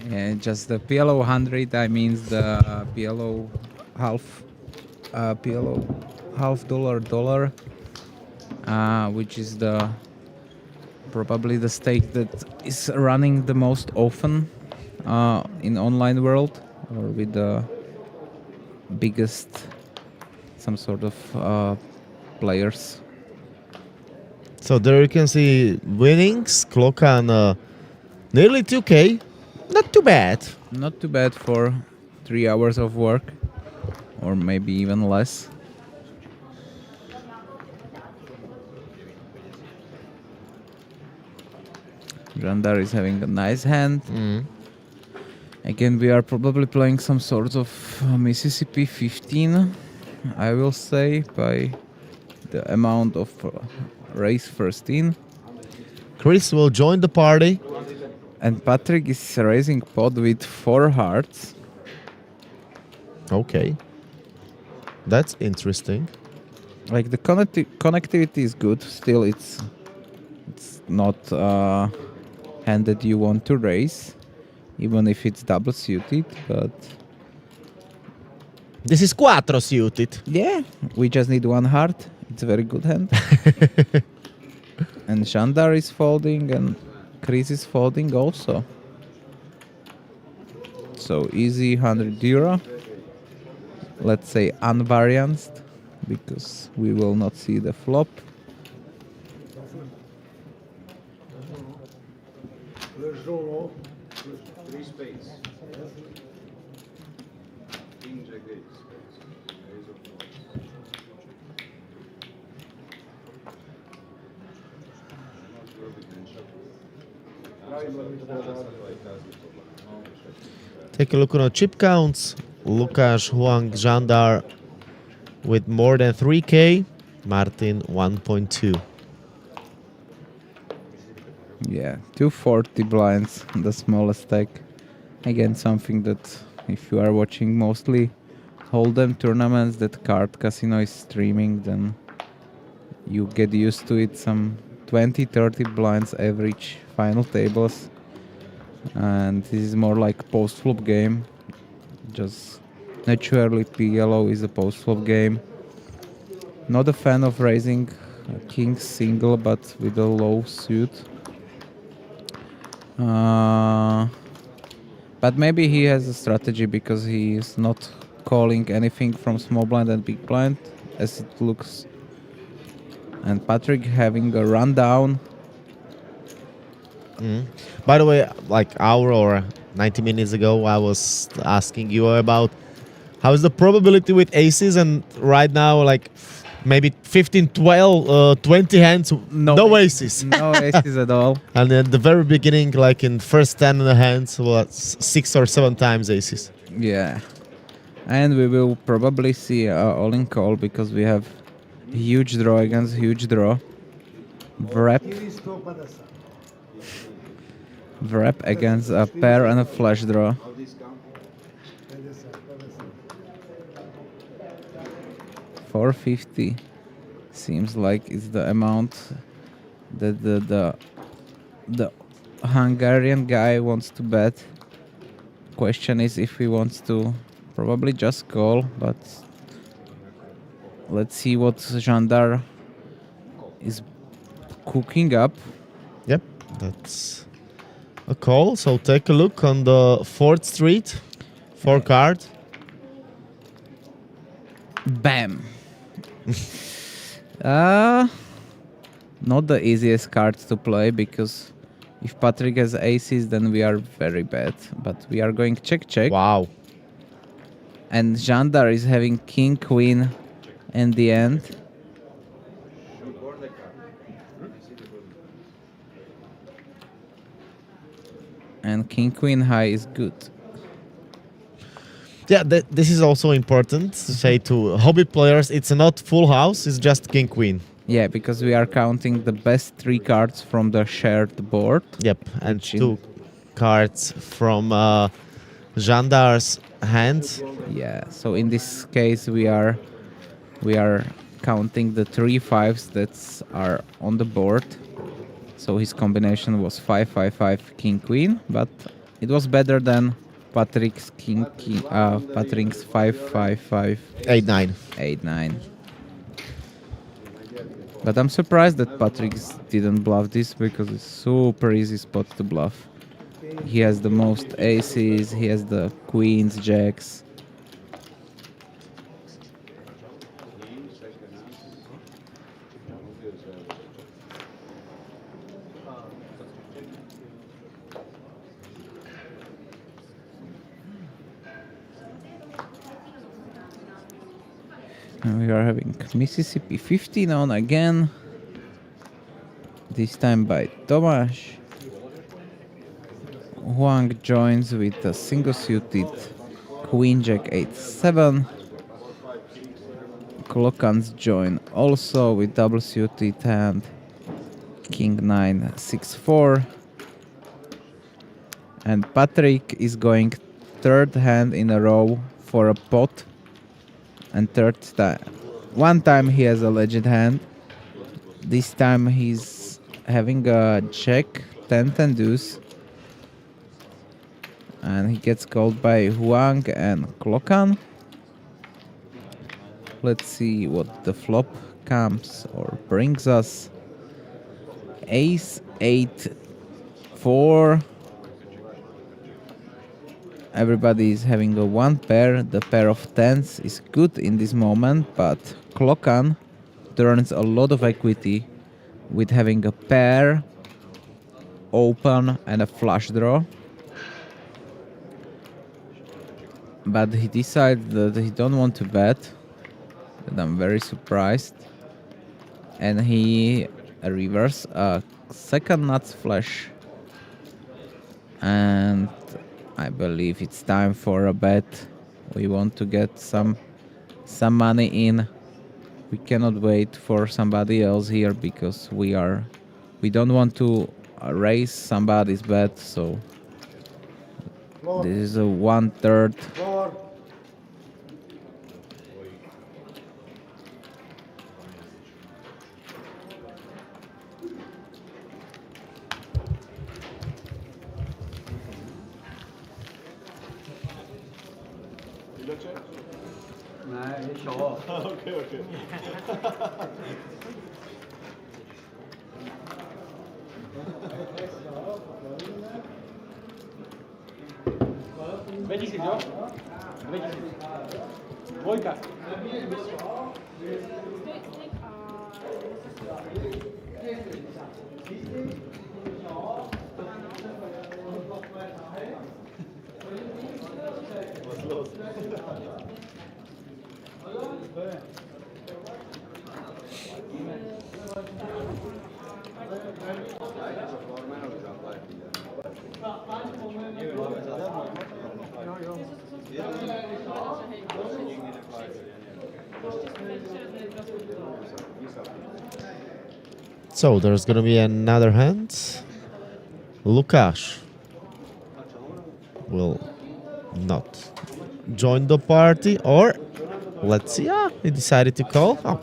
Yeah, just the PLO 100. I means the PLO half dollar, which is the probably the stake that is running the most often in online world, or with the biggest some sort of players. So there you can see winnings, Klokan nearly 2k. Not too bad. Not too bad for 3 hours of work, or maybe even less. Jandar is having a nice hand. Again, we are probably playing some sort of Mississippi 15, I will say, by the amount of race first in. Chris will join the party. And Patrick is raising pot with 4 hearts. Okay. That's interesting. Like the connectivity is good. Still, it's not hand that you want to raise, even if it's double suited. But this is quattro suited. Yeah, we just need 1 heart. It's a very good hand. And Shandar is folding, and Chris is folding also. So easy 100 euro. Let's say unvarianced, because we will not see the flop. Three spades. King jack eight spades. Ace of clubs. Take a look on the chip counts. Lukáš, Huang, Jandar with more than 3k. Martin 1.2. Yeah, 240 blinds, the smallest stack. Again, something that if you are watching mostly Hold'em tournaments that Card Casino is streaming, then you get used to it. Some 20-30 blinds average final tables. And this is more like post-flop game. Just naturally PLO is a post-flop game. Not a fan of raising king single, but with a low suit. But maybe he has a strategy, because he is not calling anything from small blind and big blind, as it looks. And Patrick having a rundown. By the way, like hour or 90 minutes ago, I was asking you about how is the probability with aces, and right now, like maybe 15, 12, 20 hands, no aces. No aces at all. And at the very beginning, like in first 10 hands, well, 6 or 7 times aces. Yeah. And we will probably see all-in call, because we have huge draw against huge draw. Wrap against a pair and a flush draw. 450 seems like it's the amount that the Hungarian guy wants to bet. Question is if he wants to probably just call, but let's see what Jandar is cooking up. Yep, that's a call. So take a look on the 4th Street. 4 card. Bam. Not the easiest cards to play, because if Patrick has aces, then we are very bad. But we are going check. Wow. And Jandar is having king, queen in the end. And king, queen high is good. Yeah, this is also important to say to hobby players. It's not full house, it's just king, queen. Yeah, because we are counting the best 3 cards from the shared board. Yep, and 2 cards from Jandar's hand. Yeah, so in this case we are counting the 3 5s that are on the board. So his combination was 5-5-5 king queen, but it was better than Patrick's Patrick's 5-5-5 8-9. 8-9. But I'm surprised that Patrick didn't bluff this, because it's super easy spot to bluff. He has the most aces, he has the queens, jacks. And we are having Mississippi 15 on again. This time by Tomáš. Huang joins with a single suited Queen Jack 8-7. Klokans join also with double suited hand King 9-6-4. And Patrick is going 3rd hand in a row for a pot. And 3rd time. One time he has a legit hand. This time he's having a check, 10-10 deuce. And he gets called by Huang and Klokan. Let's see what the flop comes or brings us. Ace 8-4. Everybody is having a 1 pair. The pair of 10s is good in this moment, but Klokan turns a lot of equity with having a pair, open, and a flush draw. But he decided that he don't want to bet. And I'm very surprised. And he reverse a 2nd nuts flush. And I believe it's time for a bet. We want to get some money in. We cannot wait for somebody else here, because we don't want to raise somebody's bet. So this is a 1/3. Nej, vi kör. Okay. Vedíš si, jo? Vedíš si. Dvojka. So there's gonna be another hand. Lukáš will not join the party, or Let's see. Ah, he decided to call. Oh.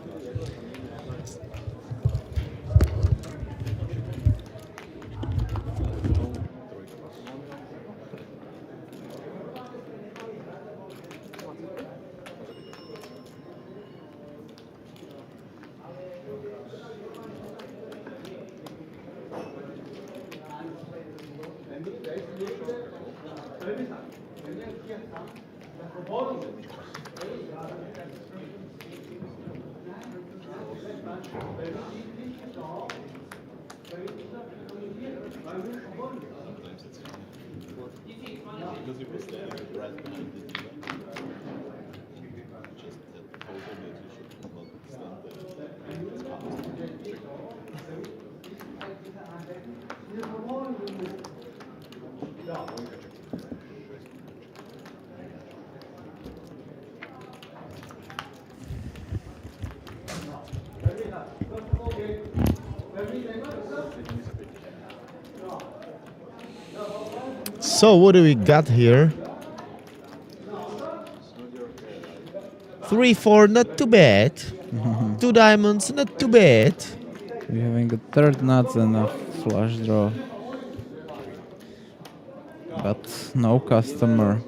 Because you were standing right behind the dealer. Just told him that you should not stand there. It's So what do we got here? 3-4, not too bad. 2 diamonds, not too bad. We're having a third nuts and a flush draw. But no customer.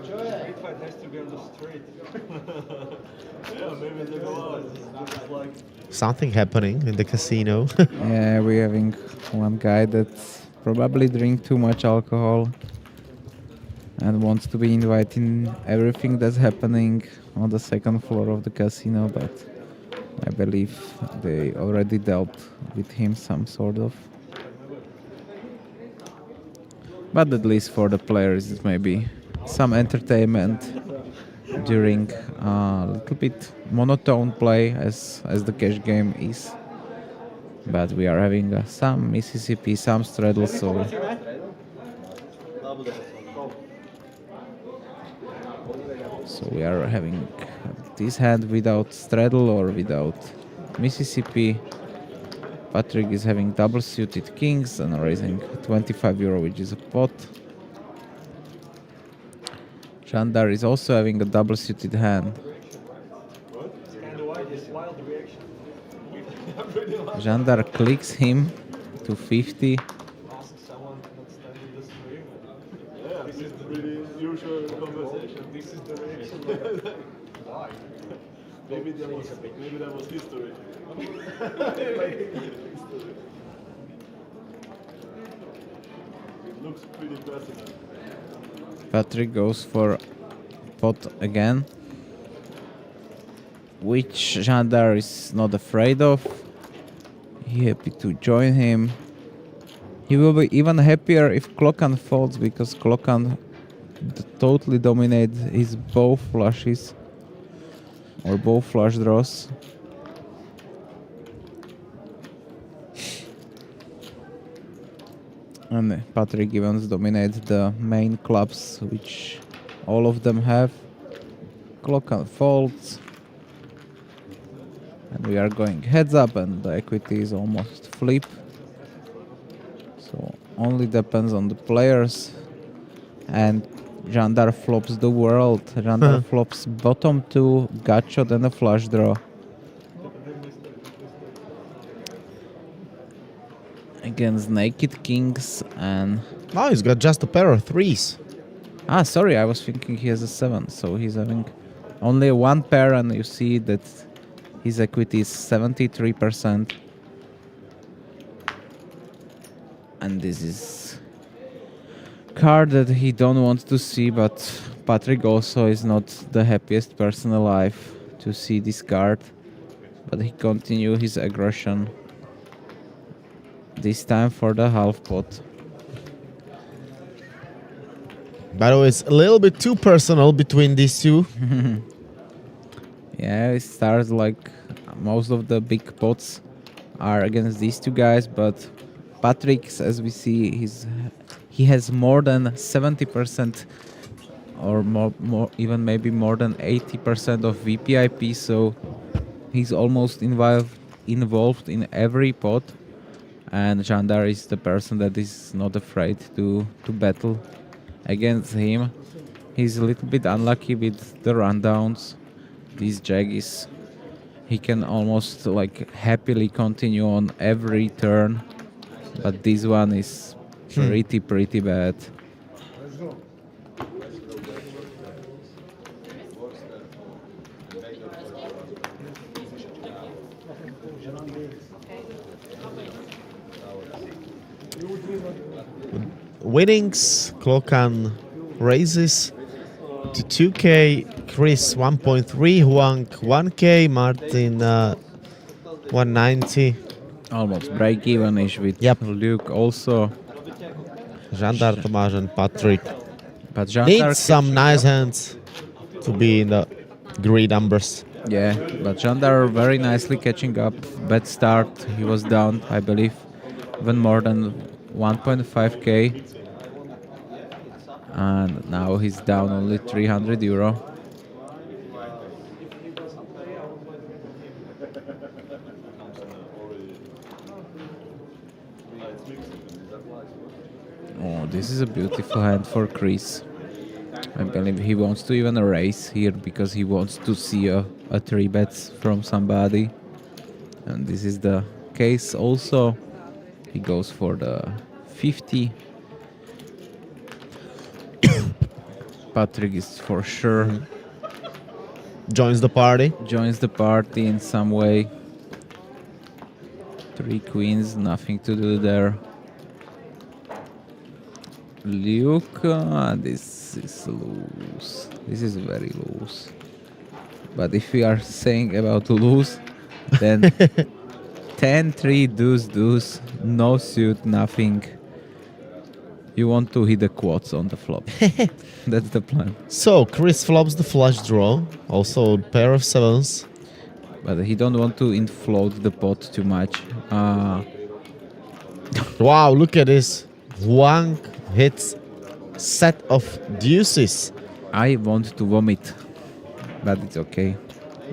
Street fight has to be on the street. yeah, maybe they go out. Just like Something happening in the casino. Yeah, we're having one guy that probably drink too much alcohol and wants to be invited in everything that's happening on the second floor of the casino, but I believe they already dealt with him some sort of. But at least for the players it may be some entertainment during a little bit monotone play as the cash game is. But we are having some Mississippi, some straddle, so we are having this hand without straddle or without Mississippi. Patrick is having double suited kings and raising €25, which is a pot. Jandar is also having a double suited hand. It's kind of wild reaction. Jandar clicks him to 50. Ask someone not standing the stream. yeah, this is the really usual conversation. This is the reaction. Why? Maybe that was history. It looks pretty personal. Patrick goes for pot again, which Jandar is not afraid of. He happy to join him. He will be even happier if Klokan folds, because Klokan totally dominates his both flushes or both flush draws. And Patrick Evans dominates the main clubs, which all of them have. Klokan folds. And we are going heads up, and the equity is almost flip. So only depends on the players. And Jandar flops the world. Jandar flops bottom two, gut shot and a flush draw. Against naked kings and... Oh, he's got just a pair of threes. Ah, sorry, I was thinking he has a 7. So he's having only one pair, and you see that his equity is 73%. And this is card that he don't want to see, but Patrick also is not the happiest person alive to see this card. But he continue his aggression. This time for the half pot. By the way, it's a little bit too personal between these two. Yeah, it starts like most of the big pots are against these two guys, but Patrick's, as we see, he has more than 70% or more, even maybe more than 80% of VPIP, so he's almost involved in every pot. and Jandar is the person that is not afraid to battle against him. He's a little bit unlucky with the rundowns. This Jack is, he can almost like happily continue on every turn, but this one is pretty bad. Winnings, Klokan raises to 2K, Chris 1.3, Huang 1K, Martin 190. Almost break even-ish with Yep. Luke also. Jandar, Tomáš and Patrick But Jandar need some nice hands to be in the green numbers. Yeah, but Jandar very nicely catching up. Bad start. He was down, I believe, even more than 1.5k. And now he's down only 300 euro. Oh, this is a beautiful hand for Chris. I believe he wants to even raise here because he wants to see a 3-bets from somebody. And this is the case also. He goes for the 50. Patrick is for sure. Joins the party. Joins the party in some way. 3 queens, nothing to do there. Luke, this is loose. This is very loose. But if we are saying about loose, then 10-3 deuce, no suit, nothing. You want to hit the quads on the flop. That's the plan. So Chris flops the flush draw, also pair of sevens. But he don't want to inflate the pot too much. Wow, look at this. Huang hits set of deuces. I want to vomit, but it's okay.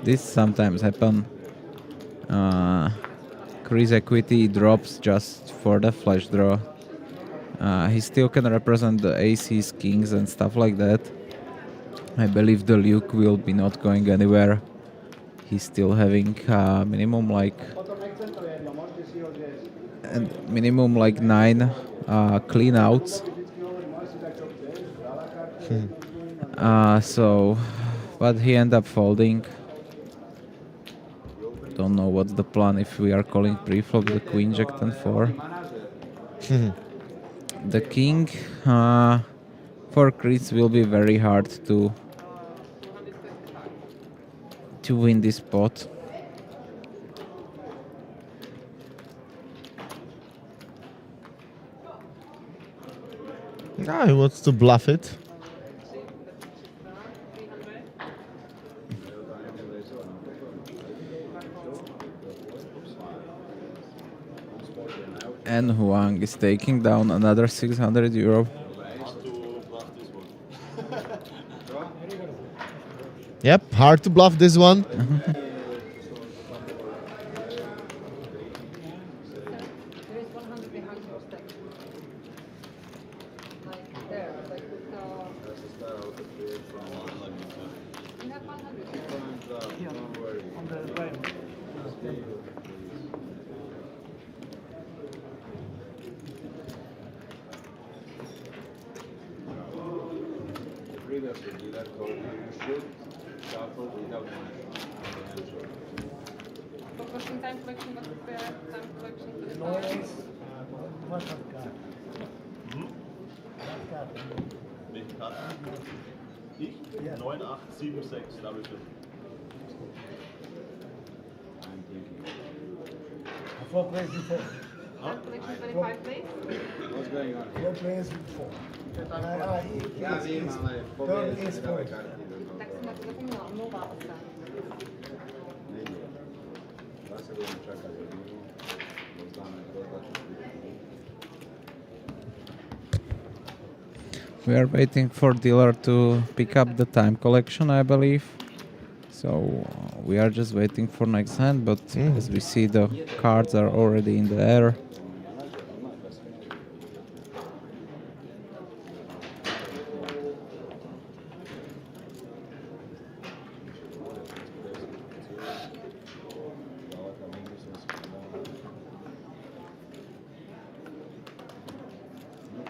This sometimes happen. Chris equity drops just for the flush draw. He still can represent the aces, kings and stuff like that. I believe the Luke will be not going anywhere. He's still having minimum like 9 clean outs. So, but he ended up folding. Don't know what's the plan if we are calling pre-flop the queen, jack, 10-4. The king for Chris will be very hard to win this pot. Ah, he wants to bluff it. And Huang is taking down another 600 euro. Yep, hard to bluff this one. Previously, dealer told you should shuffle without money. Poprosím time collection, time collection to the client. Welche Karte? Ich? 9, 8, 7, 6, Double Flip. I'm thinking. Time collection 25, please. What's going on? Já vím, ale pověď, že dáme karty do toho. Tak jsem na to zapomněla, omlouvám se. Nejde. Zase budeme čakat hodinu. Poznáme rozdačit. We are waiting for dealer to pick up the time collection, I believe. So we are just waiting for next hand, but as we see, the cards are already in the air.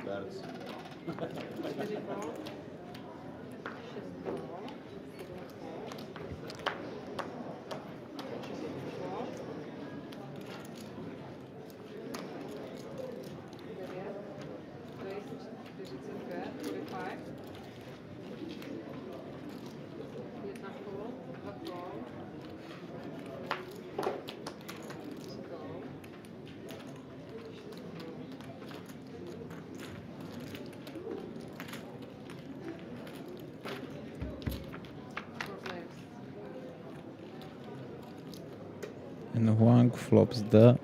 cards. 4 kol, 6 kol, 7 kol, 9, 42, 45, 1 kol, 2 kol, 3 kol, 6 kol. And Huang flops the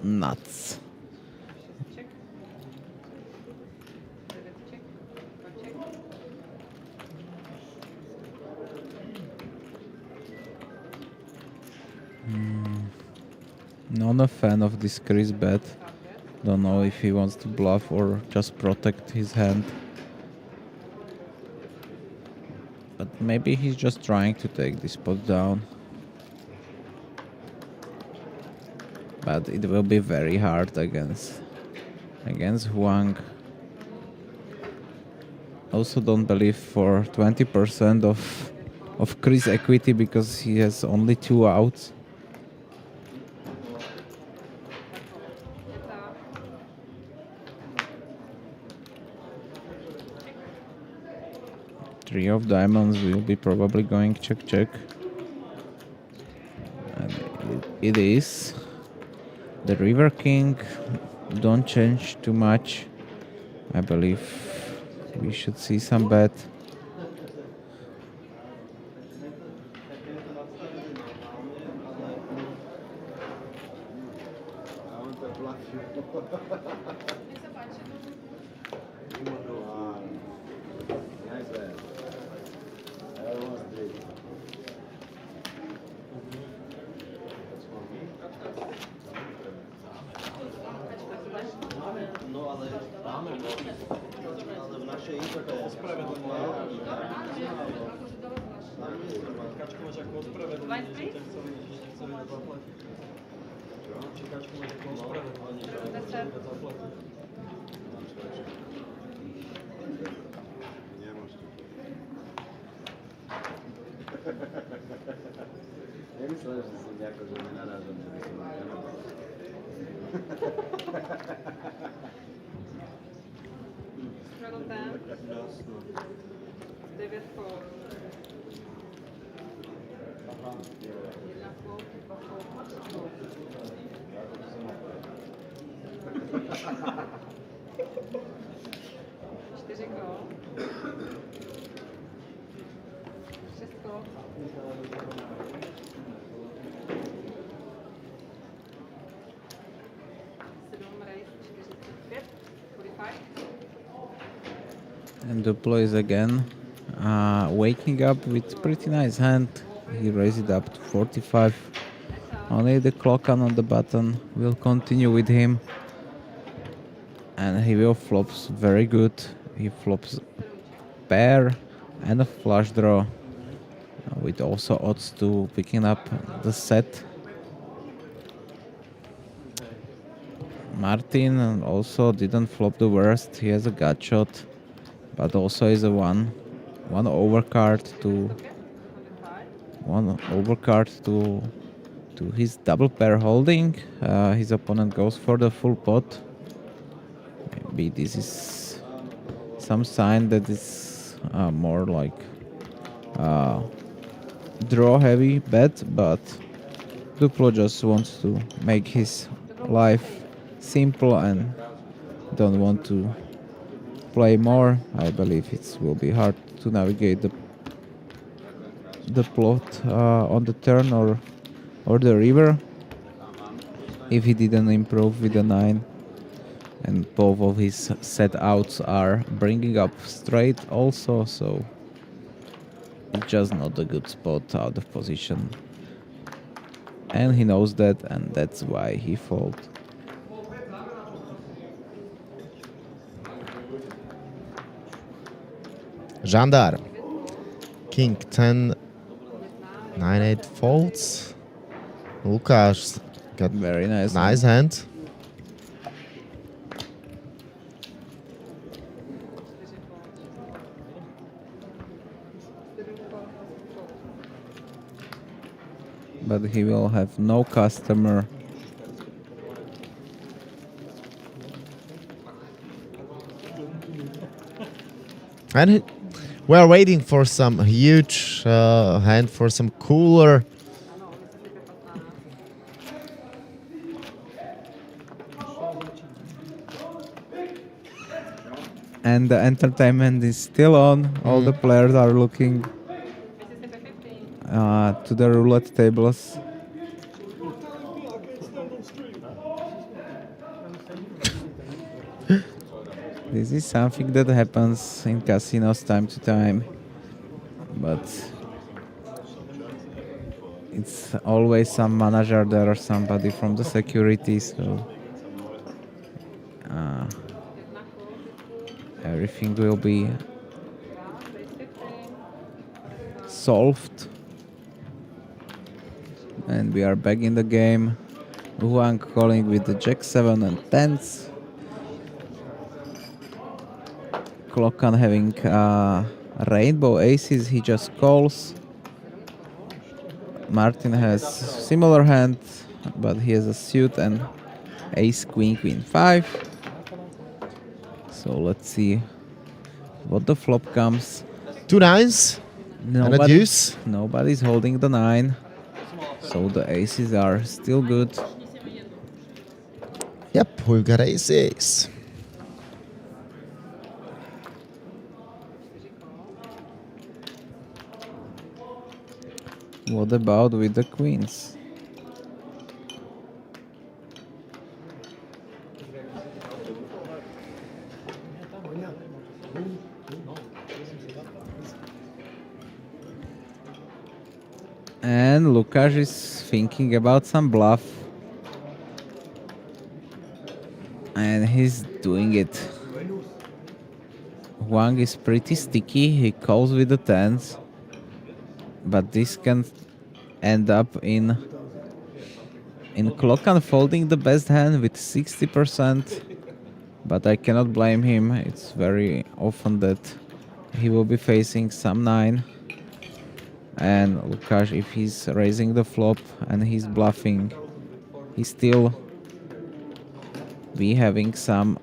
nuts. Check. 9 check. 2 check. Not a fan of this Chris bet. Don't know if he wants to bluff or just protect his hand. But maybe he's just trying to take this pot down. But it will be very hard against Huang. Also don't believe for 20% of Chris equity because he has only 2 outs. Three of diamonds will be probably going check check. And it is. The River King don't change too much. I believe we should see some bet. I want to bluff you. Wow. Nice bet. I almost did. No, ale máme ale v našej info to ospravedlňuje. Kačku máš ako ospravedlnenie, že ťa chceli zaplatiť. Či kačku máš ako ospravedlnenie, že ťa chceli zaplatiť. Nemôžete. Nemyslel, že som nejako, že nenarážam, že by som nenabal. Straddle 10, 9 kol. 1 kol, 2 kol, 3 kol. 4 kol. 6 kol. 7 raise, 45, 45. And Duplo is again waking up with pretty nice hand. He raised it up to 45. Only the clock on the button will continue with him. And he will flops very good. He flops pair and a flush draw with also odds to picking up the set. Martin also didn't flop the worst. He has a gut shot, but also is a one overcard to his double pair holding. His opponent goes for the full pot. Maybe this is some sign that it's more like draw heavy bet, but Duplo just wants to make his life simple and don't want to play more. I believe it will be hard to navigate the plot on the turn or the river if he didn't improve with the 9. And both of his set outs are bringing up straight also, so just not a good spot out of position. And he knows that, and that's why he fold. Žandar. King 10, 9-8 folds. Lukáš got Very nice. nice hand. but he will have no customer. And we are waiting for some huge hand, for some cooler. And the entertainment is still on. All the players are looking to the roulette tables. This is something that happens in casinos time to time, but it's always some manager there or somebody from the security, so everything will be solved. And we are back in the game. Huang calling with the Jack 7 and 10s. Klokan having rainbow aces, he just calls. Martin has similar hand, but he has a suit and ace, queen, queen 5. So let's see what the flop comes. 2 nines and a deuce. Nobody's holding the 9, so the aces are still good. Yep, we've got aces. What about with the queens? And Lukáš is thinking about some bluff. And he's doing it. Huang is pretty sticky, he calls with the 10s. But this can end up in Klokan folding the best hand with 60%. But I cannot blame him. It's very often that he will be facing some 9. And Lukáš, if he's raising the flop and he's bluffing, he still be having some.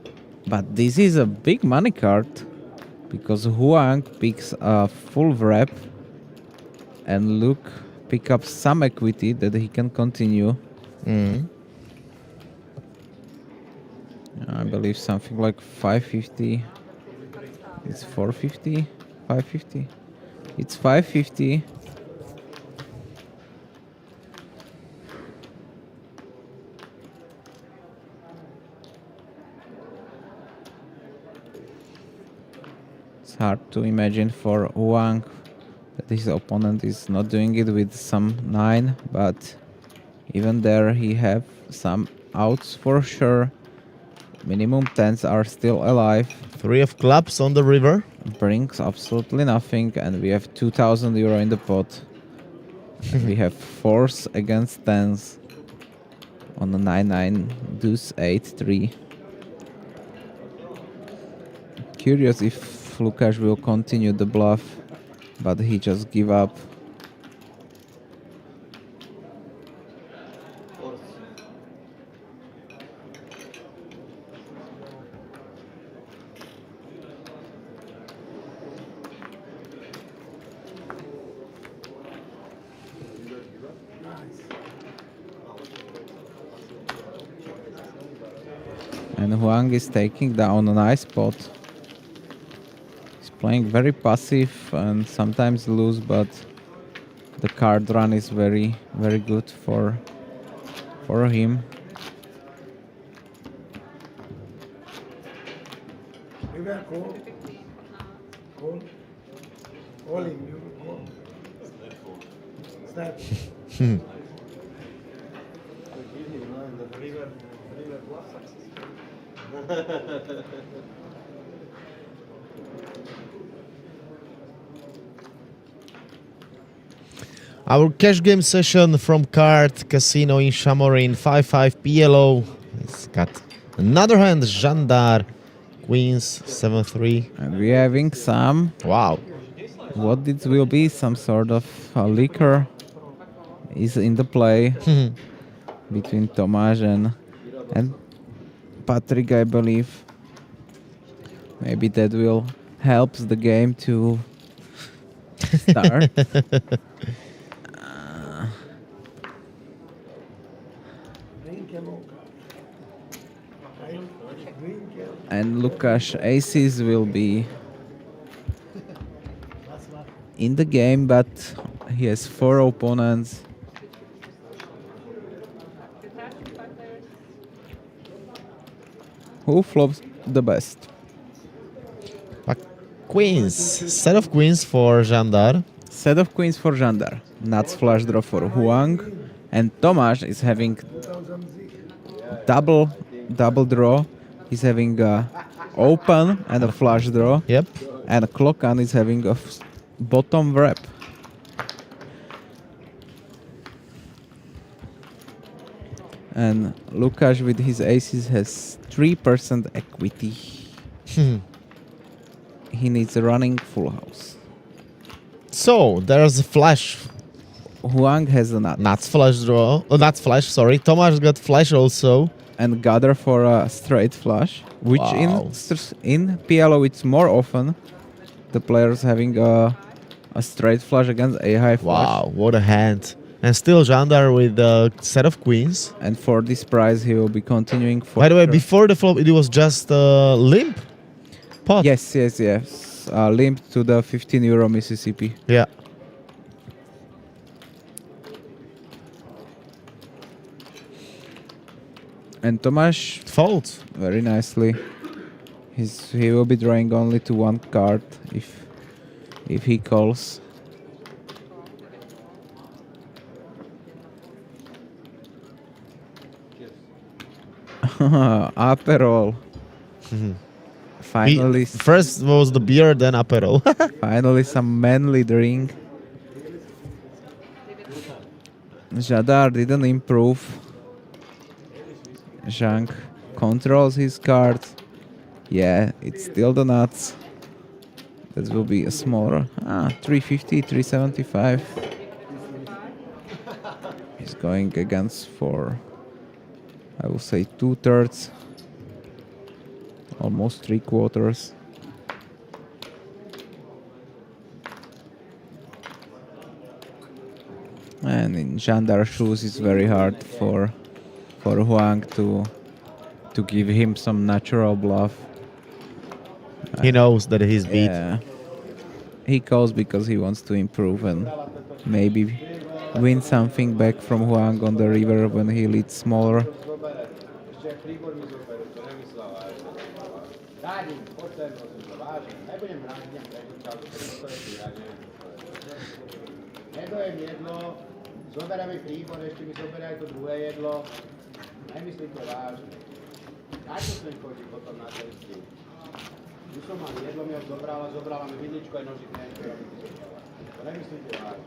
But this is a big money card because Huang picks a full wrap. And Luke pick up some equity that he can continue. I believe something like 550. It's 450, 550. It's 550. It's hard to imagine for Huang that his opponent is not doing it with some 9, but even there he have some outs for sure. Minimum 10s are still alive. 3 of clubs on the river. Brings absolutely nothing, and we have 2,000 euro in the pot. And we have 4s against 10s on the 9-9, deuce 8-3. Curious if Lukáš will continue the bluff. But he just give up. And Huang is taking down a nice pot. Playing very passive and sometimes lose, but the card run is very, very good for him. Our cash game session from Card Casino in Šamorín, 5-5 PLO. It's got another hand, Žandár, Queens, 7-3. And we're having some. Wow. What it will be? Some sort of liquor. is in the play between Tomáš and Patrick, I believe. Maybe that will help the game to start. And Lukáš aces will be in the game, but he has 4 opponents. Who flops the best? Queens. Set of queens for Žandar. Set of queens for Žandar. Nuts flush draw for Huang. And Tomáš is having double draw. He's having a open and a flush draw. Yep. And Klokan is having a bottom wrap. And Lukáš with his aces has 3% equity. He needs a running full house. So there's a flash. Huang has a nut. Nuts flash draw. Oh, nuts flash, sorry. Tomáš got flash also. And Gather for a straight flush, which Wow. in PLO it's more often the players having a straight flush against a high flush. Wow, what a hand. And still Žandar with a set of queens. And for this prize he will be continuing for By the way, sure. before the flop, it was just limp pot. Yes. Limp to the 15 euro Mississippi. Yeah. And Tomáš Fold. very nicely. He will be drawing only to 1 card if he calls. Aperol. Finally, First was the beer, then Aperol. finally some manly drink. Žadar didn't improve. Zhang controls his cards. Yeah, it's still the nuts. That will be a smaller. 350, 375. He's going against for, I will say, 2/3. Almost 3/4. And in Žandar's shoes, it's very hard for Huang to give him some natural bluff. He knows that he's beat. Yeah. He calls because he wants to improve and maybe win something back from Huang on the river when he leads smaller. Nedojem jedlo, zoberám mi príbor, ešte mi zoberaj to druhé jedlo. Nemyslím to vážne. Na čo sem chodí potom na ten stíl? Už som mal jedlo, mi ho zobrala mi vidličku aj nožík, neviem, čo robí ty zobrala. To nemyslím to vážne.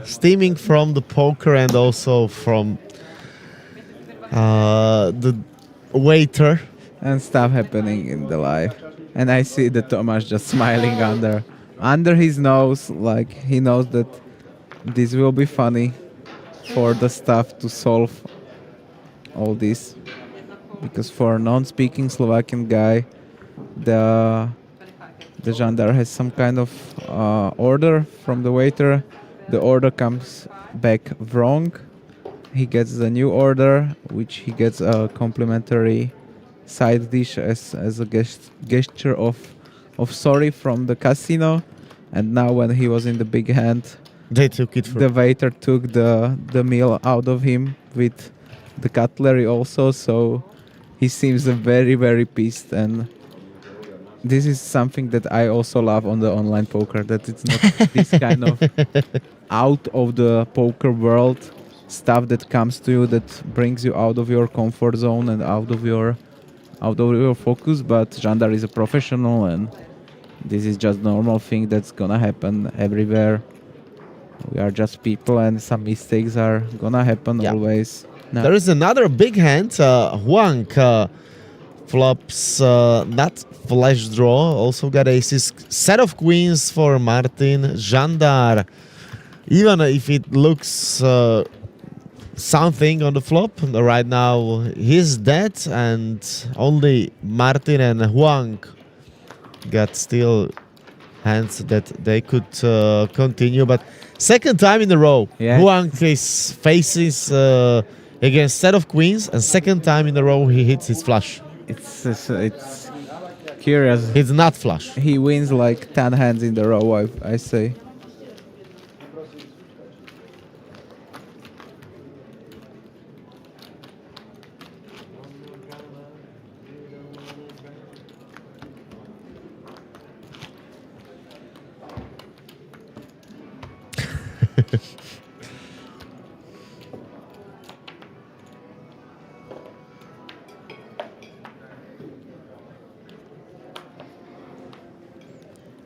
Steaming from the poker and also from the waiter. And stuff happening in the live. And I see the Tomáš just smiling under his nose, like he knows that this will be funny for the staff to solve all this. Because for a non-speaking Slovakian guy, the Žandar has some kind of order from the waiter. The order comes back wrong. He gets the new order, which he gets a complimentary side dish as a gesture of sorry from the casino. And now when he was in the big hand, They took it for the waiter took the meal out of him with the cutlery also, so he seems very, very pissed. And this is something that I also love on the online poker, that it's not this kind of out of the poker world stuff that comes to you, that brings you out of your comfort zone and out of your focus. But Žandar is a professional, and this is just normal thing that's gonna happen everywhere. We are just people, and some mistakes are gonna happen always. No. There is another big hand, Huang, flops, not flash draw. Also got aces. Set of queens for Martin. Jandar. Even if it looks something on the flop, right now he's dead, and only Martin and Huang got still hands that they could continue. But second time in a row, Yeah. Huang is faces against set of queens, and second time in a row he hits his flush. It's curious. It's not flush. He wins like 10 hands in the row, I say.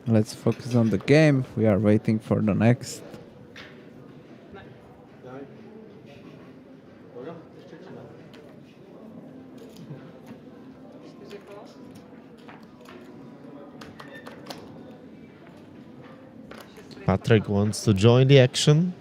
Let's focus on the game. We are waiting for the next. Patrick wants to join the action.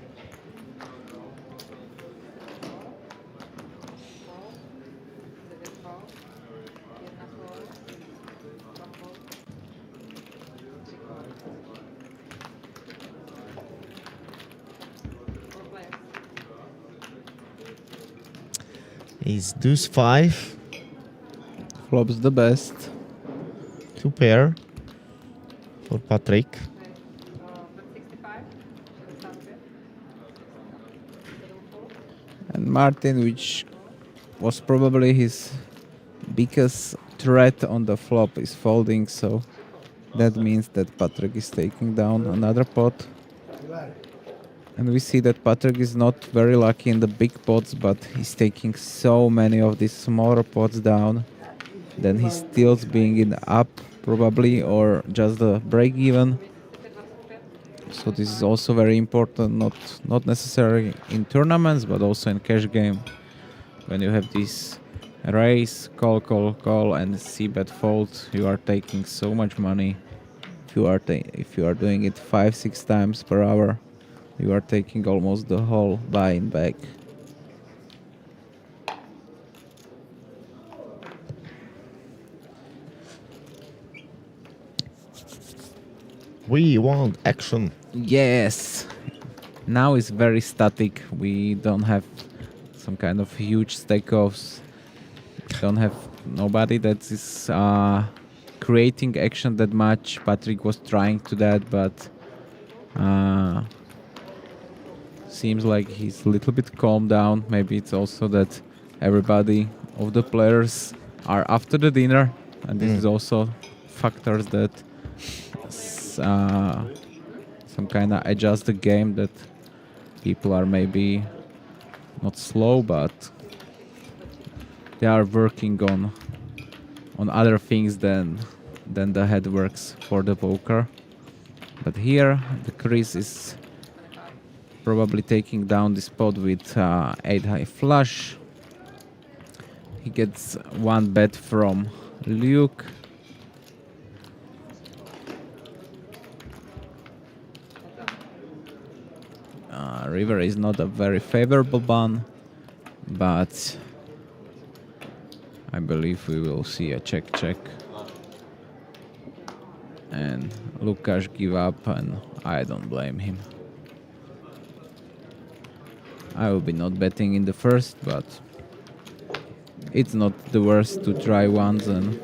He's deuce 5. Flops the best. 2 pair for Patrick. And Martin, which was probably his biggest threat on the flop, is folding, so that means that Patrick is taking down another pot. And we see that Patrick is not very lucky in the big pots, but he's taking so many of these smaller pots down. Then he stills being in up probably, or just the break even. So this is also very important, not necessarily in tournaments, but also in cash game. When you have this raise, call, call, call, and c-bet fold, you are taking so much money. If you are doing it 5-6 times per hour, you are taking almost the whole buy-in back. We want action. Yes. Now it's very static. We don't have some kind of huge stake-offs. Don't have nobody that is creating action that much. Patrick was trying to that, but seems like he's a little bit calmed down. Maybe it's also that everybody of the players are after the dinner, and this is also factors that some kind of adjust the game, that people are maybe not slow, but they are working on other things than the head works for the poker. But here the Chris is probably taking down this pot with 8 high flush. He gets one bet from Luke. River is not a very favorable one, but I believe we will see a check. And Lukáš give up, and I don't blame him. I will be not betting in the first, but it's not the worst to try once, and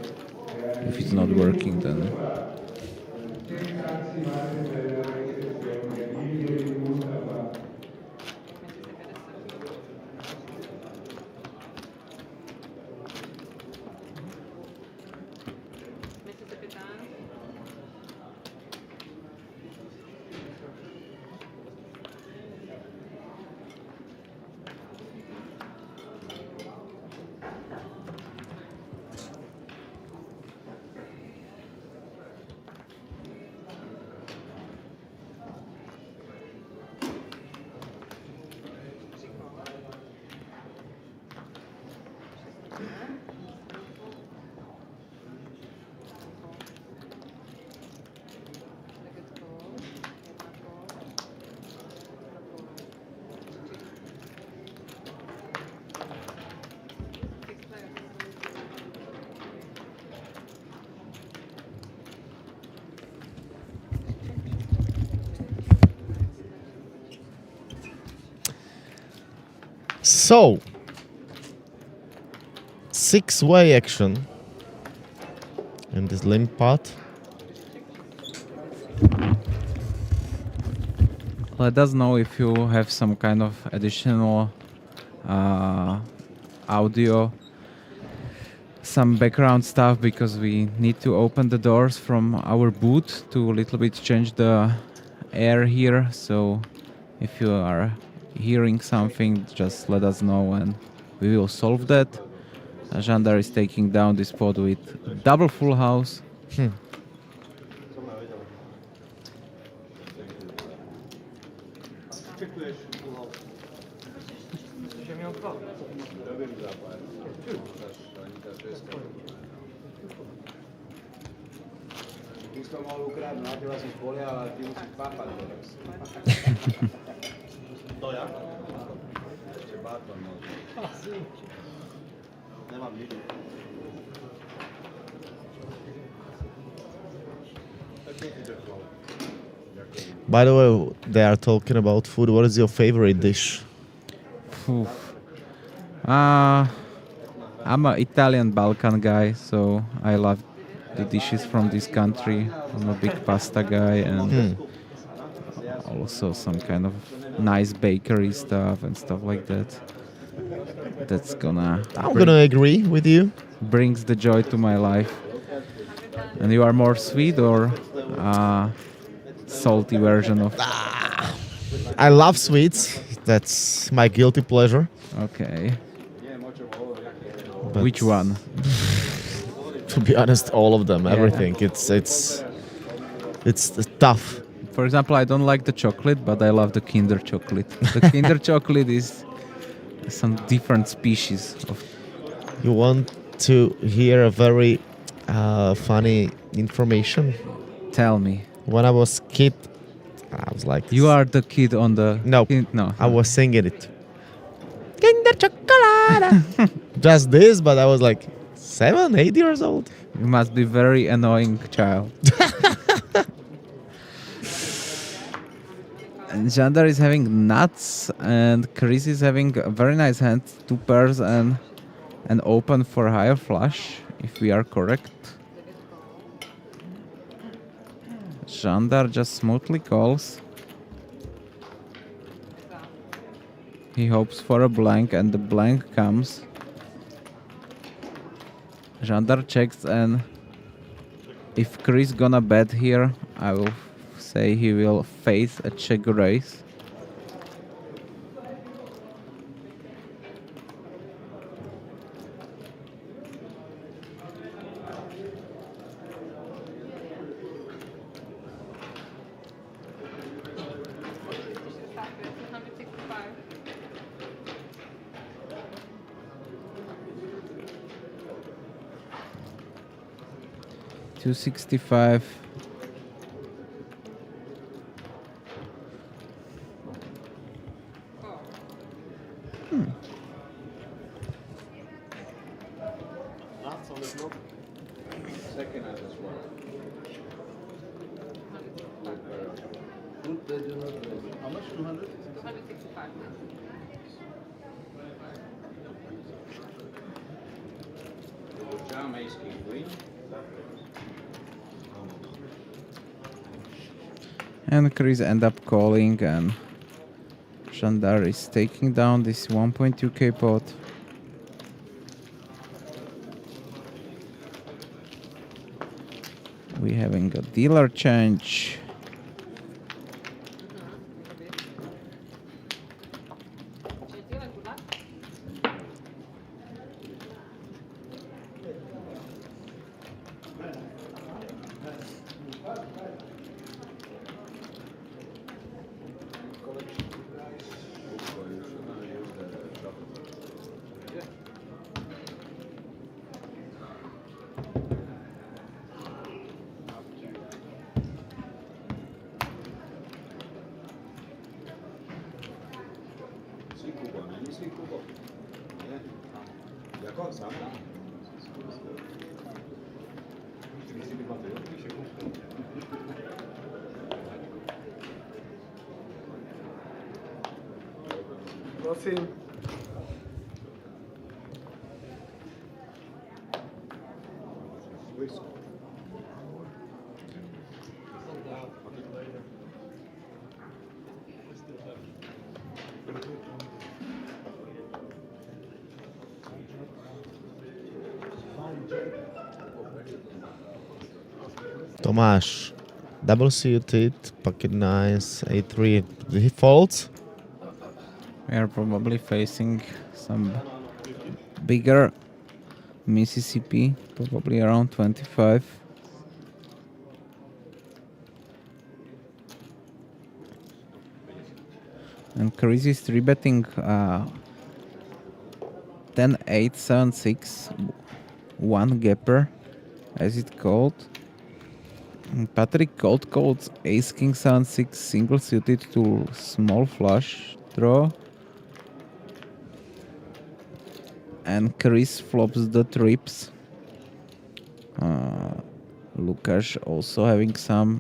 if it's not working, then So, 6-way action in this limp pot. Let us know if you have some kind of additional audio, some background stuff, because we need to open the doors from our booth to a little bit change the air here. So if you are hearing something, just let us know and we will solve that. Žandar is taking down this pot with double full house. Ty si to mohol ukradnúť, na teba som spoliehal, ale ty musíš papať teraz. To ja? Ešte báton možno. Nemám nič. By the way, they are talking about food. What is your favorite dish? Oof. I'm an Italian Balkan guy, so I love the dishes from this country. I'm a big pasta guy and also some kind of nice bakery stuff and stuff like that. That's I'm gonna agree with you. brings the joy to my life. And you are more sweet or salty version of? I love sweets. That's my guilty pleasure. Okay. But Which one? To be honest, all of them, Yeah. everything. It's tough. For example, I don't like the chocolate, but I love the Kinder chocolate. The Kinder chocolate is some different species of. You want to hear a very funny information? Tell me. When I was kid, I was like, You are the kid on the. No, No. I was singing it. Kinder chocolate. Just this, but I was like 7, 8 years old. You must be very annoying child. And Jandar is having nuts, and Chris is having a very nice hand, 2 pairs and an open for higher flush, if we are correct. Jandar just smoothly calls. He hopes for a blank, and the blank comes. Jandar checks, and if Chris gonna bet here, I will say he will face a check raise. $265. Second as well. How much? 200? 265. Jam ace king queen. And Chris end up calling, and Jandar is taking down this 1.2k pot. We having a dealer change. Jako sam? Prosím. Tomáš, double suited, pocket nines, a3. He folds. We are probably facing some bigger Mississippi, probably around 25. And Chris is 3-betting 10, 8, 7, 6, one gapper, as it called. And Patrick cold calls ace, king, 7, 6, single suited to small flush draw. And Chris flops the trips. Lukáš also having some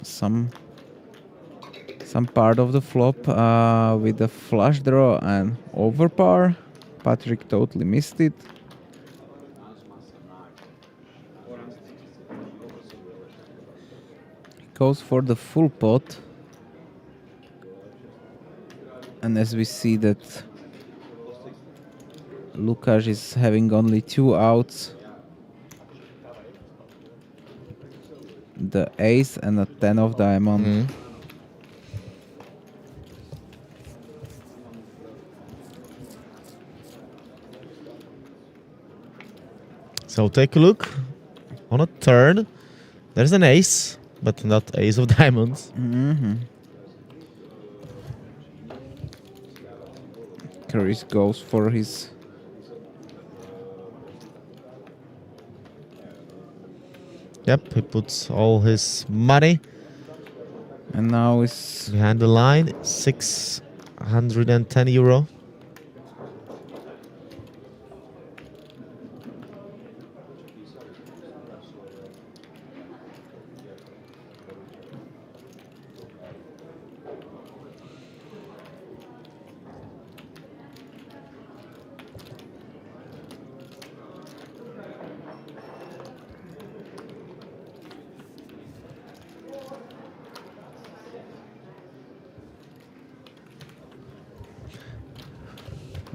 part of the flop with the flush draw and overpar. Patrick totally missed it. He goes for the full pot. And as we see that Lukáš is having only 2 outs. The ace and a 10 of diamond. So take a look. On a turn, there's an ace, but not ace of diamonds. Chris goes for his Yep, he puts all his money and now is behind the line. 610 euro.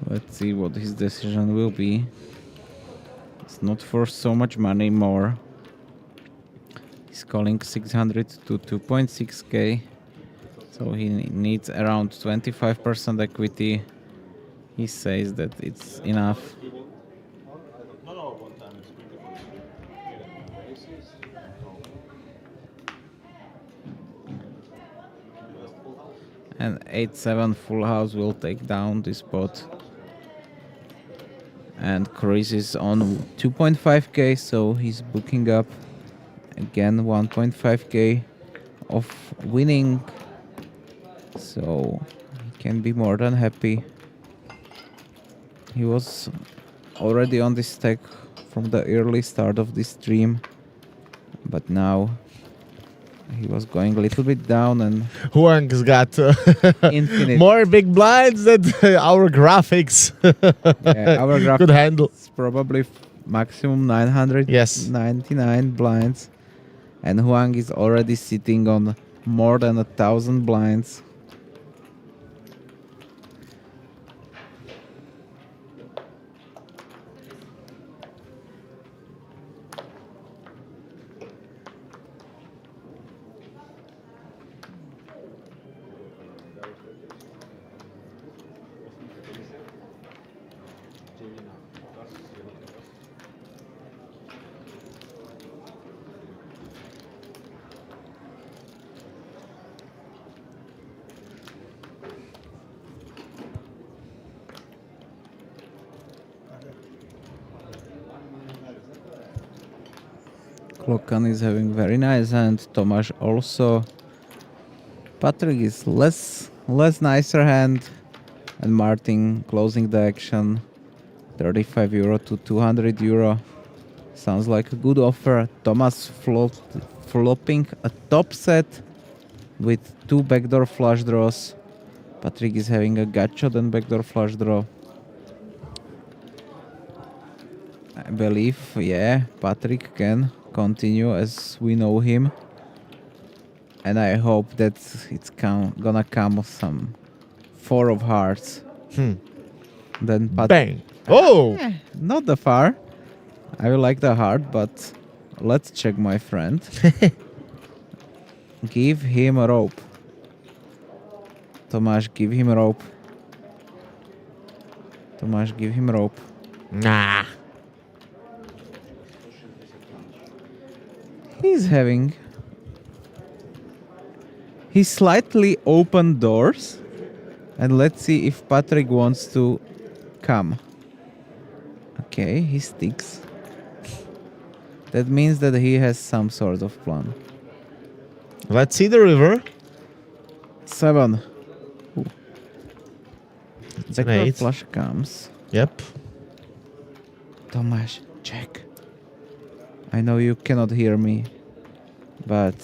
Let's see what his decision will be. It's not for so much money more. He's calling 600 to 2.6k. So he needs around 25% equity. He says that it's enough. No, one time it's And 8-7 full house will take down this pot. And Chris is on 2.5k, so he's booking up again 1.5k of winning. So he can be more than happy. He was already on this stack from the early start of this stream, but now he was going a little bit down and Huang's got infinite. more big blinds than our graphics Yeah, our graphics could handle. probably maximum 999 blinds, and Huang is already sitting on more than 1,000 blinds. Klokan is having very nice hand. Tomáš also. Patrick is less nicer hand. And Martin closing the action. 35 euro to 200 euro. Sounds like a good offer. Thomas flopping a top set with 2 backdoor flush draws. Patrick is having a gutshot and backdoor flush draw. I believe, yeah, Patrick can continue as we know him. And I hope that it's gonna come some 4 of hearts. Then Bang! Oh! Not that far. I like the heart, but let's check my friend. Give him a rope. Tomáš, give him a rope. Tomáš, give him rope. Nah. He's having... He slightly opened doors. And let's see if Patrick wants to come. Okay, he sticks. That means that he has some sort of plan. Let's see the river. 7. It's an Backdoor 8. flush comes. Yep. Tomáš, check. I know you cannot hear me, but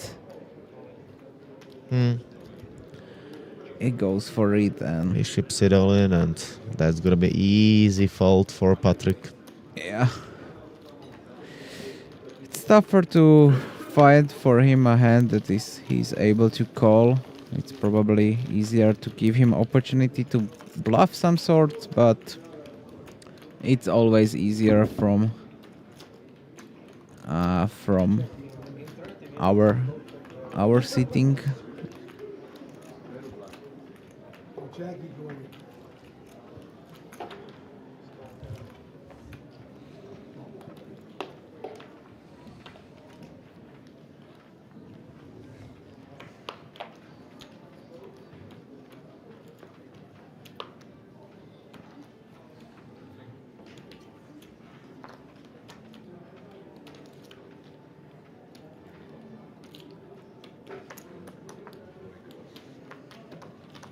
it goes for it, and He ships it all in, and that's gonna be easy fold for Patrick. yeah, it's tougher to find for him a hand that he's able to call. It's probably easier to give him opportunity to bluff some sort, but it's always easier from our sitting.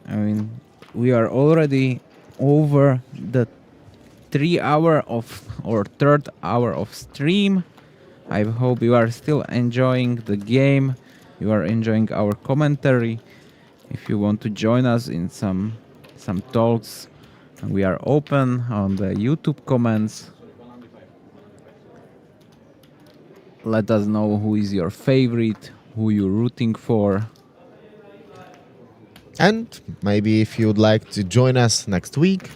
I mean, we are already over the 3 hour of or third hour of stream. I hope you are still enjoying the game. You are enjoying our commentary. If you want to join us in some talks, we are open on the YouTube comments. Let us know who is your favorite, who you're rooting for. And maybe if you would like to join us next week.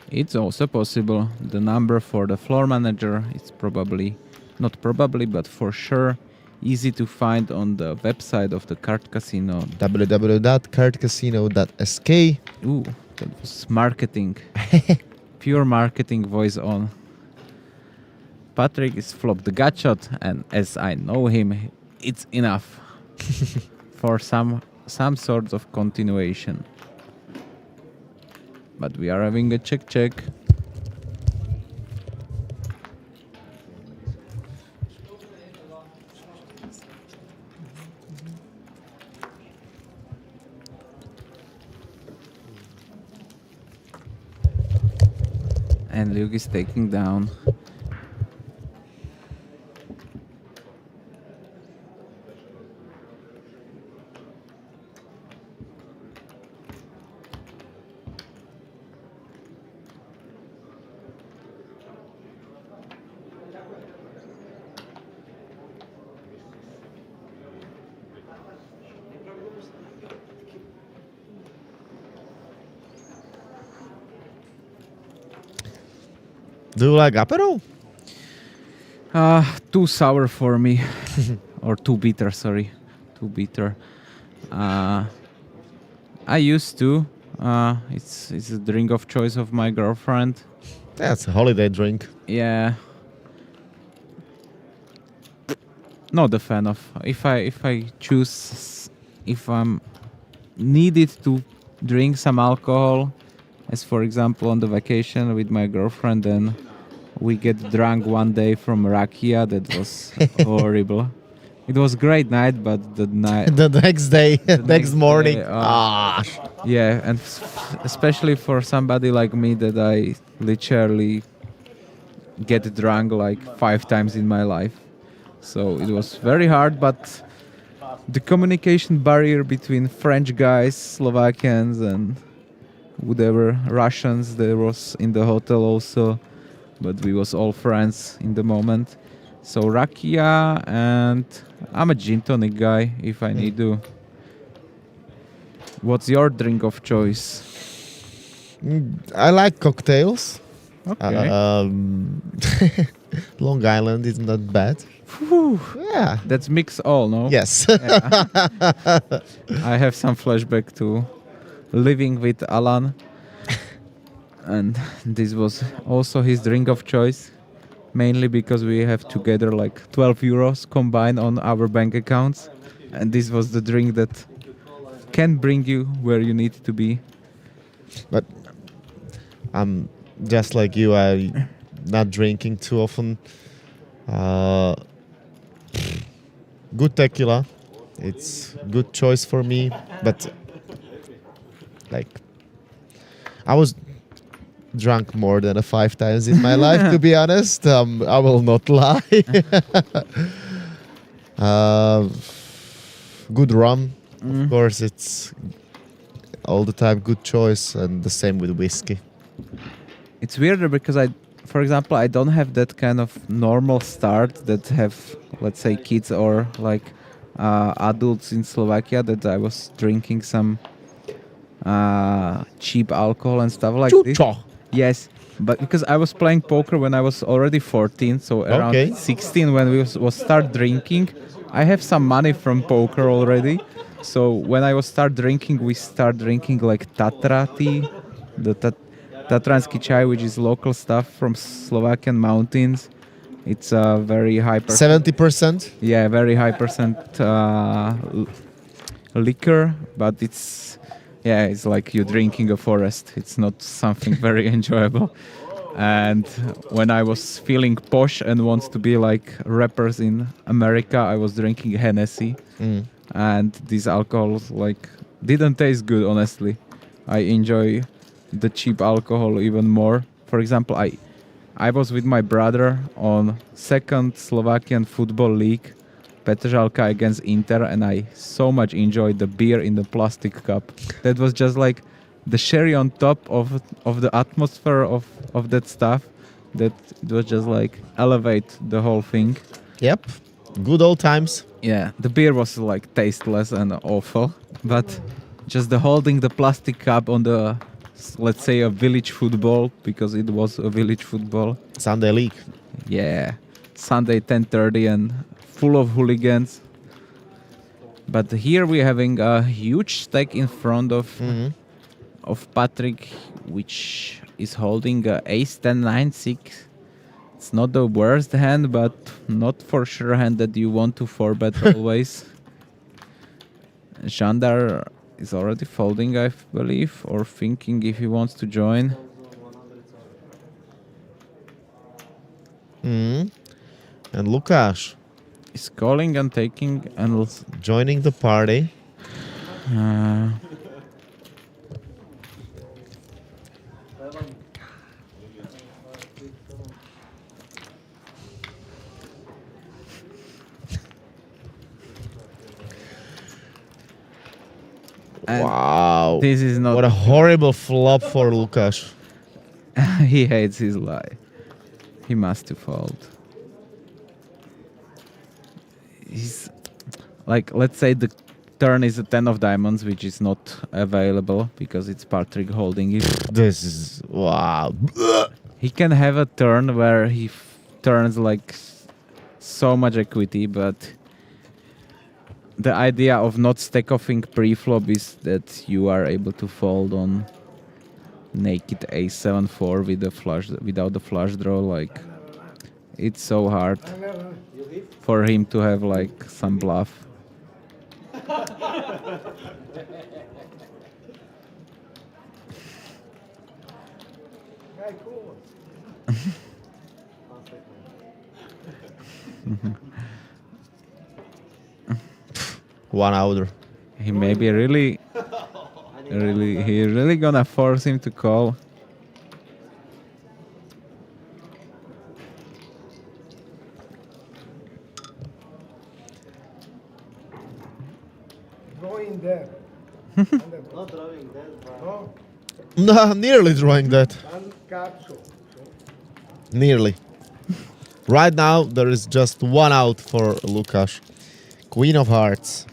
It's also possible. The number for the floor manager is probably, not probably, but for sure, easy to find on the website of the Card Casino. www.cardcasino.sk. Ooh, that was marketing. Pure marketing voice on. Patrick is flopped the gut shot, and as I know him, it's enough for some sort of continuation. But we are having a check. And Luke is taking down. Do you like Aperol? Too sour for me. Or too bitter, sorry. Too bitter. I used to. It's a drink of choice of my girlfriend. That's a holiday drink. Yeah. Not a fan of. If I choose, if I'm needed to drink some alcohol, as for example on the vacation with my girlfriend, then we get drunk one day from Rakia. That was horrible. It was great night, but the night The next day, next morning. day, yeah, and especially for somebody like me that I literally get drunk like 5 times in my life. So it was very hard, but the communication barrier between French guys, Slovakians, and whatever Russians there was in the hotel also but we was all friends in the moment. So rakia, and I'm a gin tonic guy if I need to. What's your drink of choice? I like cocktails. Okay. Long Island is not bad. Whew. Yeah. That's mix all, no? Yes. Yeah. I have some flashback to living with Alan, and this was also his drink of choice, mainly because we have together like 12 euros combined on our bank accounts, and this was the drink that can bring you where you need to be. But I'm just like you. I'm not drinking too often. Good tequila. It's good choice for me. But like, I was drunk more than 5 times in my life, to be honest. I will not lie. Good rum. Of course, it's all the time good choice, and the same with whiskey. It's weirder because for example, I don't have that kind of normal start that have, let's say, kids or like adults in Slovakia, that I was drinking some cheap alcohol and stuff like this. Yes, but because I was playing poker when I was already 14, so around 16 when we was start drinking, I have some money from poker already. So when I was start drinking, we start drinking like Tatra tea, the Tatransky chai, which is local stuff from Slovakian mountains. It's a very high 70%? Yeah, very high percent liquor, but it's like you're drinking a forest. It's not something very enjoyable. And when I was feeling posh and wants to be like rappers in America, I was drinking Hennessy. And these alcohols like didn't taste good, honestly. I enjoy the cheap alcohol even more. For example, I was with my brother on second Slovakian football league, Petržalka against Inter, and I so much enjoyed the beer in the plastic cup. That was just like the cherry on top of the atmosphere of that stuff. That it was just like elevate the whole thing. Yep. Good old times. Yeah, the beer was like tasteless and awful, but just the holding the plastic cup on the, let's say, a village football, because it was a village football. Sunday league. Yeah, Sunday 10:30 and full of hooligans. But here we're having a huge stack in front of Patrick, which is holding a ace 10 9 6. It's not the worst hand, but not for sure hand that you want to 4-bet always. Jandar is already folding, I believe, or thinking if he wants to join. And Lukáš is calling and taking and joining the party. Wow. This is not... What a horrible flop for Lukáš. He hates his lie. He must to fold. He's like, let's say the turn is a 10 of diamonds, which is not available because it's Patrick holding it. This is... wow. He can have a turn where he turns like so much equity, but the idea of not stack-offing pre-flop is that you are able to fold on naked ace 7-4 with the flush, without the flush draw. Like, it's so hard for him to have like some bluff. One outer. He may be really gonna force him to call. Drawing there. Not drawing that, but... No, No, nearly drawing that. one card show. Nearly. Right now, there is just one out for Lukáš. Queen of Hearts.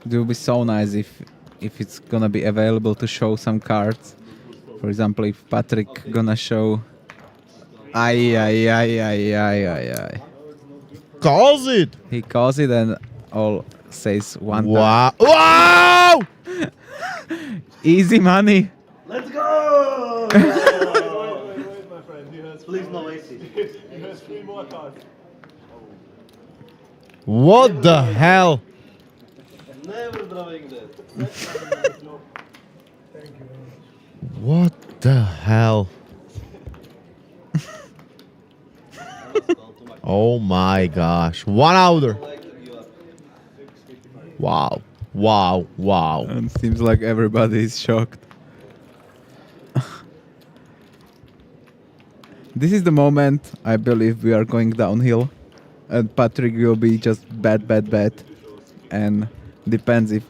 It will be so nice if it's gonna be available to show some cards. For example, if Patrick gonna show. Ay. Calls it! He calls it and all says one time. Wow! Wow! Easy money. Let's go! Wait, my friend. Please no aces. He has 3 more cards. What the hell? Never drawing that. What the hell? Oh my gosh. One outer. Wow. Wow. Wow. And seems like everybody is shocked. This is the moment I believe we are going downhill. And Patrick will be just bad. And depends if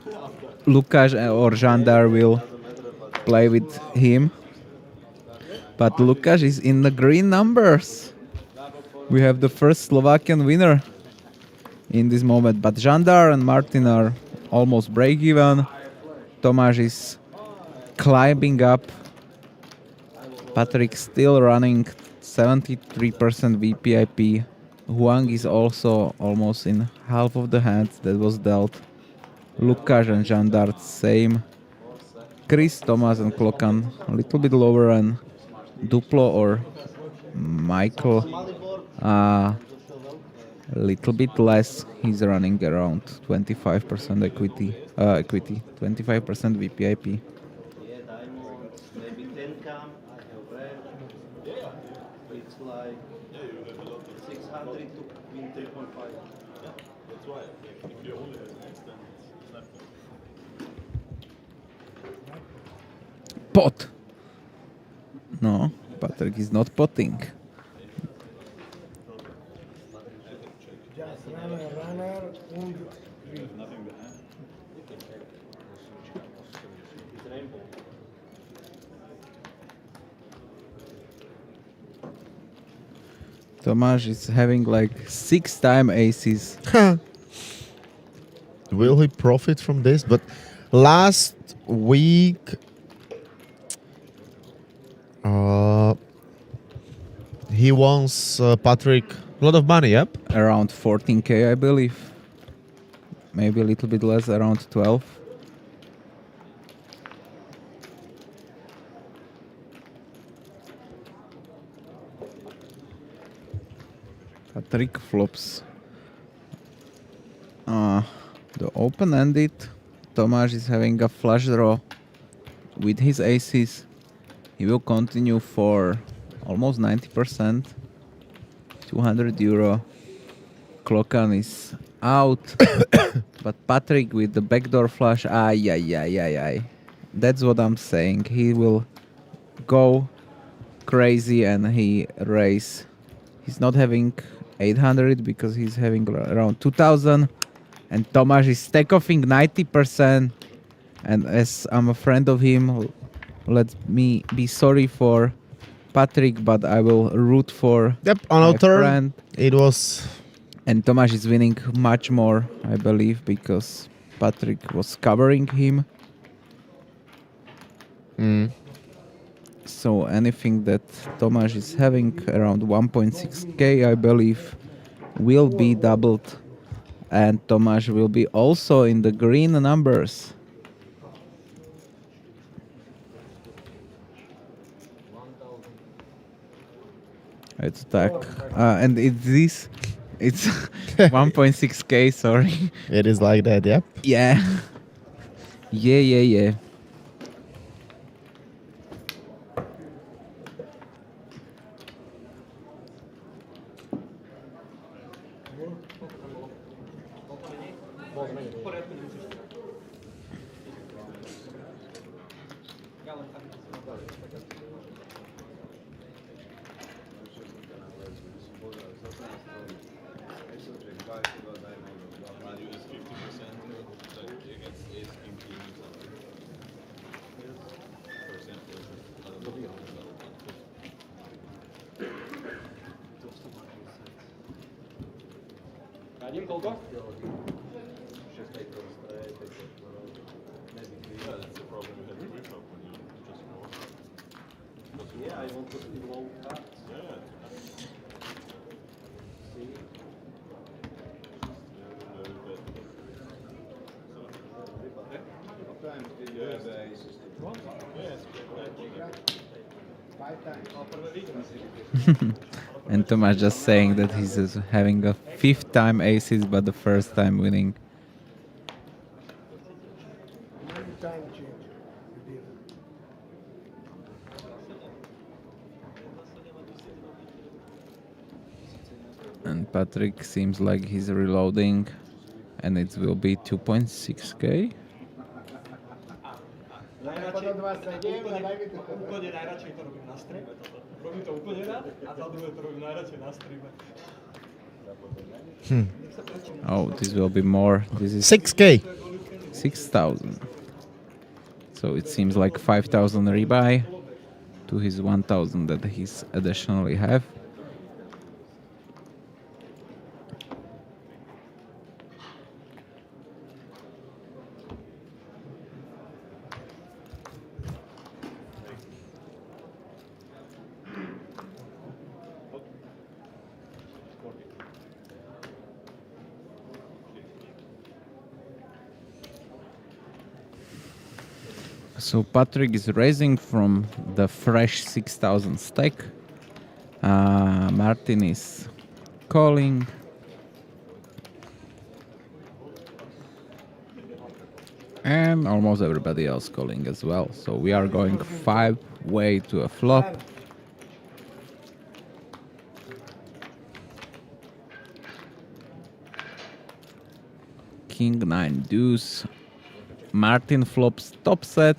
Lukáš or Žandar will play with him. But Lukáš is in the green numbers. We have the first Slovakian winner in this moment. But Žandar and Martin are almost break even. Tomáš is climbing up. Patrick still running 73% VPIP. Huang is also almost in half of the hands that was dealt. Lukáš and Žandar same. Chris, Thomas and Klokan a little bit lower, and Duplo or Michael a little bit less. He's running around 25% equity, 25% VPIP. Yeah, diamonds, maybe 10 cam. I have red. It's like 600 to win 3.5. That's why. If you only have next, then it's not. Pot! No, Patrick is not potting. Just runner, and three. Tomáš is having like 6-time aces. Will he profit from this? But last week, he wants Patrick a lot of money, yep? Around 14k, I believe. Maybe a little bit less, around 12. Patrick flops. The open-ended. Tomáš is having a flush draw with his aces. He will continue for almost 90%. 200 euro. Klokan is out. But Patrick with the backdoor flush. Ay. That's what I'm saying. He will go crazy and he raise. He's not having 800 because he's having around 2000. And Tomáš is stack-offing 90%. And as I'm a friend of him, let me be sorry for Patrick, but I will root for On my our turn, friend. it was... And Tomáš is winning much more, I believe, because Patrick was covering him. So anything that Tomáš is having around 1.6k, I believe, will be doubled. And Tomáš will be also in the green numbers. It's attack. And it's 1.6k, sorry. It is like that, yep. Yeah. Yeah. Value is 50%, like against ace, king, queen, or something. Percentage, I don't know. Radím koľko? Yeah, that's the problem you had with pre-flop when you just go. Yeah, I want to see low cards. Yeah. And Tomas just saying that he's just having a 5th time aces, but the first time winning. And Patrick seems like he's reloading, and it will be 2.6k. Úplne najradšej to robím na streame. Robím to úplne rád a za druhé to robím najradšej na streame. Oh, this will be more. This is 6k. 6,000. So it seems like 5,000 rebuy to his 1,000 that he's additionally have. So Patrick is raising from the fresh 6,000 stack. Martin is calling. And almost everybody else calling as well. So we are going 5-way to a flop. King 9 deuce. Martin flops top set.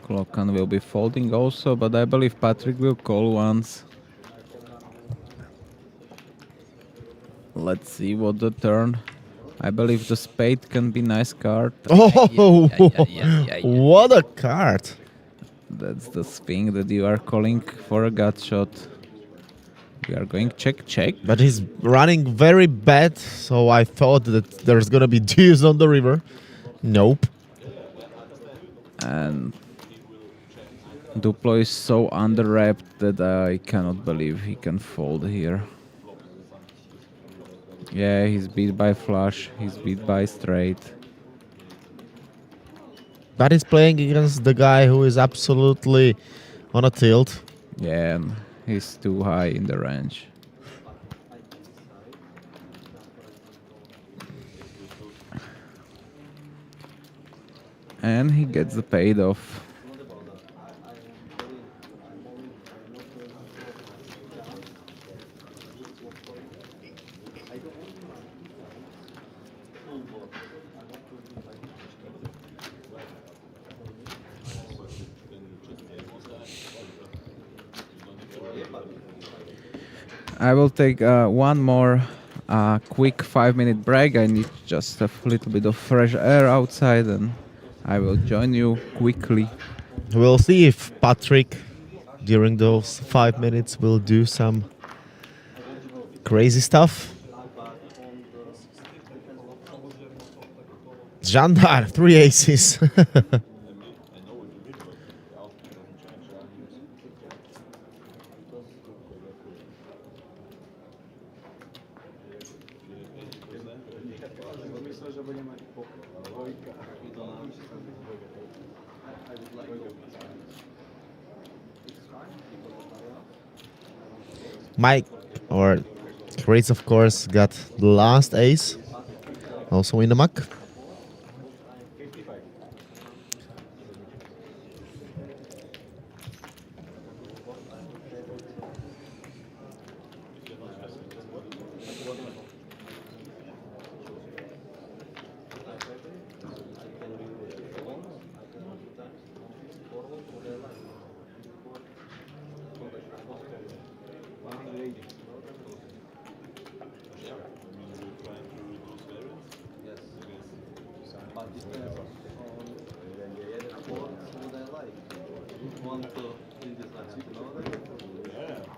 Klokkan will be folding also, but I believe Patrick will call once. Let's see what the turn. I believe the spade can be nice card. Oh, what a card! That's the thing that you are calling for a gut shot. We are going check, check. But he's running very bad, so I thought that there's gonna be deuce on the river. Nope. And Duplo is so underwrapped that I cannot believe he can fold here. Yeah, he's beat by flush, he's beat by straight. But he's playing against the guy who is absolutely on a tilt. Yeah, and he's too high in the range. And he gets the paid off. I will take one more quick 5-minute break. I need just a little bit of fresh air outside and I will join you quickly. We'll see if Patrick, during those 5 minutes, will do some crazy stuff. Jandar, 3 aces. Mike, or Chris, of course, got the last ace, also in the muck. depends on what I like. Want to in this match, you know that? Yeah.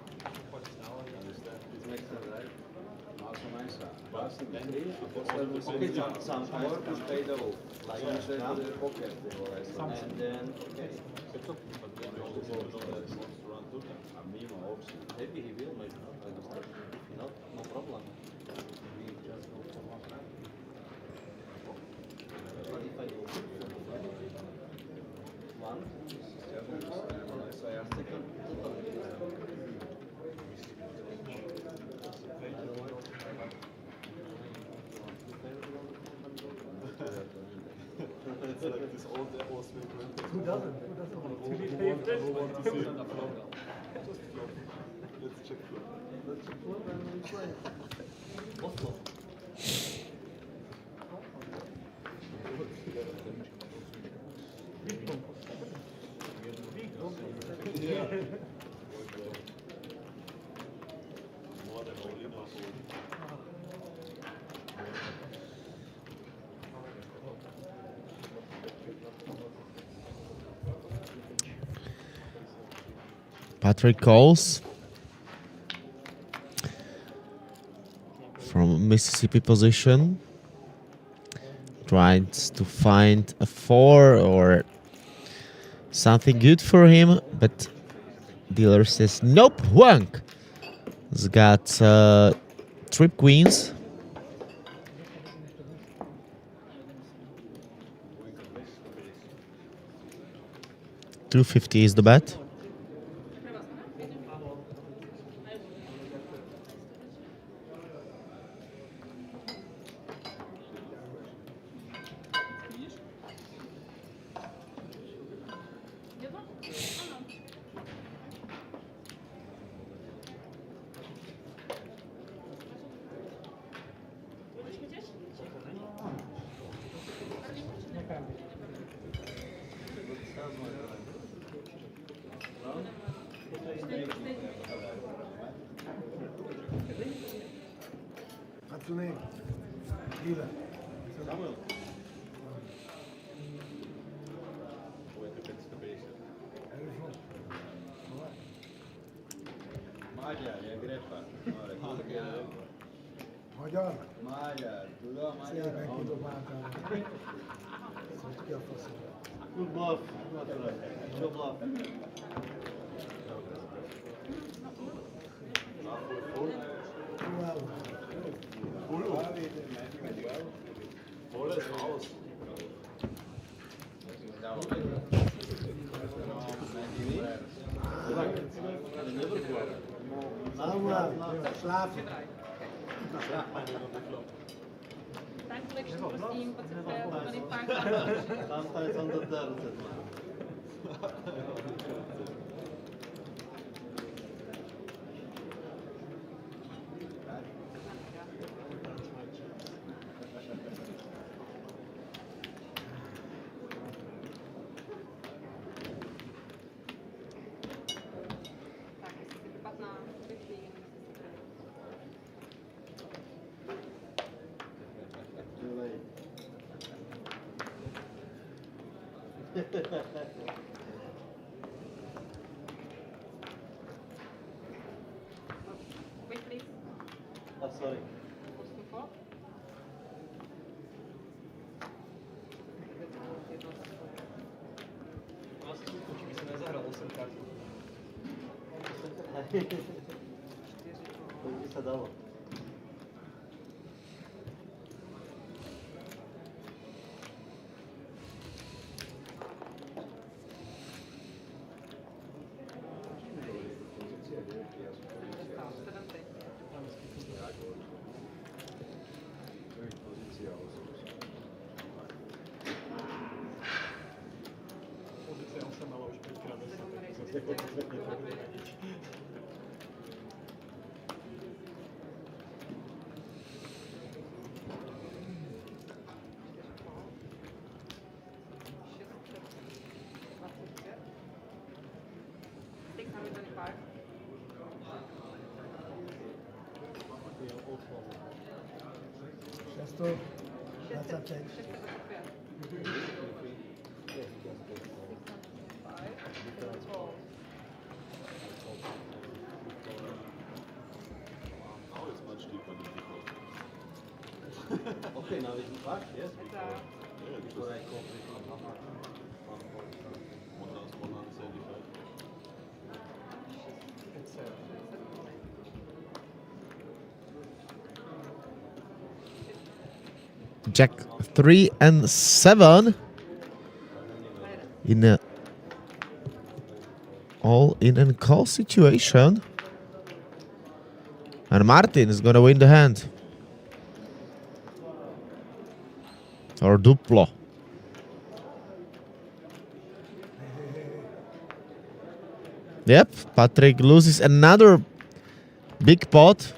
It makes sense, right? Also nice. Okay, some work is paid off. Like you said, the pocket. And then, okay. Maybe he will, maybe not. I understand. No problem. We just go for one round. But if I go one, second, It's like this old Apple's Who doesn't? Who doesn't want to be I want to see it. Just flop. Let's check flop. let's explore and we play. Oslo. Yeah. More than only now. Patrick calls from Mississippi position. Tries to find a 4 or something good for him, but dealer says nope, wonk. He's got trip queens. $250 is the bet. What's your name? Lila. Samuel. Wait, the fix the basic. Magyar, ilyen grepa. Magyar? Magyar, tudom, magyar. Szépen kidobáltál. Szóval ki a faszom. Good bluff. Good bluff. Kiváló. Hol ez raus? Samuel, schlafen. Time collection, prosím, pojď se tady pánka. Sometimes on the third set, man. Tak, jestli 15, 15. Too late. Wait, please. Sorry. Postup flop. Vlastně ukončí, by se nezahrál 8 kart. To by se dalo. Pozice já jsem malo už 5x10, tak zase nebude nic. Šesto, 25. Now it's much deeper than before. Okay, now it's back, yes? Yeah, it's Before I just called it from Hammer. 1,175. Jack 3 and 7 in a all in and call situation. And Martin is gonna win the hand. Or Duplo. Yep, Patrick loses another big pot.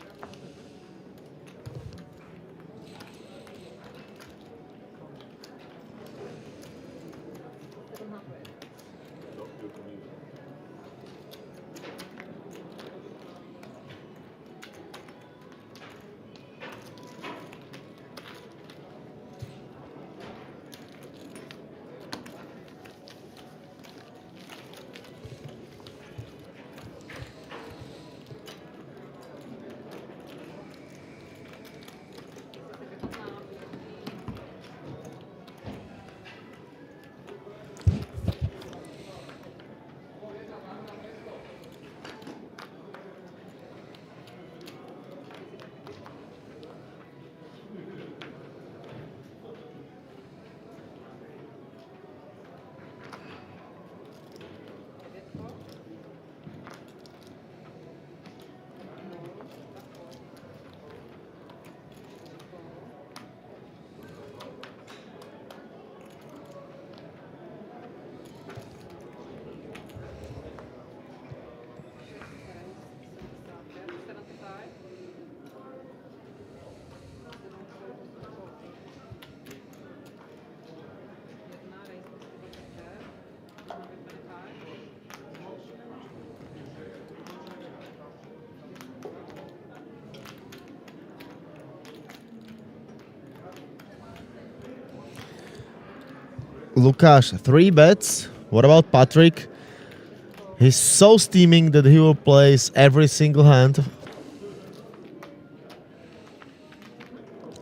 Lukáš, 3 bets. What about Patrick? He's so steaming that he will place every single hand.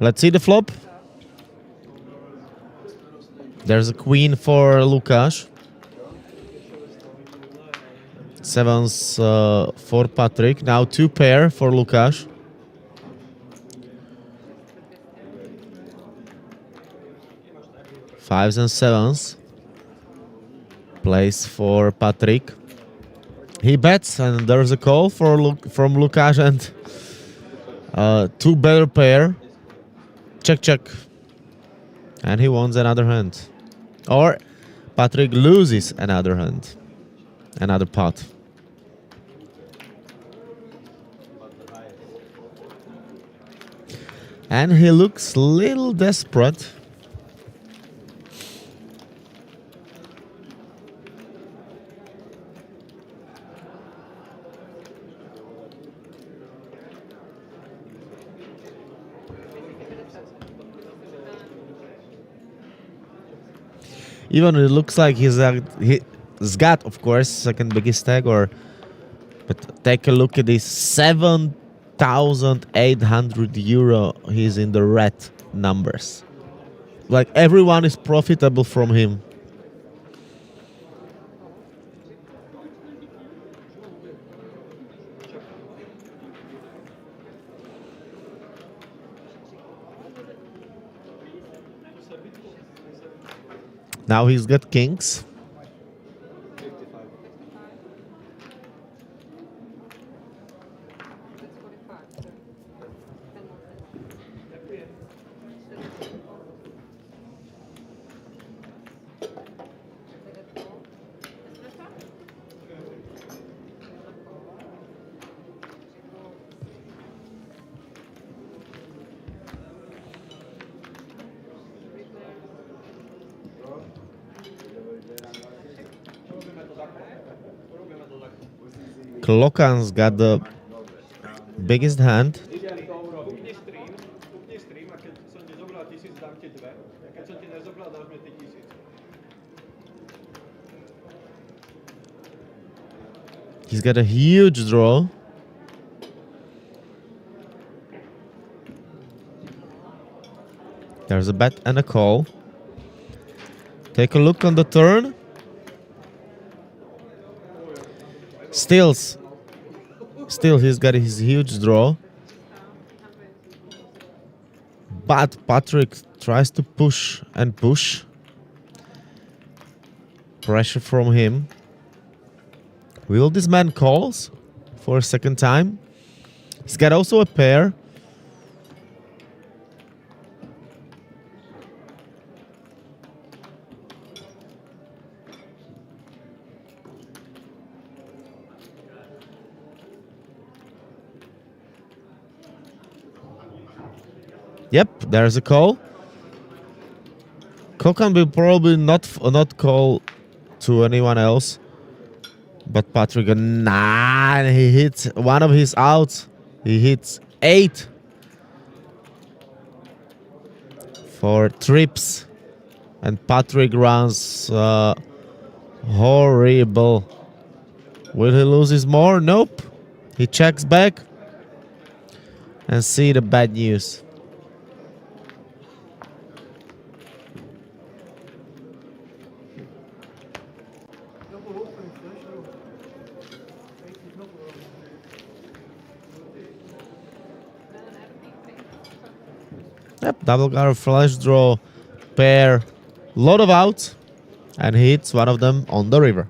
Let's see the flop. There's a queen for Lukáš. Sevens for Patrick. Now 2 pair for Lukáš. Fives and sevens. Plays for Patrick. He bets and there's a call for from Lukáš and 2 better pair. Check, check. And he wants another hand. Or Patrick loses another hand. Another pot. And he looks a little desperate. Even it looks like he's got, of course, second biggest stack. But take a look at this, 7,800 euro. He's in the red numbers. Like everyone is profitable from him. Now he's got kings. Klokan's got the biggest hand. Kupni stream a keď som ti zobral 1000, dám ti 2. A keď som ti nezobral, dáš mi ty He's got a huge draw. There's a bet and a call. Take a look on the turn. Still, he's got his huge draw. But Patrick tries to push and push. Pressure from him. Will this man calls for a second time? He's got also a pair. Yep, there's a call. Kokan will probably not call to anyone else. But Patrick, nah, he hits one of his outs. He hits 8 for trips. And Patrick runs horrible. Will he lose his more? Nope. He checks back and see the bad news. Yep, double guard, flush draw, pair, lot of outs, and he hits one of them on the river.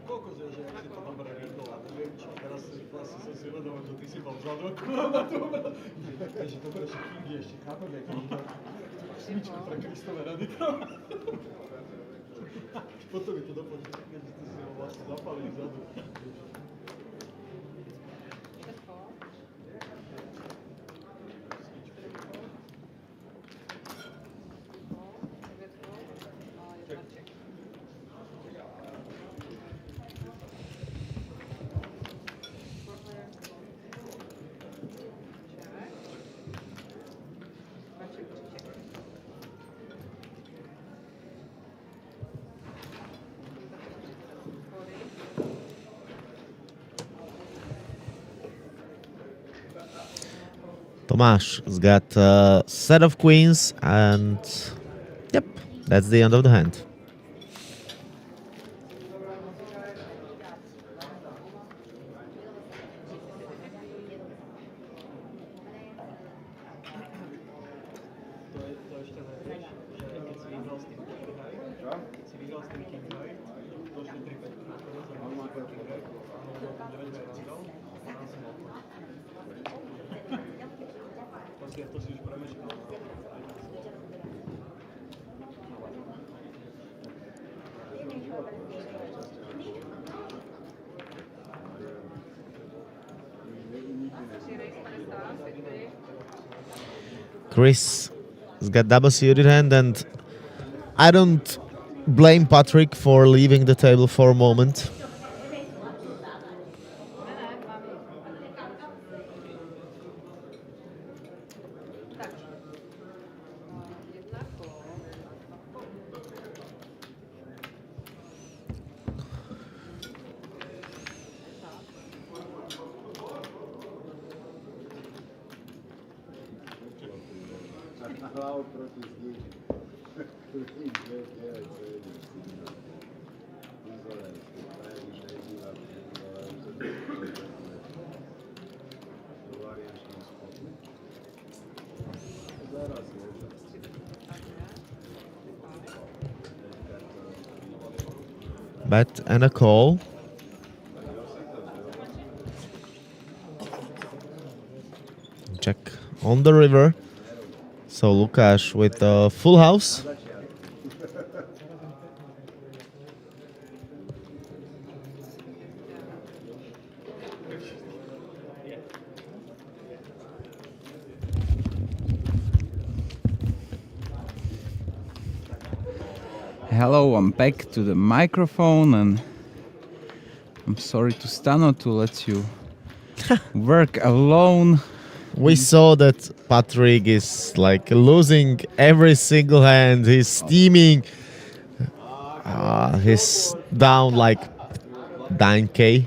Koľko že ak si to tam prevedol a neviem čo, teraz vlastne som si uvedomil, že ty si bol vzadu akurát na tom. Takže dobre, že King je ešte chápem, jak je to smička pre Kristové rady. Potom je to dopočíš, keď ty si ho vlastne zapalil vzadu. Tomáš has got a set of queens, and yep, that's the end of the hand. Chris has got double suited hand, and I don't blame Patrick for leaving the table for a moment. Bet and a call. Check on the river. So Lukáš with a full house. Hello, I'm back to the microphone, and I'm sorry to Stano to let you work alone. We saw that Patrick is like losing every single hand. He's steaming. He's down like 9k.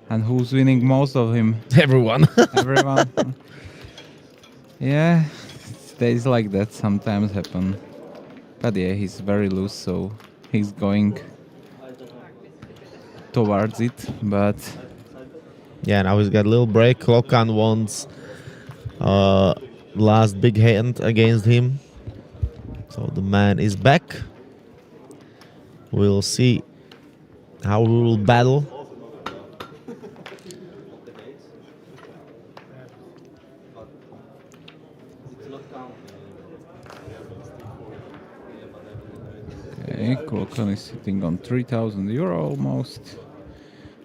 And who's winning most of him? Everyone. Everyone. Yeah, days like that sometimes happen. But yeah, he's very loose, so he's going towards it. But Yeah, now he's got a little break. Klokan wants last big hand against him. So the man is back. We'll see how we will battle. okay, Klokan is sitting on 3,000 euro almost,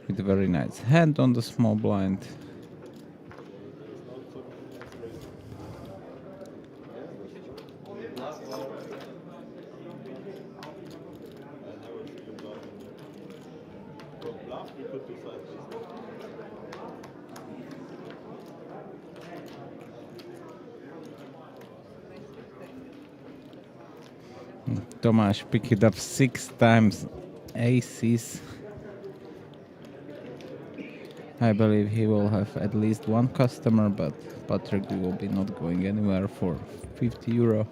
with a very nice hand on the small blind. Tomáš picked it up 6 times aces. I believe he will have at least one customer, but Patrick will be not going anywhere for 50 euro.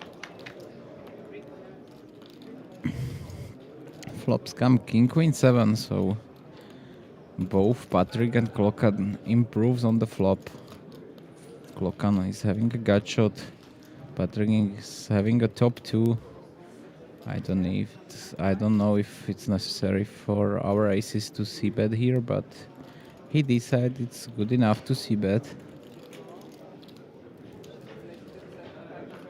Flops come king queen 7, so both Patrick and Klokan improves on the flop. Klokan is having a gut shot. Patrick is having a top 2. I don't know if it's necessary for our aces to c-bet here, but he decided it's good enough to c-bet.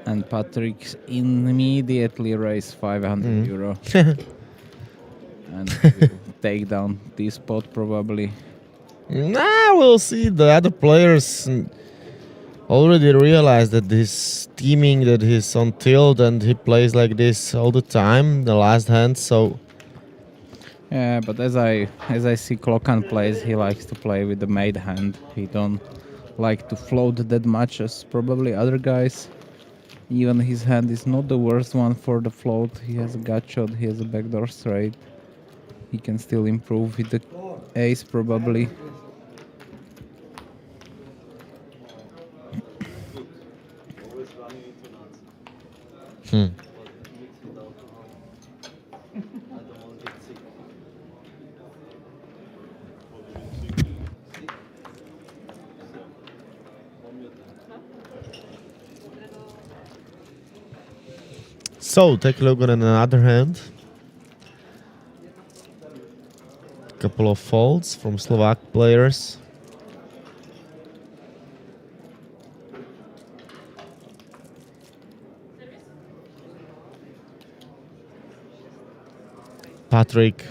And Patrick immediately raised 500 euro. And will take down this spot probably. Nah, we'll see. The other players already realized that this teaming, that he's on tilt and he plays like this all the time, the last hand, so... Yeah, but as I see Klokan plays, he likes to play with the made hand. He don't like to float that much as probably other guys. Even his hand is not the worst one for the float. He has a gut shot, he has a backdoor straight. He can still improve with the ace probably. So, take a look at another hand. Couple of folds from Slovak players. Patrick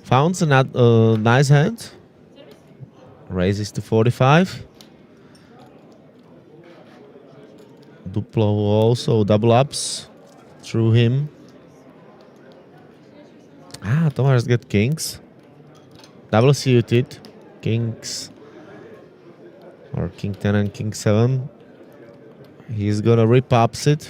founds a nice hand. Raises to 45. Duplo also, double ups through him. Tomáš got kings. Double suited. Kings. Or king 10 and king 7. He's gonna rip ups it.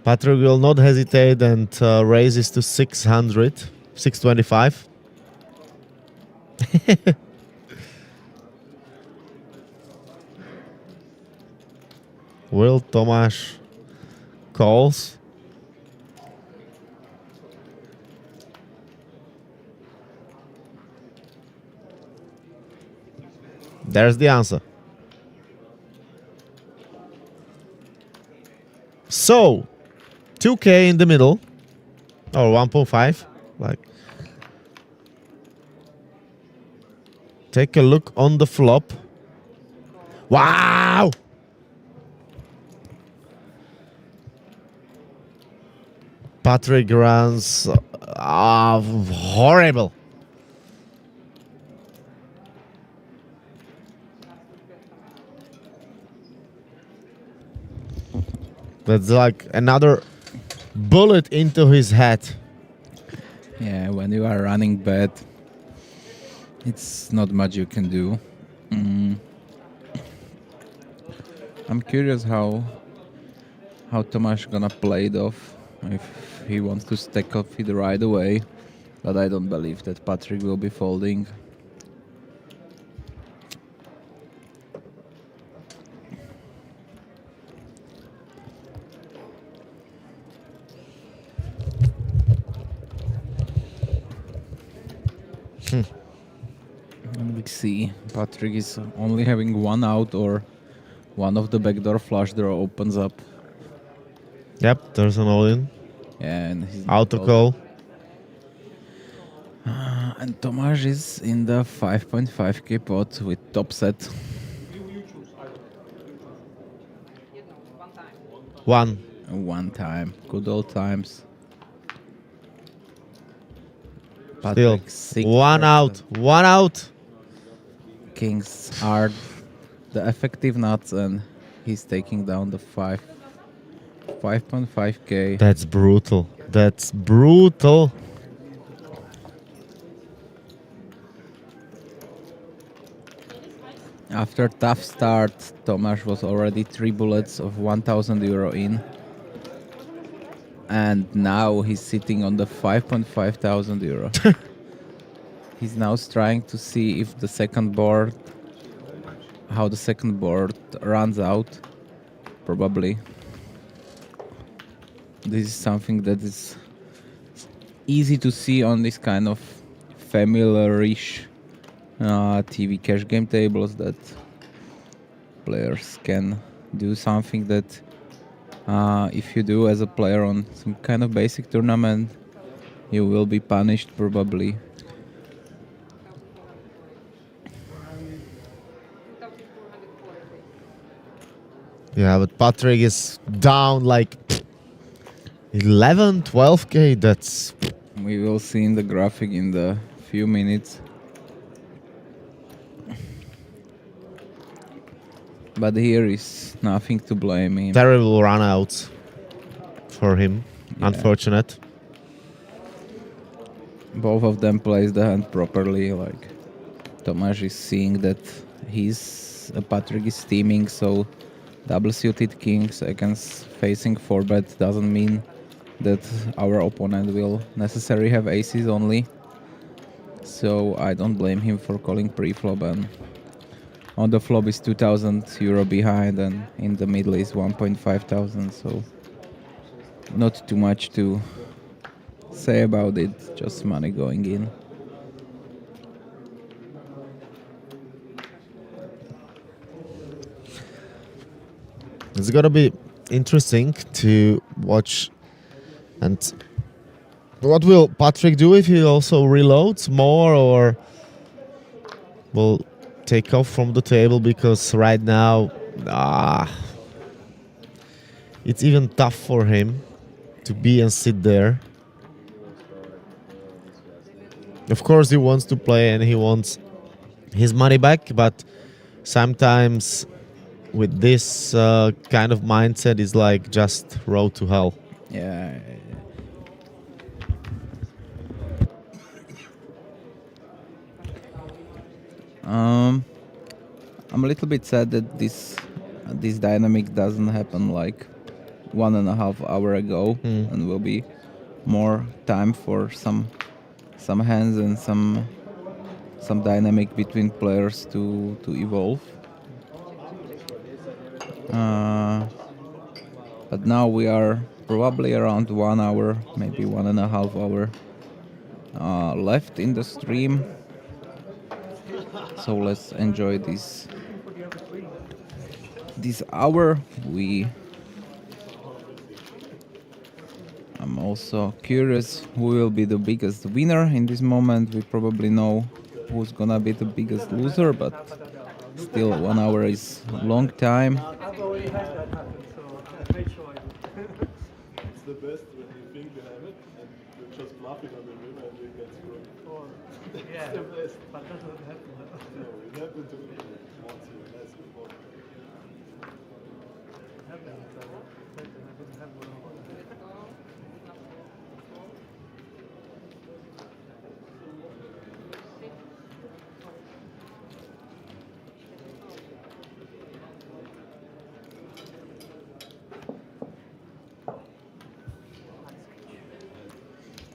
Patrick will not hesitate and raises to 600, 625. Will Tomáš calls? There's the answer. So, 2K in the middle, or 1.5, like. Take a look on the flop. Wow! Patrick runs horrible. That's like another bullet into his head. Yeah, when you are running bad, it's not much you can do. I'm curious how Tomáš gonna play it off, if he wants to stack off it right away, but I don't believe that Patrick will be folding. And we see Patrick is only having one out, or one of the backdoor flush draw opens up. Yep, there's an all-in. Yeah, and he's Auto call. And Tomáš is in the 5.5k pot with top set. One. One time. Good old times. Still. Patrick, six One out. percent. One out. Kings are the effective nuts, and he's taking down the 5.5k. That's brutal. That's brutal. After tough start, Tomáš was already 3 bullets of 1,000 euro in. And now he's sitting on the 5.5 thousand euro. He's now trying to see if the second board, how the second board runs out. Probably. This is something that is easy to see on this kind of familiar-ish TV cash game tables, that players can do something that if you do as a player on some kind of basic tournament, you will be punished probably. Yeah, but Patrick is down like 11, 12k. That's... We will see in the graphic in the few minutes. But here is nothing to blame him. terrible runouts for him. Yeah. Unfortunate. Both of them plays the hand properly. Like Tomáš is seeing that Patrick is steaming, so double suited kings against facing 4-bet doesn't mean that our opponent will necessarily have aces only. So I don't blame him for calling pre-flop, and on the flop is 2,000 euro behind, and in the middle is 1.5 thousand, so not too much to say about it, just money going in. It's gonna be interesting to watch. And what will Patrick do if he also reloads more, or will take off from the table? Because right now, it's even tough for him to be and sit there. Of course, he wants to play and he wants his money back, but sometimes with this kind of mindset, it's like just road to hell. Yeah. I'm a little bit sad that this dynamic doesn't happen like 1.5 hours ago, and will be more time for some hands and some dynamic between players to evolve. But now we are probably around 1 hour, maybe 1.5 hour left in the stream. So let's enjoy this hour. I'm also curious who will be the biggest winner in this moment. We probably know who's gonna be the biggest loser, but still 1 hour is a long time. I've already had that happen, so I made sure I did. It's the best when you think we have it, and we're just bluffing on the river and we get screwed. Yeah, the best. but that doesn't happen. No, it happened to me once in a massive ball. Happened, so I didn't have one.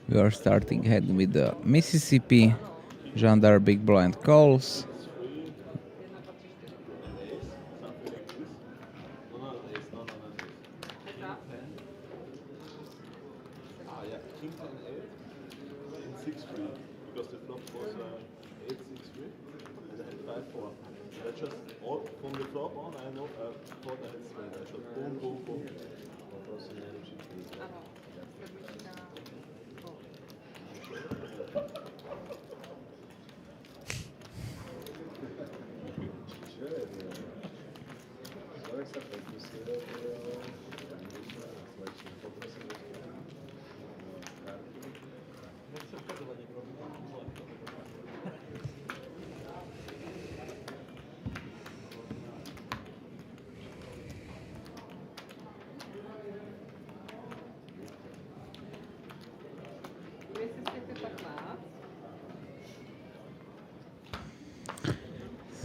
We are starting head with the Mississippi. Jandar big blind calls. Yeah, king 10 8 and 6 3 because the flop was 8 6 3 and I had 5 4. I just all from the flop on I know thought I had straight. I just boom boom boom.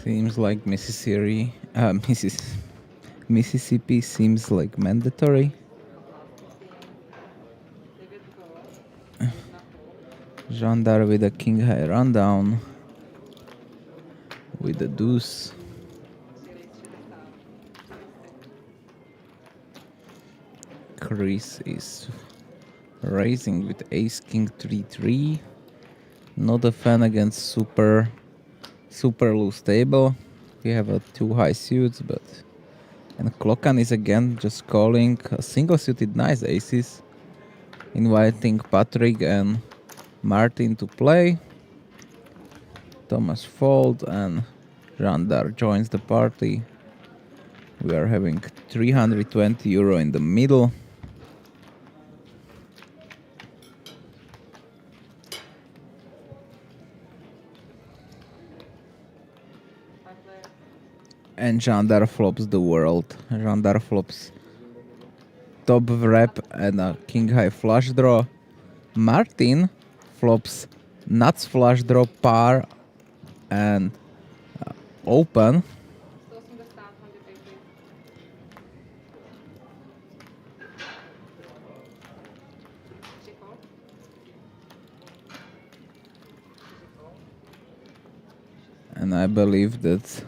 Seems like Mississippi seems like mandatory. Jandar with a king high rundown with the deuce. Chris is raising with ace king 3-3. Not a fan against super loose table. We have two high suits, but and Klokan is again just calling a single suited nice aces, inviting Patrick and Martin to play. Thomas fold and Jandar joins the party. We are having 320 euro in the middle. And Jandar flops the world. Jandar flops top rep and a king high flush draw. Martin flops nuts flush draw par and open. And I believe that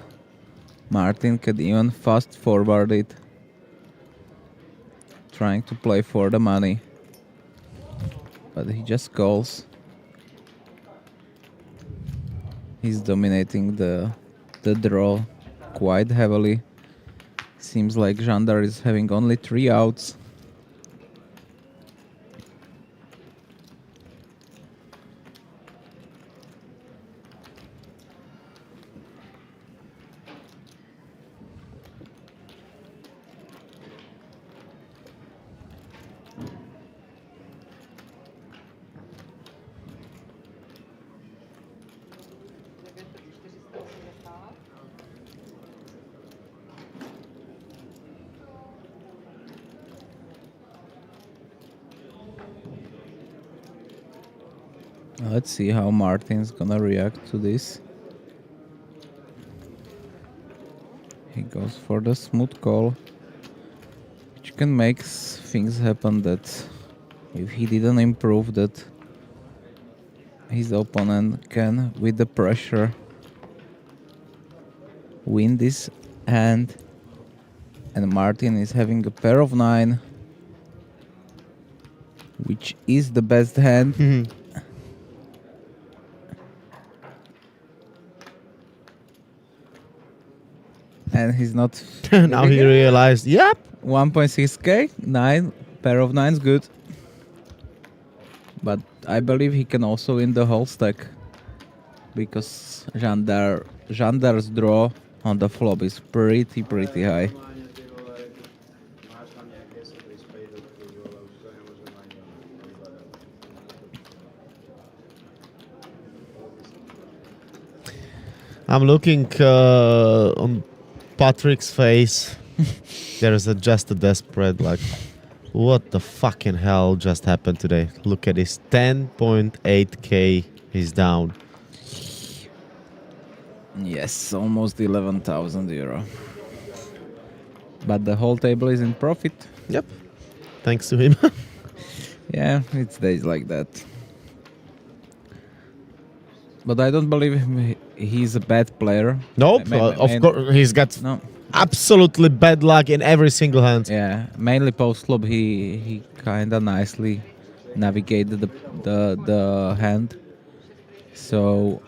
Martin could even fast forward it, trying to play for the money, but he just calls. He's dominating the draw quite heavily. Seems like Jandar is having only 3 outs. Let's see how Martin's gonna react to this. He goes for the smooth call, which can make things happen that if he didn't improve that his opponent can, with the pressure, win this hand. And Martin is having a pair of 9, which is the best hand. And he's not. Now he realized, yep. 1.6k, 9, pair of 9's good. But I believe he can also win the whole stack, because Jandar's draw on the flop is pretty high. I'm looking on Patrick's face. There's just a desperate like, what the fucking hell just happened today? Look at this, 10.8k. He's down. Yes, almost 11,000 euro. But the whole table is in profit. Yep. Thanks to him. Yeah, it's days like that. But I don't believe he's a bad player. Nope. Of course, he's got No. absolutely bad luck in every single hand. Yeah, mainly post flop. He kind of nicely navigated the hand. So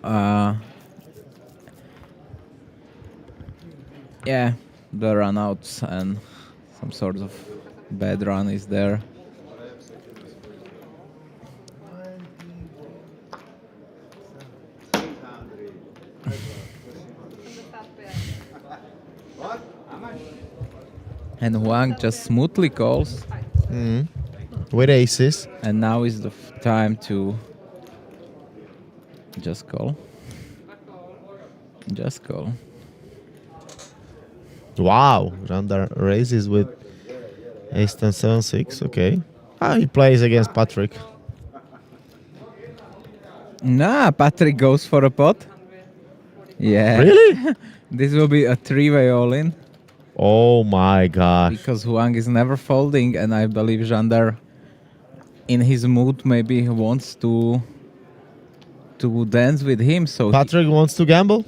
yeah, the runouts and some sort of bad run is there. And Huang just smoothly calls. With aces. And now is the time to just call. Just call. Wow. Randar raises with ace 10 7 6. Okay. He plays against Patrick. Nah, Patrick goes for a pot. Yeah. Really? This will be a three-way all-in. Oh my gosh. Because Huang is never folding, and I believe Jandar, in his mood, maybe wants to dance with him. So Patrick wants to gamble?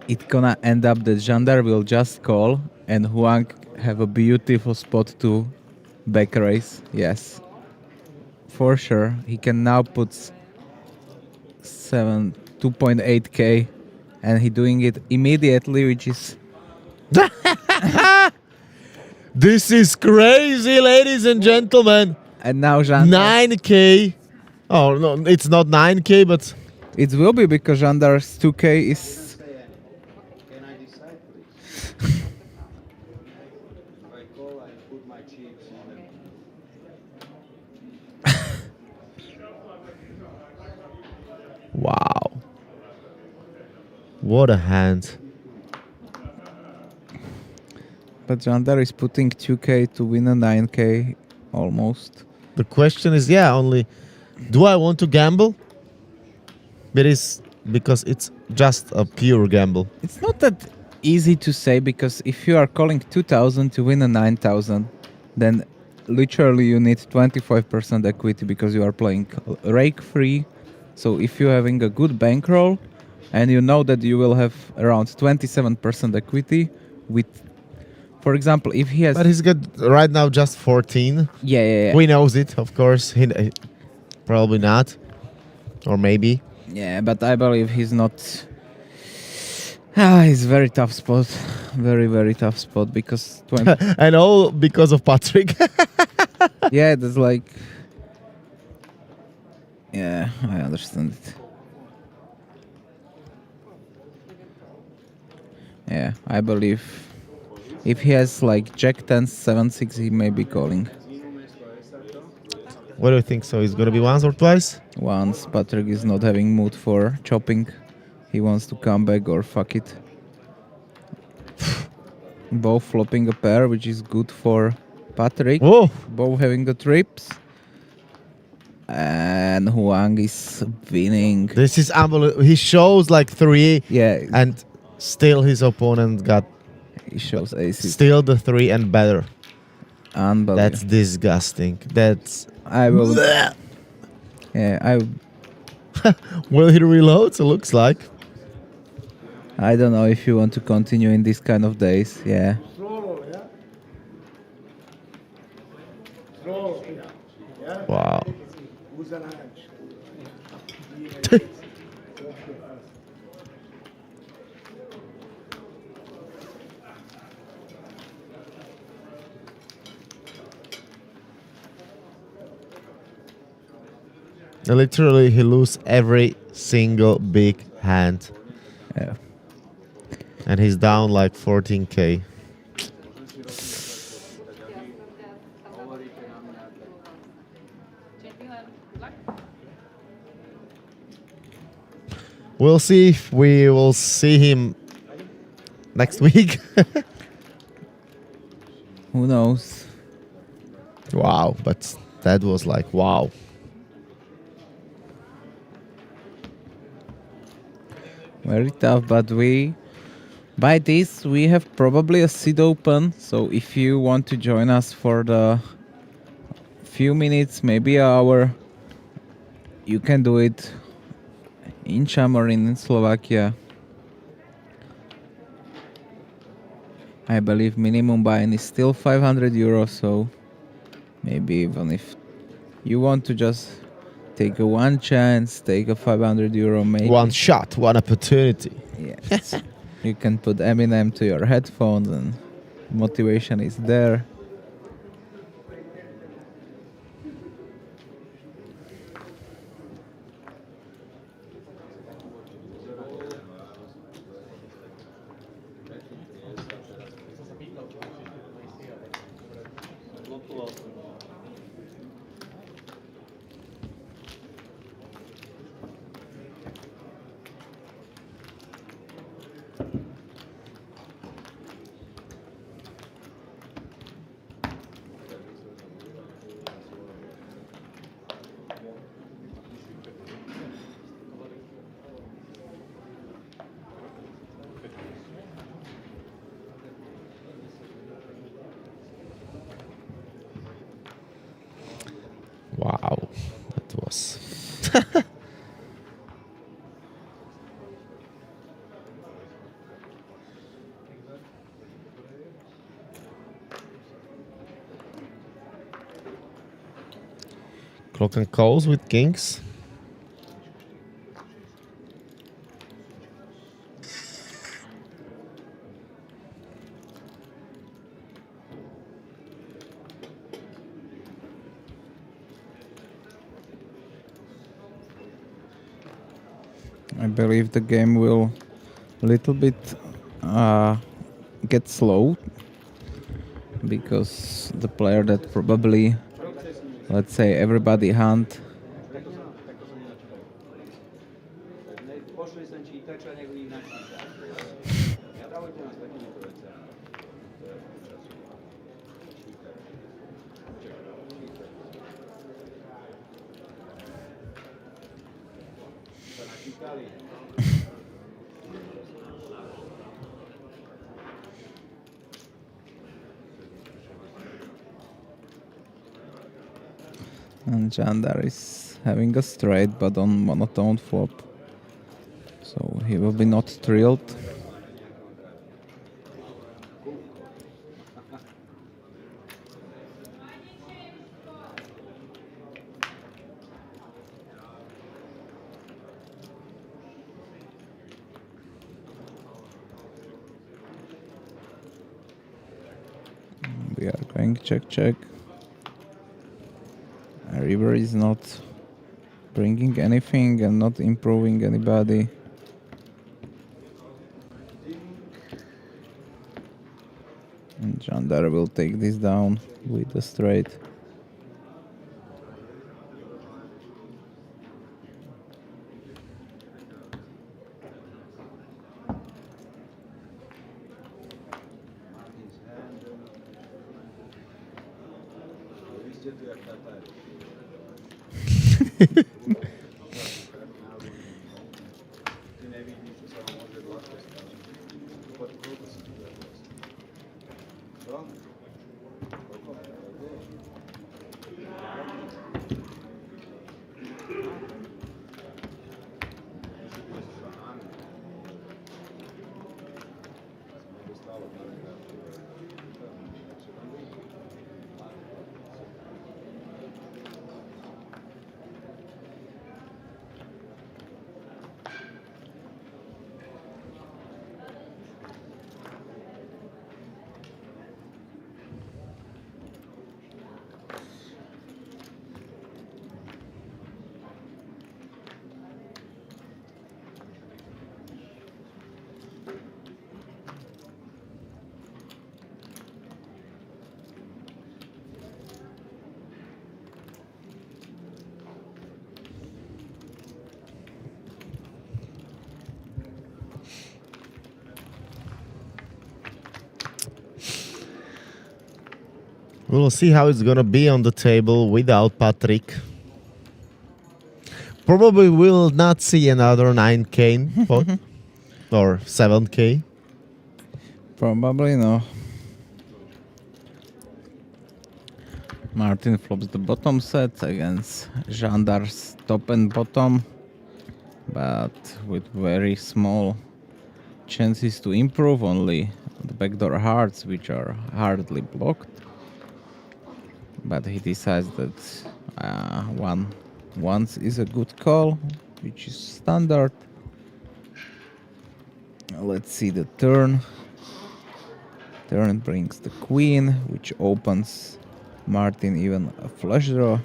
It gonna end up that Jandar will just call, and Huang have a beautiful spot to back raise. Yes, for sure. He can now put 2.8k, and he doing it immediately, which is. This is crazy, ladies and gentlemen. And now Jandar. 9k. Oh, no, it's not 9k, but... It will be because Jandar's 2k is... Can I decide, please? If I call, I put my chips in the... Wow. What a hand. But Jandar is putting 2k to win a 9k almost. The question is, only... Do I want to gamble? It is because it's just a pure gamble. It's not that easy to say, because if you are calling 2,000 to win a 9,000, then literally you need 25% equity because you are playing rake free. So if you're having a good bankroll and you know that you will have around 27% equity with, for example, if he has... But he's got right now just 14. Yeah. We knows it, of course. He probably not. Or maybe. Yeah, but I believe he's not... It's very tough spot. Very, very tough spot because... And all because of Patrick. Yeah, that's like... Yeah, I understand it. Yeah, I believe if he has like Jack 10, 7, 6, he may be calling. What do you think? So it's gonna be once or twice? Once Patrick is not having mood for chopping, he wants to come back or fuck it. Both flopping a pair, which is good for Patrick. Whoa. Both having the trips. And Huang is winning. This is unbelievable. He shows like 3. Yeah. And still his opponent got He shows aces. still the 3 and better. Unbelievable. That's disgusting. That's... I will... Yeah, Will he reload? It looks like. I don't know if you want to continue in these kind of days. Yeah. Solo, yeah? Solo, yeah? Wow. Who's the lunch? Literally, he lose every single big hand. Yeah. And he's down like 14k. We'll see if we will see him next week. Who knows? Wow, but that was like wow. Very tough, but by this we have probably a seat open. So if you want to join us for the few minutes, maybe an hour, you can do it in Šamorín in Slovakia. I believe minimum buy-in is still 500 euros, so maybe even if you want to just take a one chance, take a 500 euro maybe. One shot, one opportunity. Yes. You can put Eminem to your headphones and motivation is there. Wow, that was. Clock and calls with kings. I believe the game will a little bit get slow because the player that probably, let's say, everybody hunt Pošli sem čítača, nech ľudí načíta. Nedávajte nás takýmito veciami. To je času. Sa načítali. and Jandar is having a straight but on monotone flop. So he will be not thrilled. We are going check check. River is not bringing anything and not improving anybody. And Jandar will take this down with the straight. We'll see how it's gonna be on the table without Patrick. Probably will not see another 9K pot or 7K. Probably no. Martin flops the bottom set against Gendar's top and bottom, but with very small chances to improve, only the backdoor hearts, which are hardly blocked. But he decides that once is a good call, which is standard. Let's see the turn. Turn brings the queen, which opens Martin even a flush draw.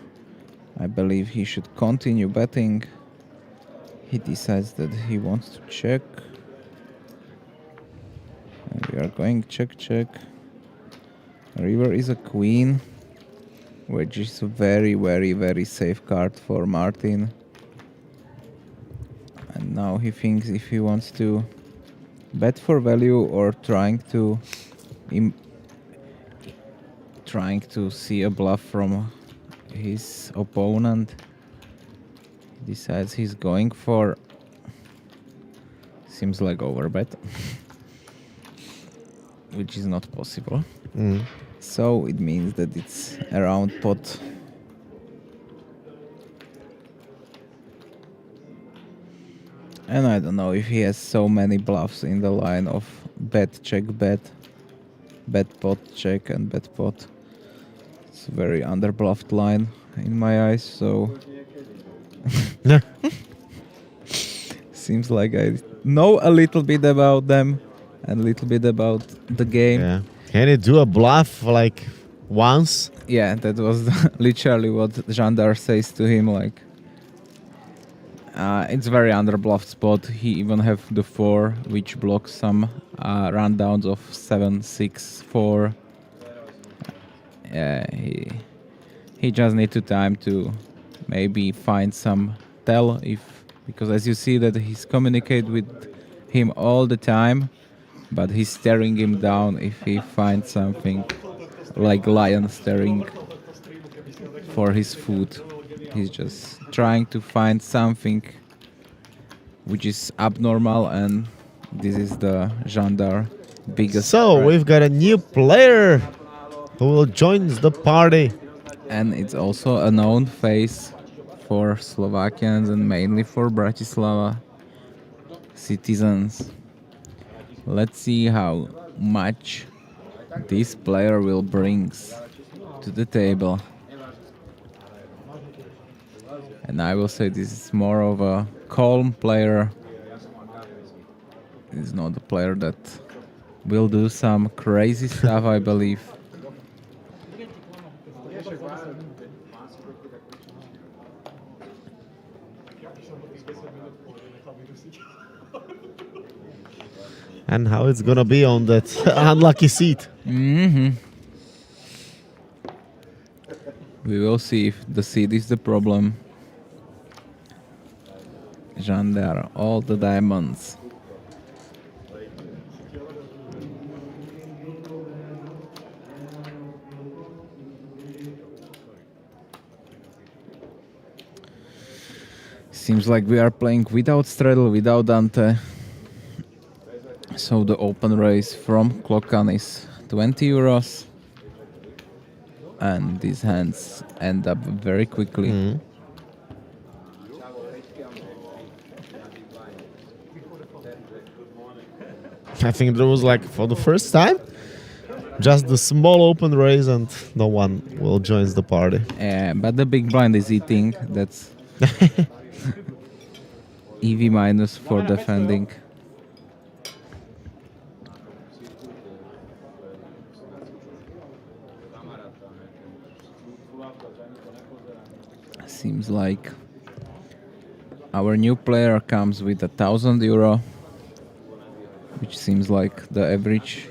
I believe he should continue betting. He decides that he wants to check. And we are going check, check. River is a queen, which is a very, very, very safe card for Martin. And now he thinks if he wants to bet for value or trying to see a bluff from his opponent, he decides he's going for, seems like overbet, which is not possible. So it means that it's around pot. And I don't know if he has so many bluffs in the line of bet, check, bet pot, check, and bet pot. It's a very underbluffed line in my eyes, so seems like I know a little bit about them and a little bit about the game. Yeah. Can you do a bluff like once? Yeah, that was literally what Jandar says to him, like, it's very underbluffed spot. He even have the 4, which blocks some rundowns of 7, 6, 4. Yeah, he just need to time to maybe find some tell, because as you see that he's communicate with him all the time, but he's staring him down if he finds something like lion staring for his food. He's just trying to find something which is abnormal, and this is the Jandar biggest. So threat. we've got a new player who will join the party. And it's also a known face for Slovakians and mainly for Bratislava citizens. Let's see how much this player will bring to the table. And I will say this is more of a calm player. He's not a player that will do some crazy stuff, I believe. And how it's gonna be on that unlucky seat. We will see if the seed is the problem. Jandar, all the diamonds. Seems like we are playing without straddle, without Dante. So the open raise from Klokan is 20 euros. And these hands end up very quickly. I think there was like for the first time just the small open raise and no one will join the party. But the big blind is eating. That's EV minus for defending. Seems like our new player comes with 1,000 euro, which seems like the average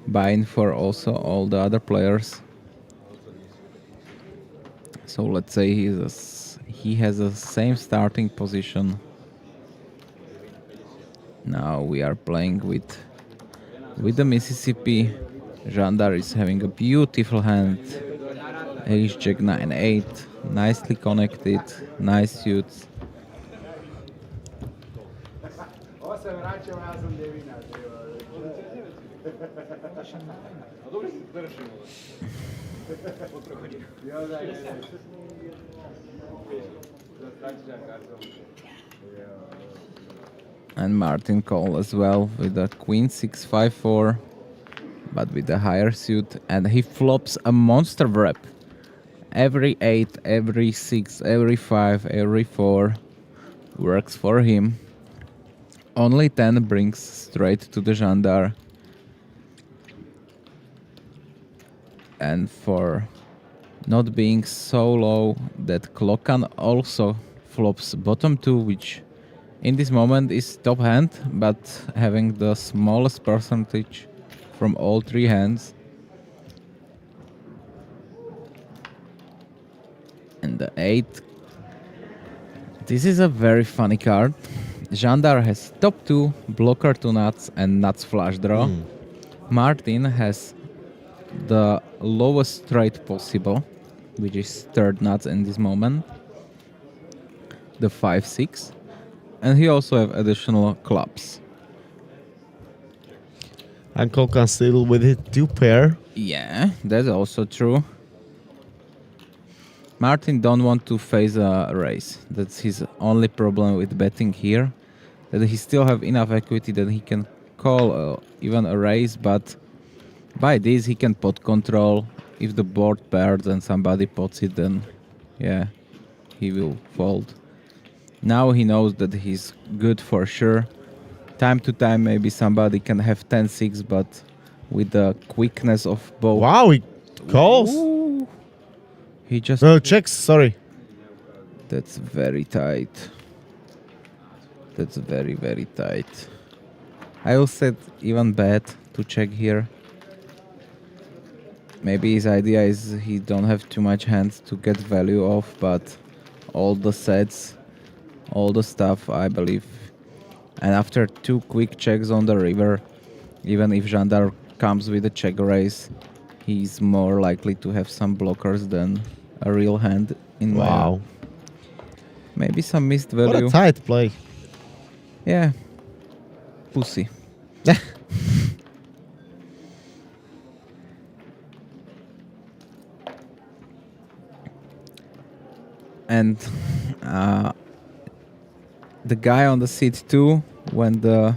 buy-in for also all the other players. So let's say he has the same starting position. Now we are playing with the Mississippi. Jandar is having a beautiful hand Ace Jack 9-8. Nicely connected. Nice suits. Ovo se vraćao, ja sam devina. A dobro si rešimo. Jo, da je. Zastračila kartom. And Martin call as well with a Queen 6-5-4, but with a higher suit. And he flops a monster wrap. Every 8, every 6, every 5, every 4 works for him. Only 10 brings straight to the Jandar. And for not being so low, that Klokan also flops bottom 2, which in this moment is top hand, but having the smallest percentage from all 3 hands. And the 8. This is a very funny card. Jandar has top 2, blocker 2 nuts, and nuts flush draw. Martin has the lowest straight possible, which is third nuts in this moment. The 5-6. And he also have additional clubs. And Klokan still with it 2 pair. Yeah, that's also true. Martin don't want to face a raise. That's his only problem with betting here. That he still have enough equity that he can call even a raise, but by this he can pot control. If the board pairs and somebody pots it, then yeah, he will fold. Now he knows that he's good for sure. Time to time maybe somebody can have 10-6, but with the quickness of both. Wow, he calls. Ooh. He just... No, checks, sorry. That's very tight. That's very, very tight. I will set even bet to check here. Maybe his idea is he don't have too much hands to get value off, but all the sets, all the stuff, I believe. And after 2 quick checks on the river, even if Jandar comes with a check raise, he's more likely to have some blockers than a real hand in Wow. Maybe some missed value. What a tight play. Yeah. Pussy. And the guy on the seat 2, when the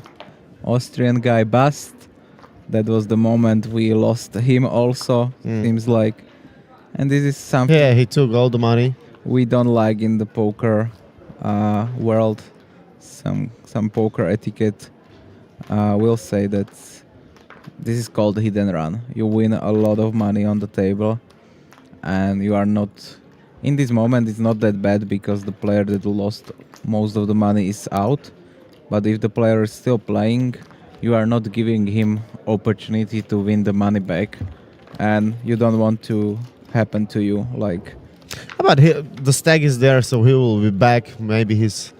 Austrian guy bust, that was the moment we lost him also, seems like. And this is something Yeah, he took all the money. we don't like in the poker world. Some poker etiquette will say that this is called hidden run. You win a lot of money on the table, and you are not... In this moment, it's not that bad because the player that lost most of the money is out. But if the player is still playing, you are not giving him opportunity to win the money back, and you don't want to happen to you. Like, But the stag is there, so he will be back. Maybe he's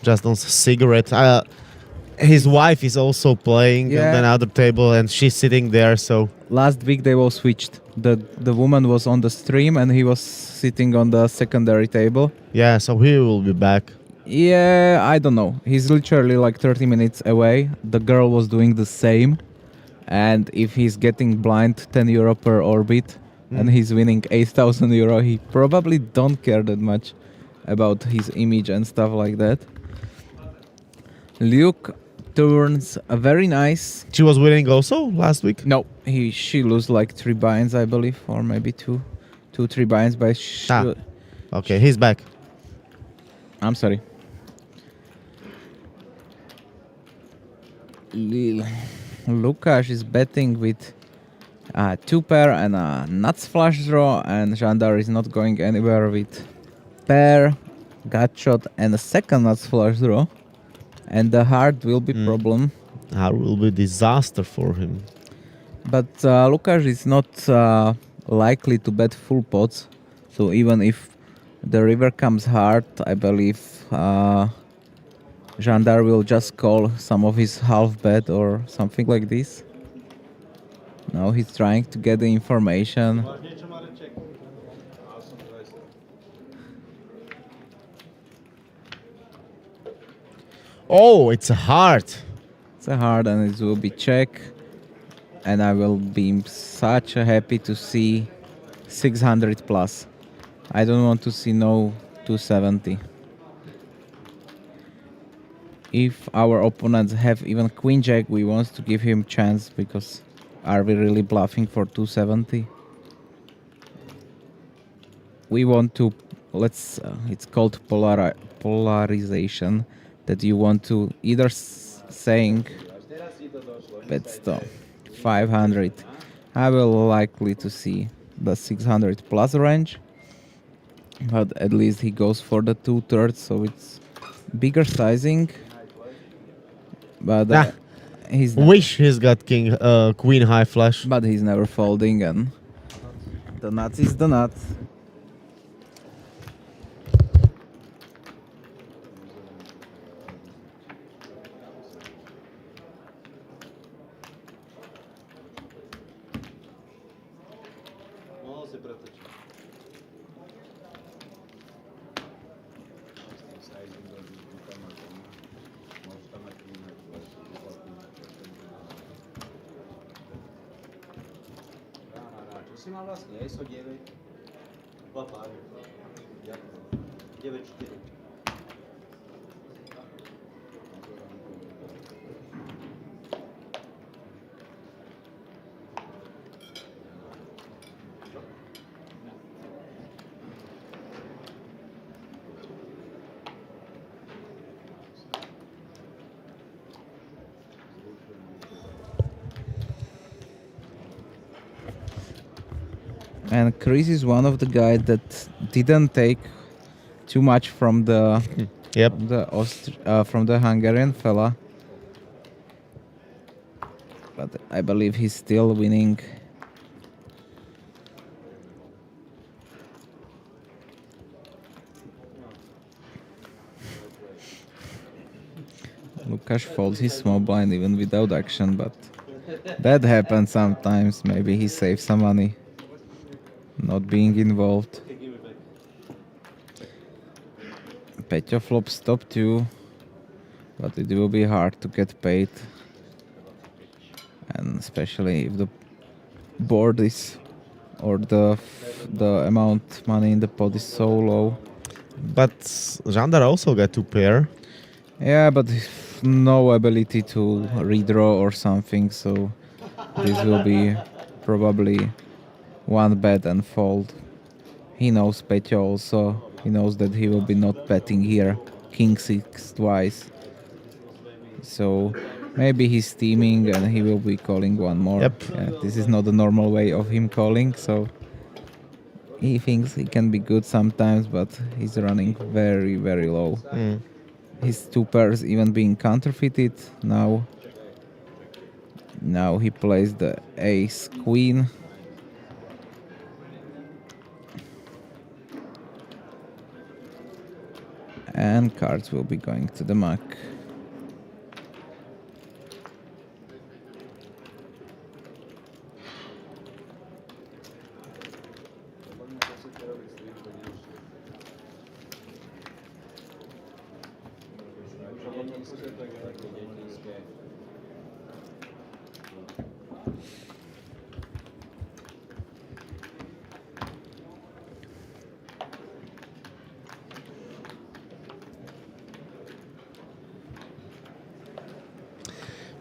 just on a cigarette. His wife is also playing Yeah. on another table, and she's sitting there. So last week they all switched. The woman was on the stream and he was sitting on the secondary table. yeah, so he will be back. Yeah, I don't know. He's literally like 30 minutes away. The girl was doing the same. And if he's getting blind 10 euro per orbit and he's winning 8,000 euro, he probably don't care that much about his image and stuff like that. Luke turns a very nice... She was winning also last week. No, she lose like 3 binds, I believe, or maybe 3 binds by... Okay, he's back. I'm sorry. Lukasz is betting with 2 pair and a nuts flush draw, and Jandar is not going anywhere with pair, gut shot, and a second nuts flush draw. And the heart will be problem. That will be disaster for him. But Lukasz is not likely to bet full pots. So even if the river comes hard, I believe Jandar will just call some of his half bet or something like this. Now he's trying to get the information. Oh, it's a heart. It's a hard and it will be check. And I will be such a happy to see 600 plus. I don't want to see no 270. If our opponents have even queen jack, we want to give him chance, because are we really bluffing for 270? We want to, it's called polarization, that you want to either saying bet stop 500. I will likely to see the 600 plus range, but at least he goes for the 2/3, so it's bigger sizing. But he's Wish he's got queen high flush. but he's never folding, and the nuts is the nuts. Mohol si pretočiť. Môžeš tam mať queen high flush. Čo si mal vlastne? ESO 9? 2 páry. 9-4. And Chris is one of the guys that didn't take too much from the from the Hungarian fella, but I believe he's still winning. Lukáš folds his small blind even without action, but that happens sometimes. Maybe he saves some money not being involved. Peťo flop stop too, but it will be hard to get paid, and especially if the board is, or the amount money in the pot is so low. But Žandar also got 2 pair. Yeah, but no ability to redraw or something, so this will be probably one bet and fold. He knows Peťo also. He knows that he will be not betting here king 6 twice. So maybe he's steaming and he will be calling one more. Yep. Yeah, this is not the normal way of him calling, so he thinks he can be good sometimes, but he's running very, very low. His 2 pairs even being counterfeited now. Now he plays the ace queen. And cards will be going to the muck.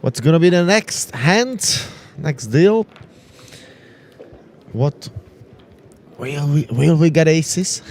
What's gonna be the next hand? Next deal? What? Will we get aces?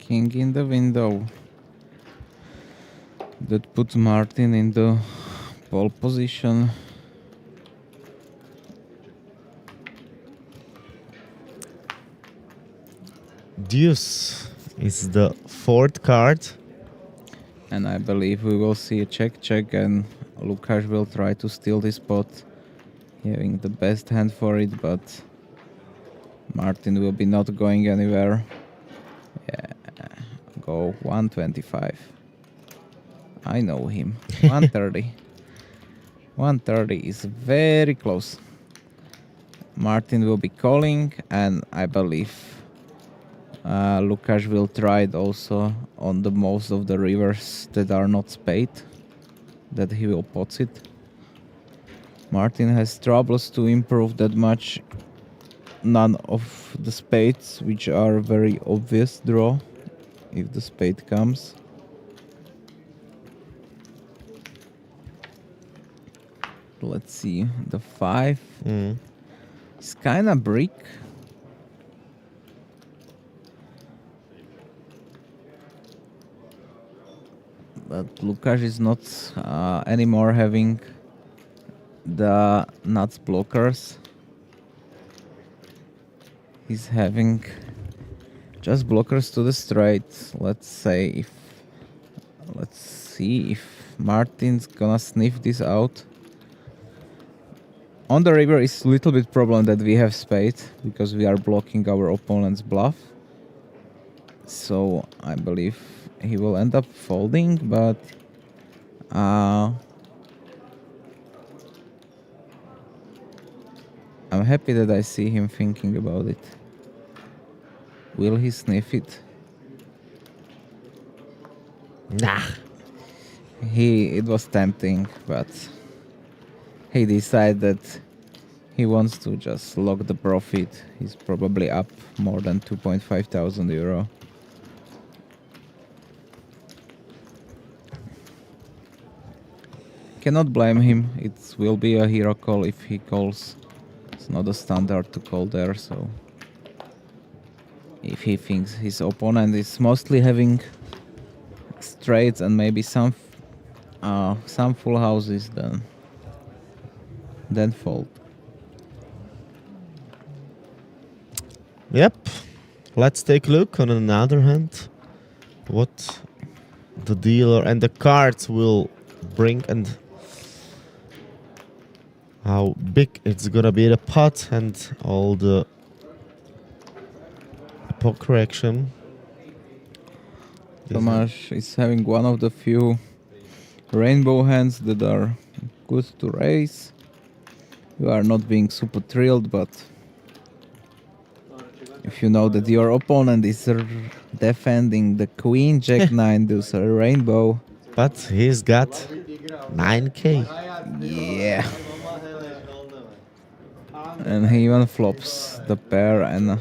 King in the window. That puts Martin in the pole position. Deuce is the fourth card. And I believe we will see a check and Lukáš will try to steal this spot, having the best hand for it, but Martin will be not going anywhere. Yeah, go 125. I know him. 130. 130 is very close. Martin will be calling, and I believe Lukáš will try it also on the most of the rivers that are not spade, that he will pots it. Martin has troubles to improve that much. None of the spades, which are very obvious draw if the spade comes. Let's see, the 5 is kind of brick. But Lukáš is not anymore having the nuts blockers. He's having just blockers to the straight. Let's see if Martin's gonna sniff this out. On the river is a little bit problem that we have spade because we are blocking our opponent's bluff. So I believe he will end up folding, but I'm happy that I see him thinking about it. Will he sniff it? Nah. It was tempting, but he decided that he wants to just lock the profit. He's probably up more than 2.5 thousand euro. Cannot blame him. It will be a hero call if he calls. It's not a standard to call there, so if he thinks his opponent is mostly having straights and maybe some full houses, then fold. Yep. Let's take a look on another hand what the dealer and the cards will bring and how big it's gonna be the pot and all the poker action. Tomáš is having one of the few rainbow hands that are good to raise. You are not being super thrilled, but if you know that your opponent is defending the Queen Jack 9 deuce rainbow. But he's got 9k. Yeah. And he even flops the pair and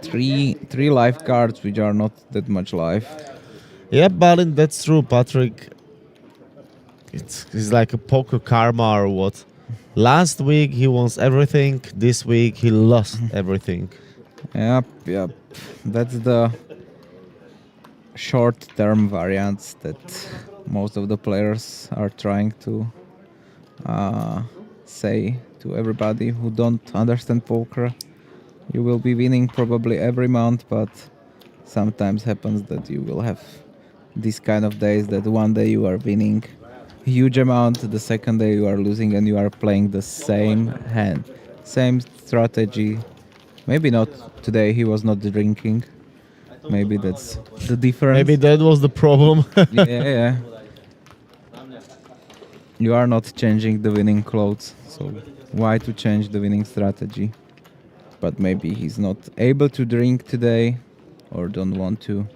three live cards, which are not that much live. Yeah, Balin, that's true, Patrick. It's like a poker karma or what. Last week he wants everything. This week he lost everything. Yep. That's the short-term variance that most of the players are trying to say to everybody who don't understand poker. You will be winning probably every month, but sometimes happens that you will have this kind of days that one day you are winning huge amount, the second day you are losing and you are playing the same hand, same strategy. Maybe not today, he was not drinking. Maybe that's the difference. Maybe that was the problem. Yeah. You are not changing the winning clothes, so why to change the winning strategy? But maybe he's not able to drink today or don't want to.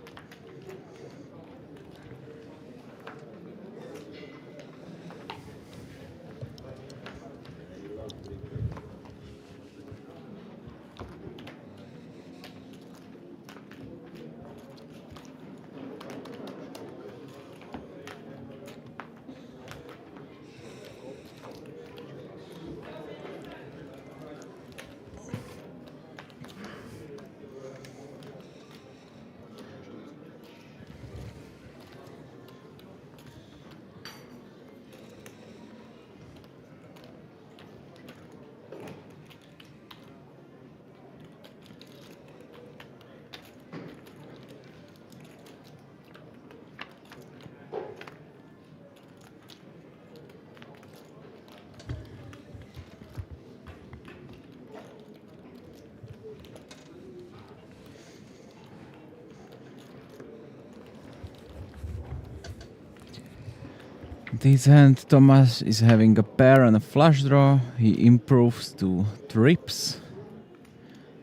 This hand, Thomas is having a pair and a flush draw. He improves to trips,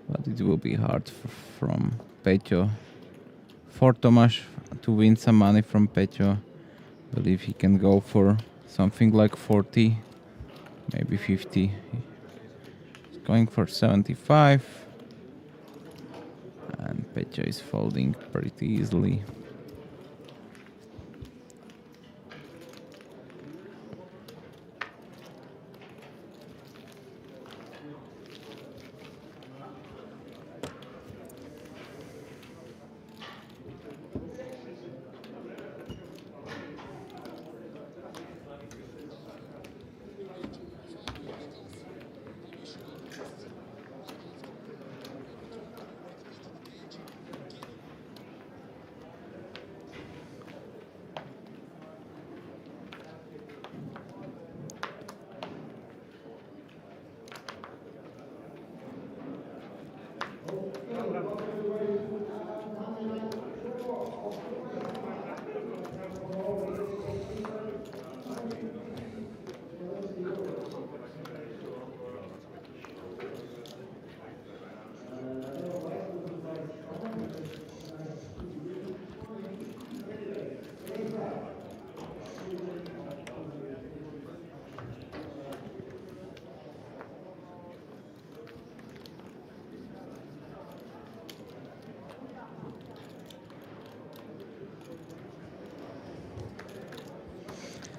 but it will be hard from Peťo for Tomáš to win some money from Peťo. I believe he can go for something like 40, maybe 50. He's going for 75, and Peťo is folding pretty easily.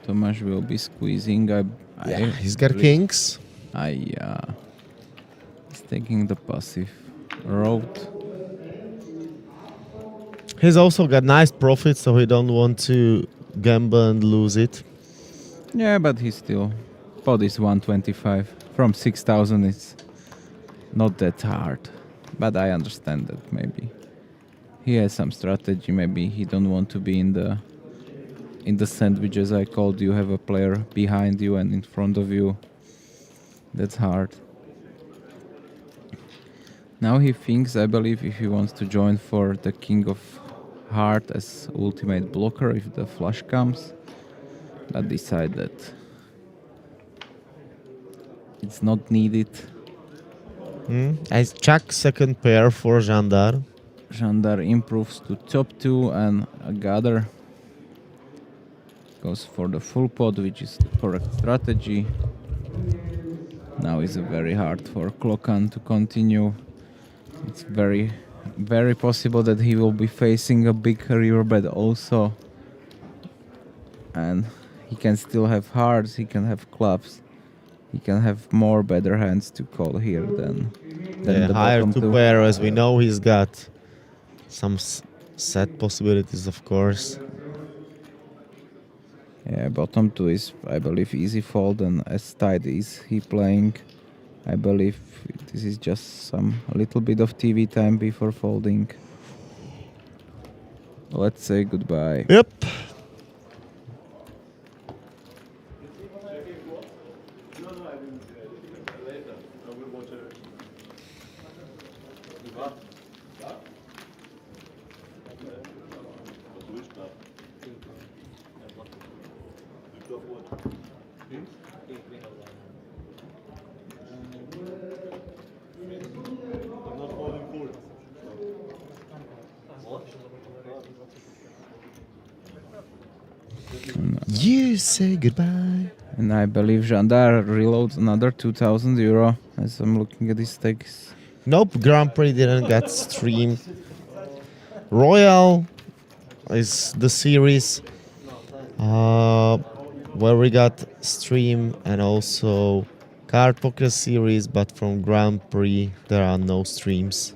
Tomáš will be squeezing. He's got kings. He's taking the passive road. He's also got nice profit, so he don't want to gamble and lose it. Yeah, but he still pot is 125 from 6,000. It's not that hard, but I understand that maybe he has some strategy. Maybe he don't want to be in the sandwiches I called. You have a player behind you and in front of you. That's hard. Now he thinks, I believe, if he wants to join for the King of Heart as ultimate blocker if the flush comes, but decide that it's not needed. I check second pair for Jandar. Jandar improves to top 2 and Gather goes for the full pot, which is the correct strategy. Now is very hard for Klokan to continue. It's very, very possible that he will be facing a big riverbed also. And he can still have hearts, he can have clubs. He can have more better hands to call here than the higher bottom two two. pair, as we know, he's got some set possibilities, of course. Yeah, bottom 2 is, I believe, easy fold, and as tight is he playing, I believe this is just a little bit of TV time before folding. Let's say goodbye. Yep. You say goodbye. And I believe Jandar reloads another 2,000 euro as I'm looking at his stakes. Nope, Grand Prix didn't get streamed. Royal is the series where we got stream, and also Card Poker series, but from Grand Prix there are no streams.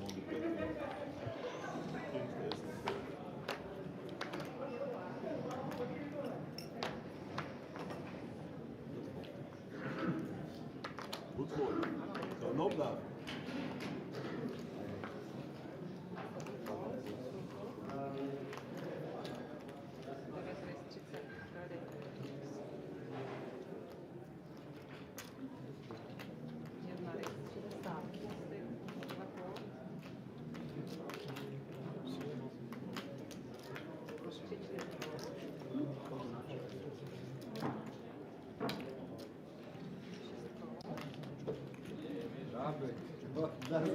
Dáme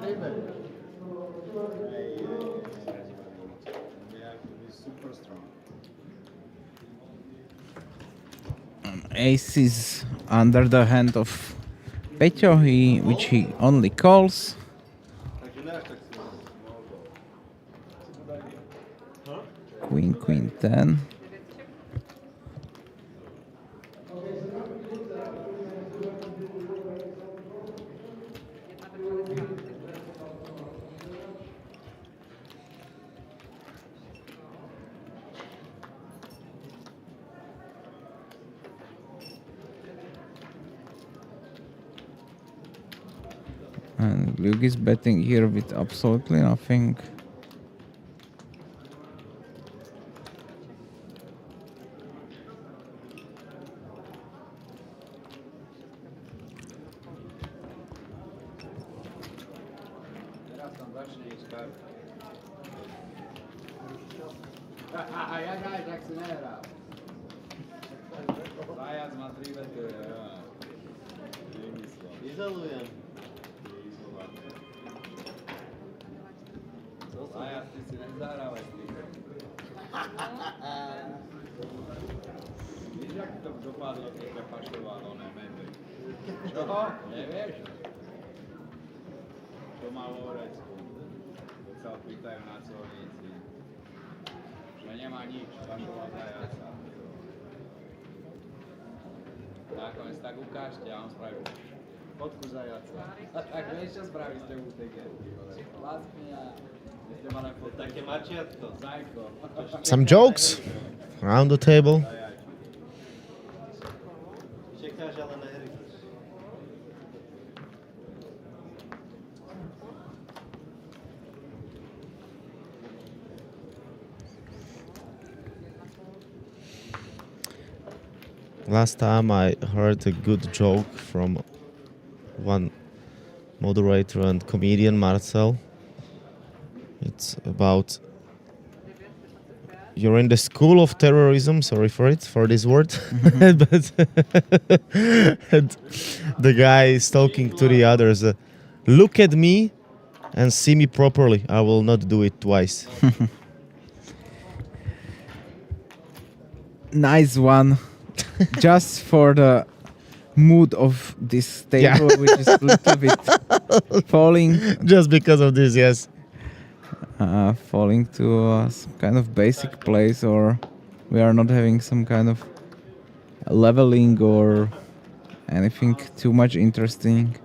trimmer. We have to be super strong. Ace is under the hand of Peťo, which he only calls. Takže ne až tak silno. Queen, queen, 10. And Luke is betting here with absolutely nothing. Teraz tam začne ísť karta. Jak si nehral. Zajac má 3 vety. Izolujem. Zajac, ty si nezahrávaj s tým. Víš, jak to dopadlo, keď prepašoval oné medy? Čo? Nevieš? To má vo vrecku. Keď sa opýtajú na colníci. Že nemá nič, pašoval zajaca. Nakoniec tak ukážte a on spraví fotku zajaca. A tak vieš, čo spraví z tebu tej genty? Vlastne a ste mali fotku. Také mačiatko. Zajko. Some jokes around the table. Čekáš, ale nehryzeš. Last time I heard a good joke from one moderator and comedian, Marcel. It's about you're in the school of terrorism, sorry for this word, but and the guy is talking to the others, look at me and see me properly, I will not do it twice. Nice one. Just for the mood of this table, which is a little bit falling. Just because of this, yes. Falling to some kind of basic place, or we are not having some kind of leveling or anything too much interesting.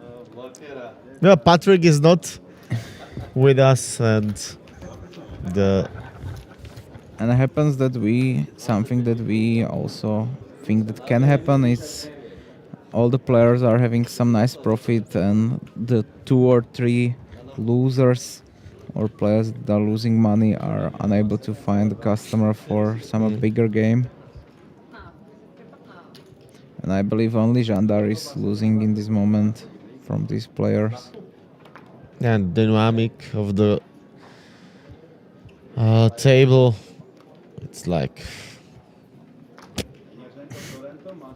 No, Patrick is not with us, and it happens that something that we also think that can happen is all the players are having some nice profit, and the 2 or 3 losers or players that are losing money are unable to find a customer for some bigger game. And I believe only Jandar is losing in this moment from these players. and dynamic of the table, it's like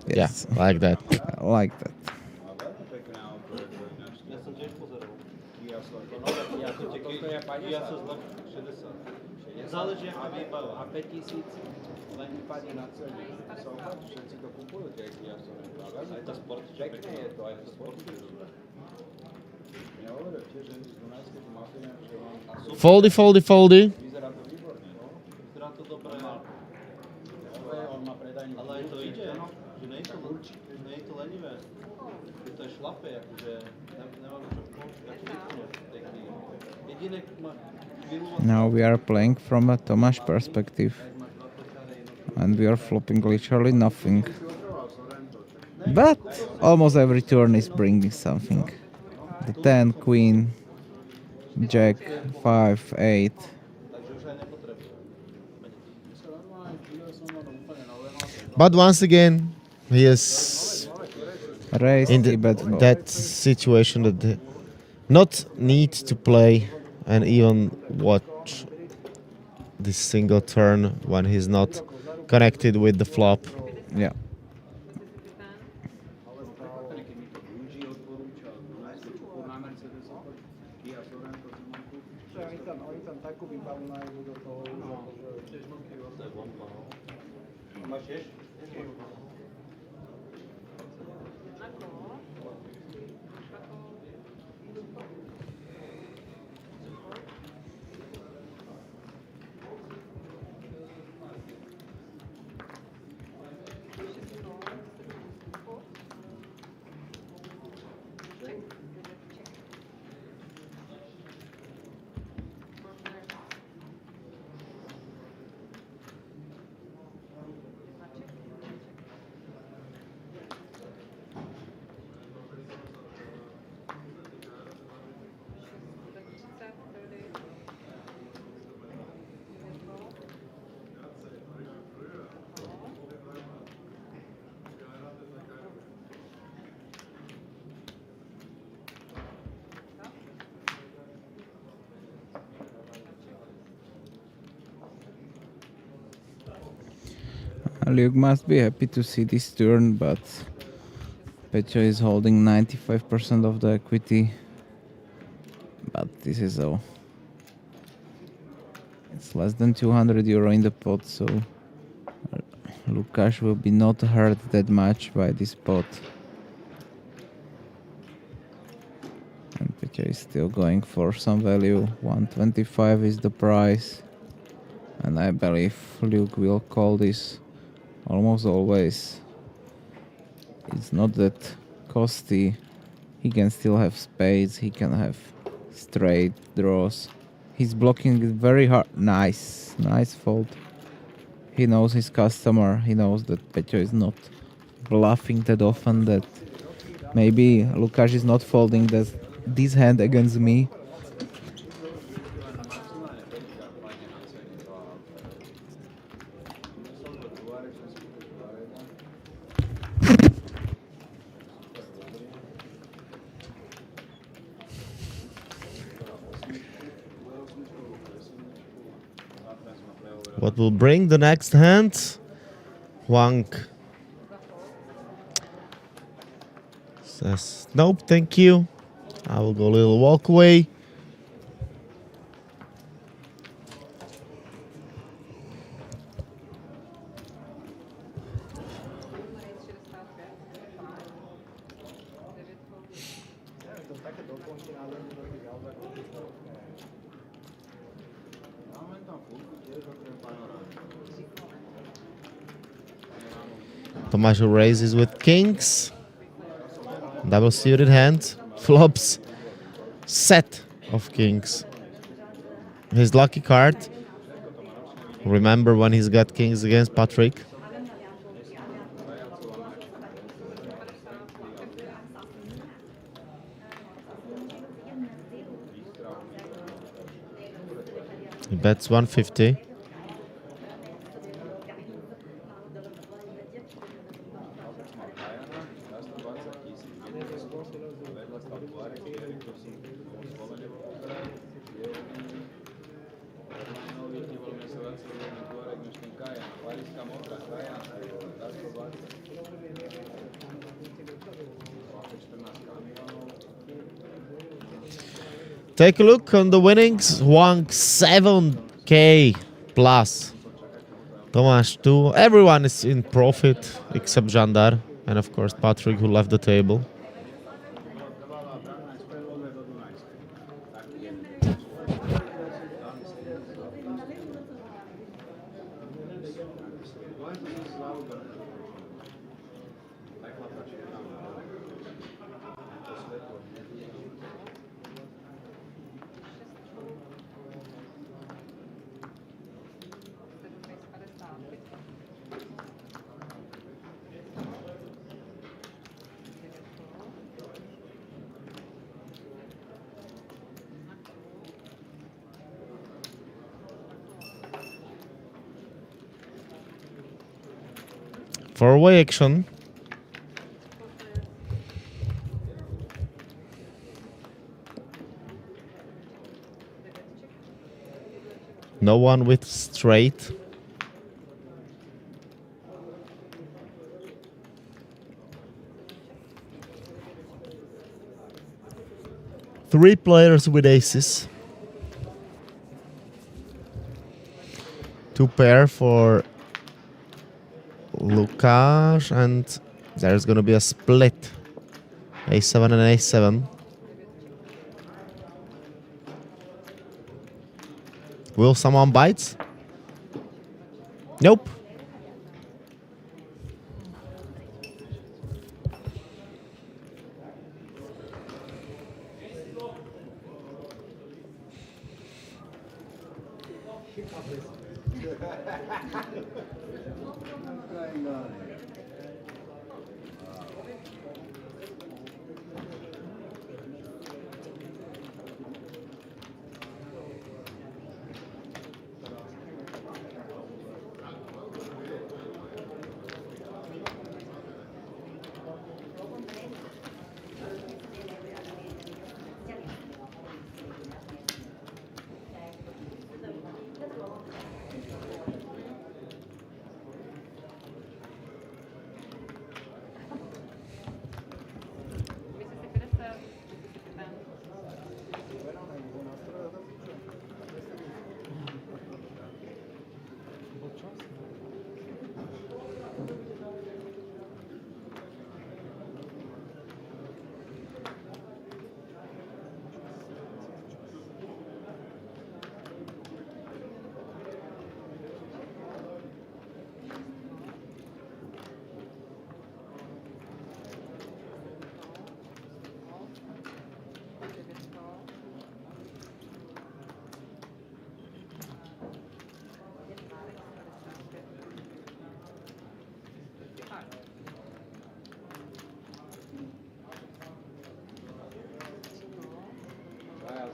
Yes. yeah, like that. Like that. Ja sa zlep 60. Záleží, aká výbava. A 5000 len vypadne na cenu. Všetci to kupujú, tie kiasové. Aj tá sport, Pekné je to, aj to sport. Ja hovorím tiež, že z Dunajskej mafie, že vám Foldy, foldy, foldy. vyzerá to výborne. Vyzerá to dobre. On má predajný. Ale aj to ide, že nie je to lenivé. Že to je šlape, akože nemám čo vypnúť. Jediné má chvíľu... Now we are playing from a Tomáš perspective. And we are flopping literally nothing. But almost every turn is bringing something. The 10, queen, jack, 5, 8. But once again, he is Raise, in bet fold. that situation that they not need to play and even watch this single turn when he's not connected with the flop. Yeah. Oni tam takú výbavu nájdu do toho už akože... Tiež mám kýva. To je bomba, no. Máš tiež? Na kolo. Luke must be happy to see this turn, but Pecho is holding 95% of the equity. But this is all. It's less than 200 euro in the pot, so Lukáš will be not hurt that much by this pot. And Pecho is still going for some value. 125 is the price. And I believe Luke will call this almost always. It's not that costly. He can still have spades, he can have straight draws. He's blocking it very hard. Nice fold. He knows his customer. He knows that Pecho is not bluffing that often, that maybe Lukáš is not folding this hand against me. What will bring the next hand? Huang says, nope, thank you. I will go a little walk away. Tomáš raises with kings. Double suited hand. Flops. Set of kings. His lucky card. Remember when he's got kings against Patrick? He bets 150. Take a look on the winnings. Huang 7k plus. Tomáš 2. Everyone is in profit except Žandar and of course Patrick, who left the table. Four-way action. No one with straight. Three players with aces. two pair for Lukáš, and there's gonna be a split. A7 and A7. Will someone bite? Nope.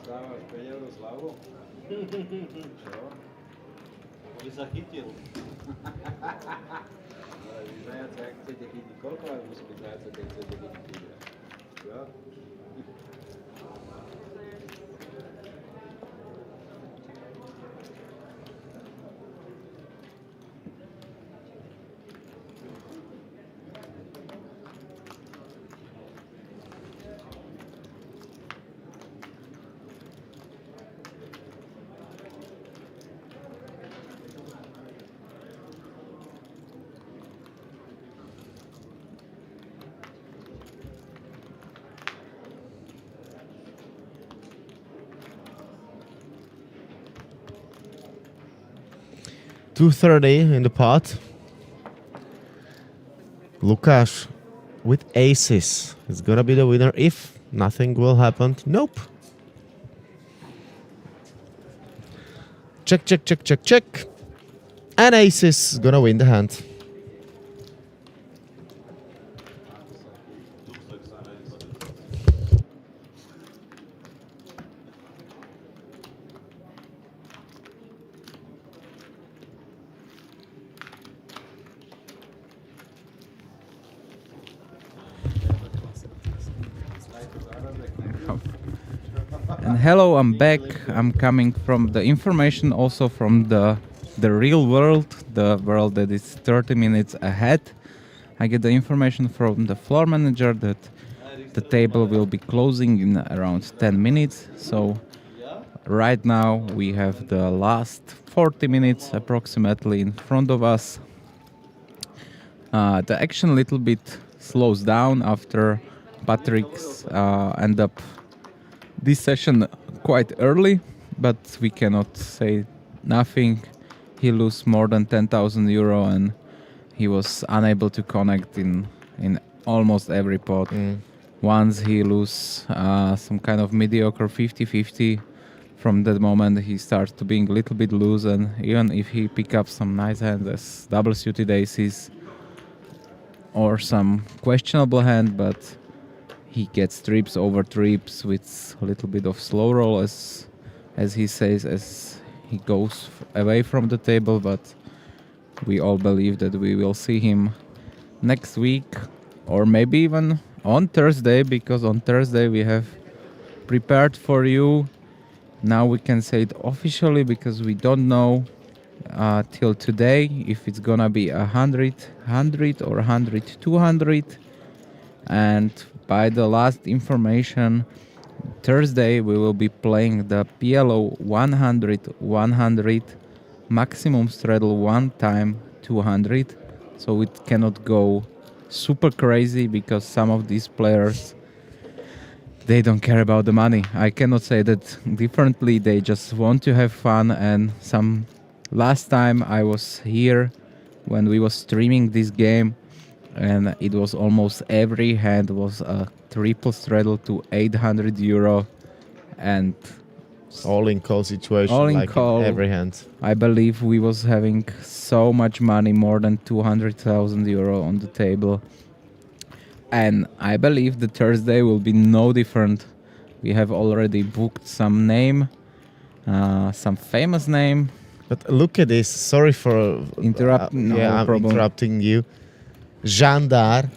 Dávaš 5 eur zľavu? Čo? By sa chytil. Ale vy zajace, ak chcete chytiť, koľko vás musí byť zajace, keď chcete chytiť? Čo? $230 in the pot. Lukáš with aces is gonna be the winner if nothing will happen. Nope. Check, check, check, check, check. And aces is gonna win the hand. And hello, I'm back. I'm coming from the information, also from the real world, the world that is 30 minutes ahead. I get the information from the floor manager that the table will be closing in around 10 minutes. So right now we have the last 40 minutes approximately in front of us. The action a little bit slows down after Patrick's end up this session quite early, but we cannot say nothing. He lost more than 10,000 euro and he was unable to connect in almost every pot. Once he lose some kind of mediocre 50-50, from that moment he starts to being a little bit loose, and even if he pick up some nice hands as double suited aces or some questionable hand, but he gets trips over trips with a little bit of slow roll, as he says, as he goes away from the table. But we all believe that we will see him next week, or maybe even on Thursday, because on Thursday we have prepared for you. Now we can say it officially, because we don't know till today if it's gonna be 100 or 100 200, and by the last information, Thursday we will be playing the PLO 100 maximum straddle one time 200, so it cannot go super crazy because some of these players, they don't care about the money. I cannot say that differently. They just want to have fun. And some last time I was here when we was streaming this game, and it was almost every hand was a triple straddle to 800 euro, and All in call situation, all in like call. in every hand. I believe we was having so much money, more than 200,000 euro on the table. And I believe the Thursday will be no different. We have already booked some name, some famous name. But look at this. Sorry for No I'm problem. interrupting you. Jandar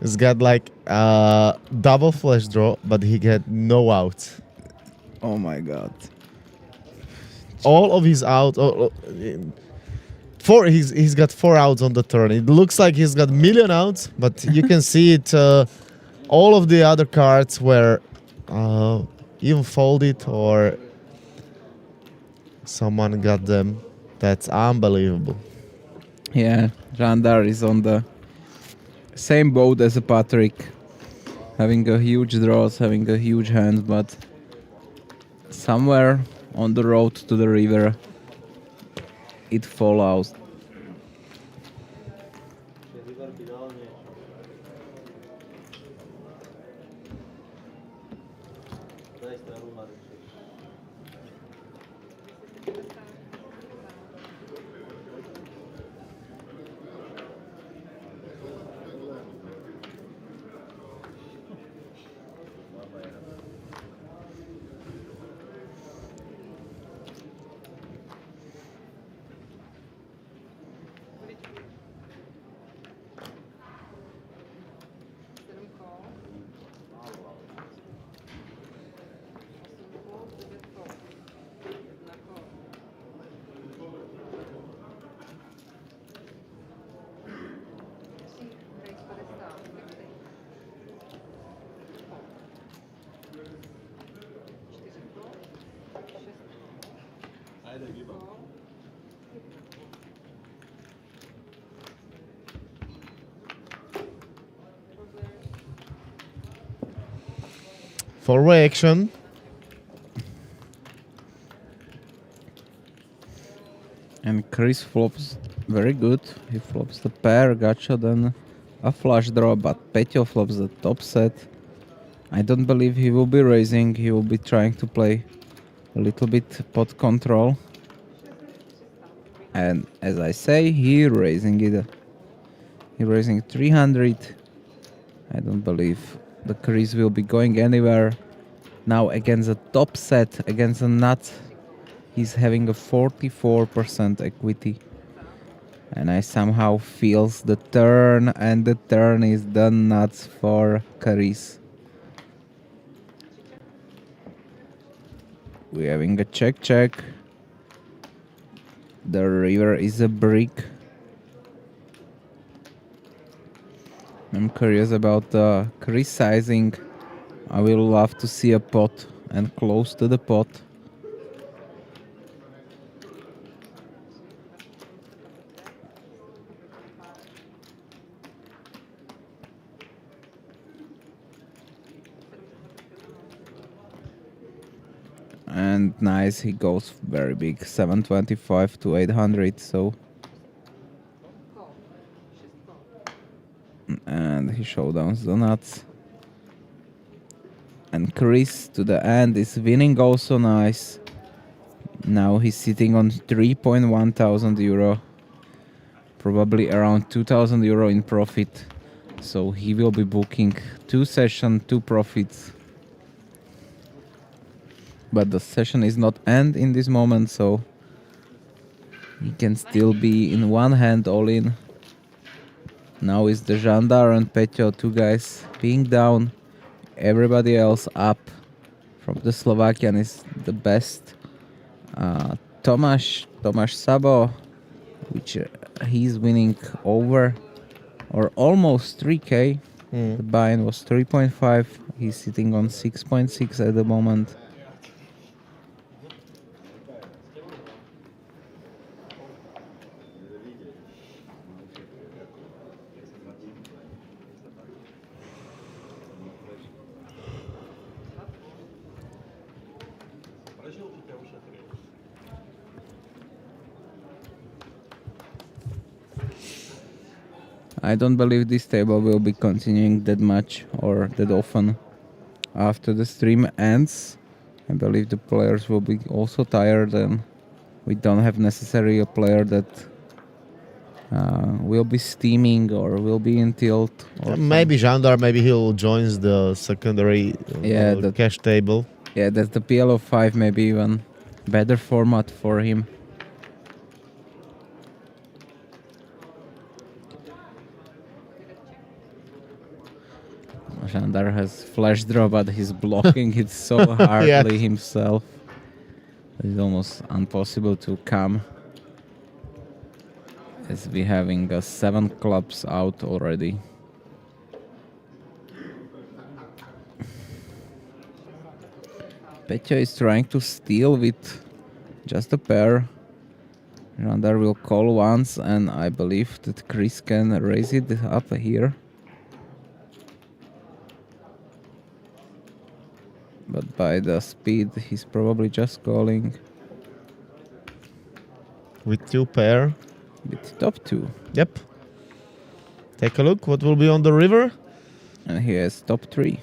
has got like double flash draw, but he got no outs. Oh my god. All of his out. He's got 4 outs on the turn. It looks like he's got million outs, but you can see it. All of the other cards were even folded or someone got them. That's unbelievable. Yeah, Jandar is on the same boat as a Patrick, having a huge draws, having a huge hand, but somewhere on the road to the river, it fall out. For reaction, And Chris flops very good. He flops the pair, gotcha, then a flush draw, but Petio flops the top set. I don't believe he will be raising. He will be trying to play a little bit pot control. And as I say, he raising it. He raising 300. I don't believe the Chris will be going anywhere. Now against the top set, against the nut, he's having a 44% equity. And I somehow feels the turn, and the turn is the nuts for Chris. We're having a check. The river is a brick. I'm curious about the Chris sizing. I will love to see a pot and close to the pot. And nice, he goes very big, 725 to 800, so. And he showdowns the nuts. And Chris to the end is winning also nice. Now he's sitting on 3.1 thousand euro. Probably around 2,000 euro in profit. So he will be booking 2 sessions, 2 profits. But the session is not end in this moment, so he can still be in one hand all in. Now is the Jandar and Petio, 2 guys being down. Everybody else up. From the Slovakian is the best. Tomáš Sabo, which he's winning over or almost 3k. The buy-in was 3.5. He's sitting on 6.6 at the moment. žiltite ušetri. I don't believe this table will be continuing that much or that often after the stream ends. I believe the players will be also tired, and we don't have necessarily a player that will be steaming or will be in tilt. Or Maybe Jandar, maybe he'll join the secondary cash table. Yeah, that's the PLO 5, maybe even better format for him. Jandar has flash draw, but he's blocking it so hardly himself. It's almost impossible to come. As we having 7 clubs out already. Petya is trying to steal with just a pair. Jandar will call once, and I believe that Chris can raise it up here. But by the speed, he's probably just calling. With 2 pair. With top 2. Yep. Take a look what will be on the river. And he has top 3.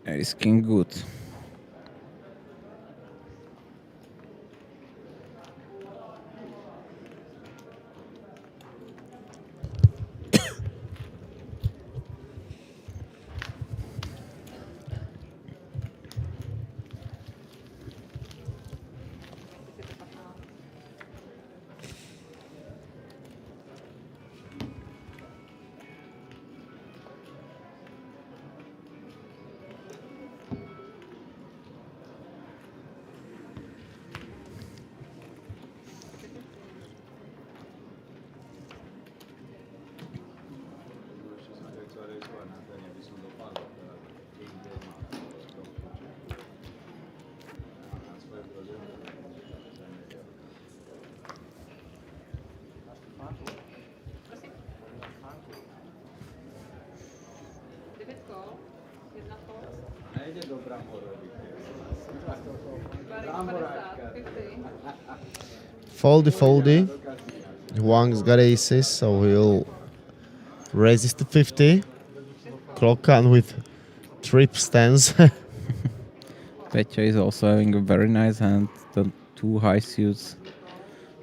Ace king good. Foldy. Wang's got aces, so he'll raise this to 50. Klokan with trip stance. Petya is also having a very nice hand. The 2 high suits.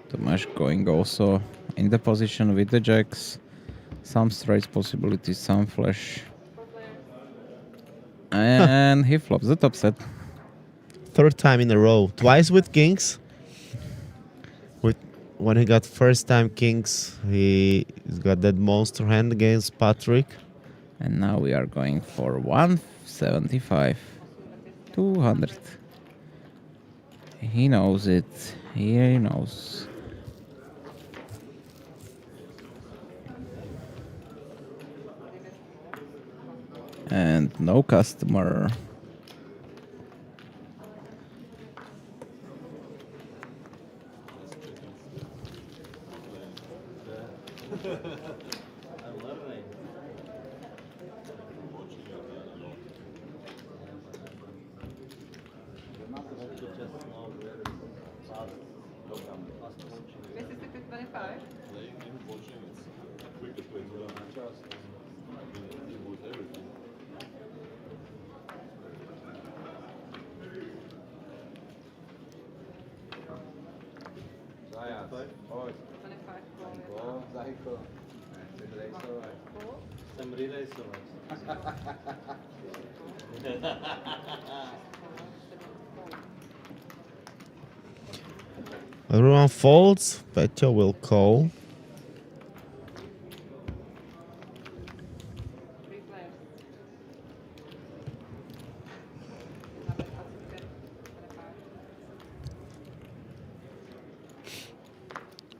Tomáš going also in the position with the jacks. Some straight possibilities, some flash. And he flops the top set. 3rd time in a row. Twice with kings. When he got first time kings, he's got that monster hand against Patrick. And now we are going for 175. 200. He knows it. He knows. And no customer. Everyone folds. Petya will call.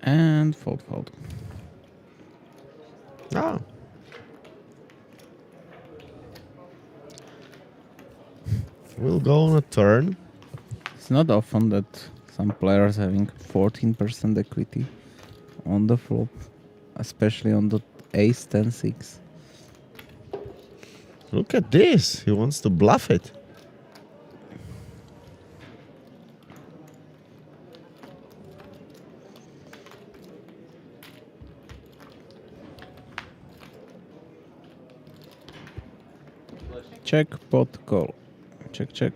And fold. Ah. We'll go on a turn. It's not often that some players having 14% equity on the flop, especially on the ace 10-6. Look at this. He wants to bluff it. Check, pot, call. Check, check.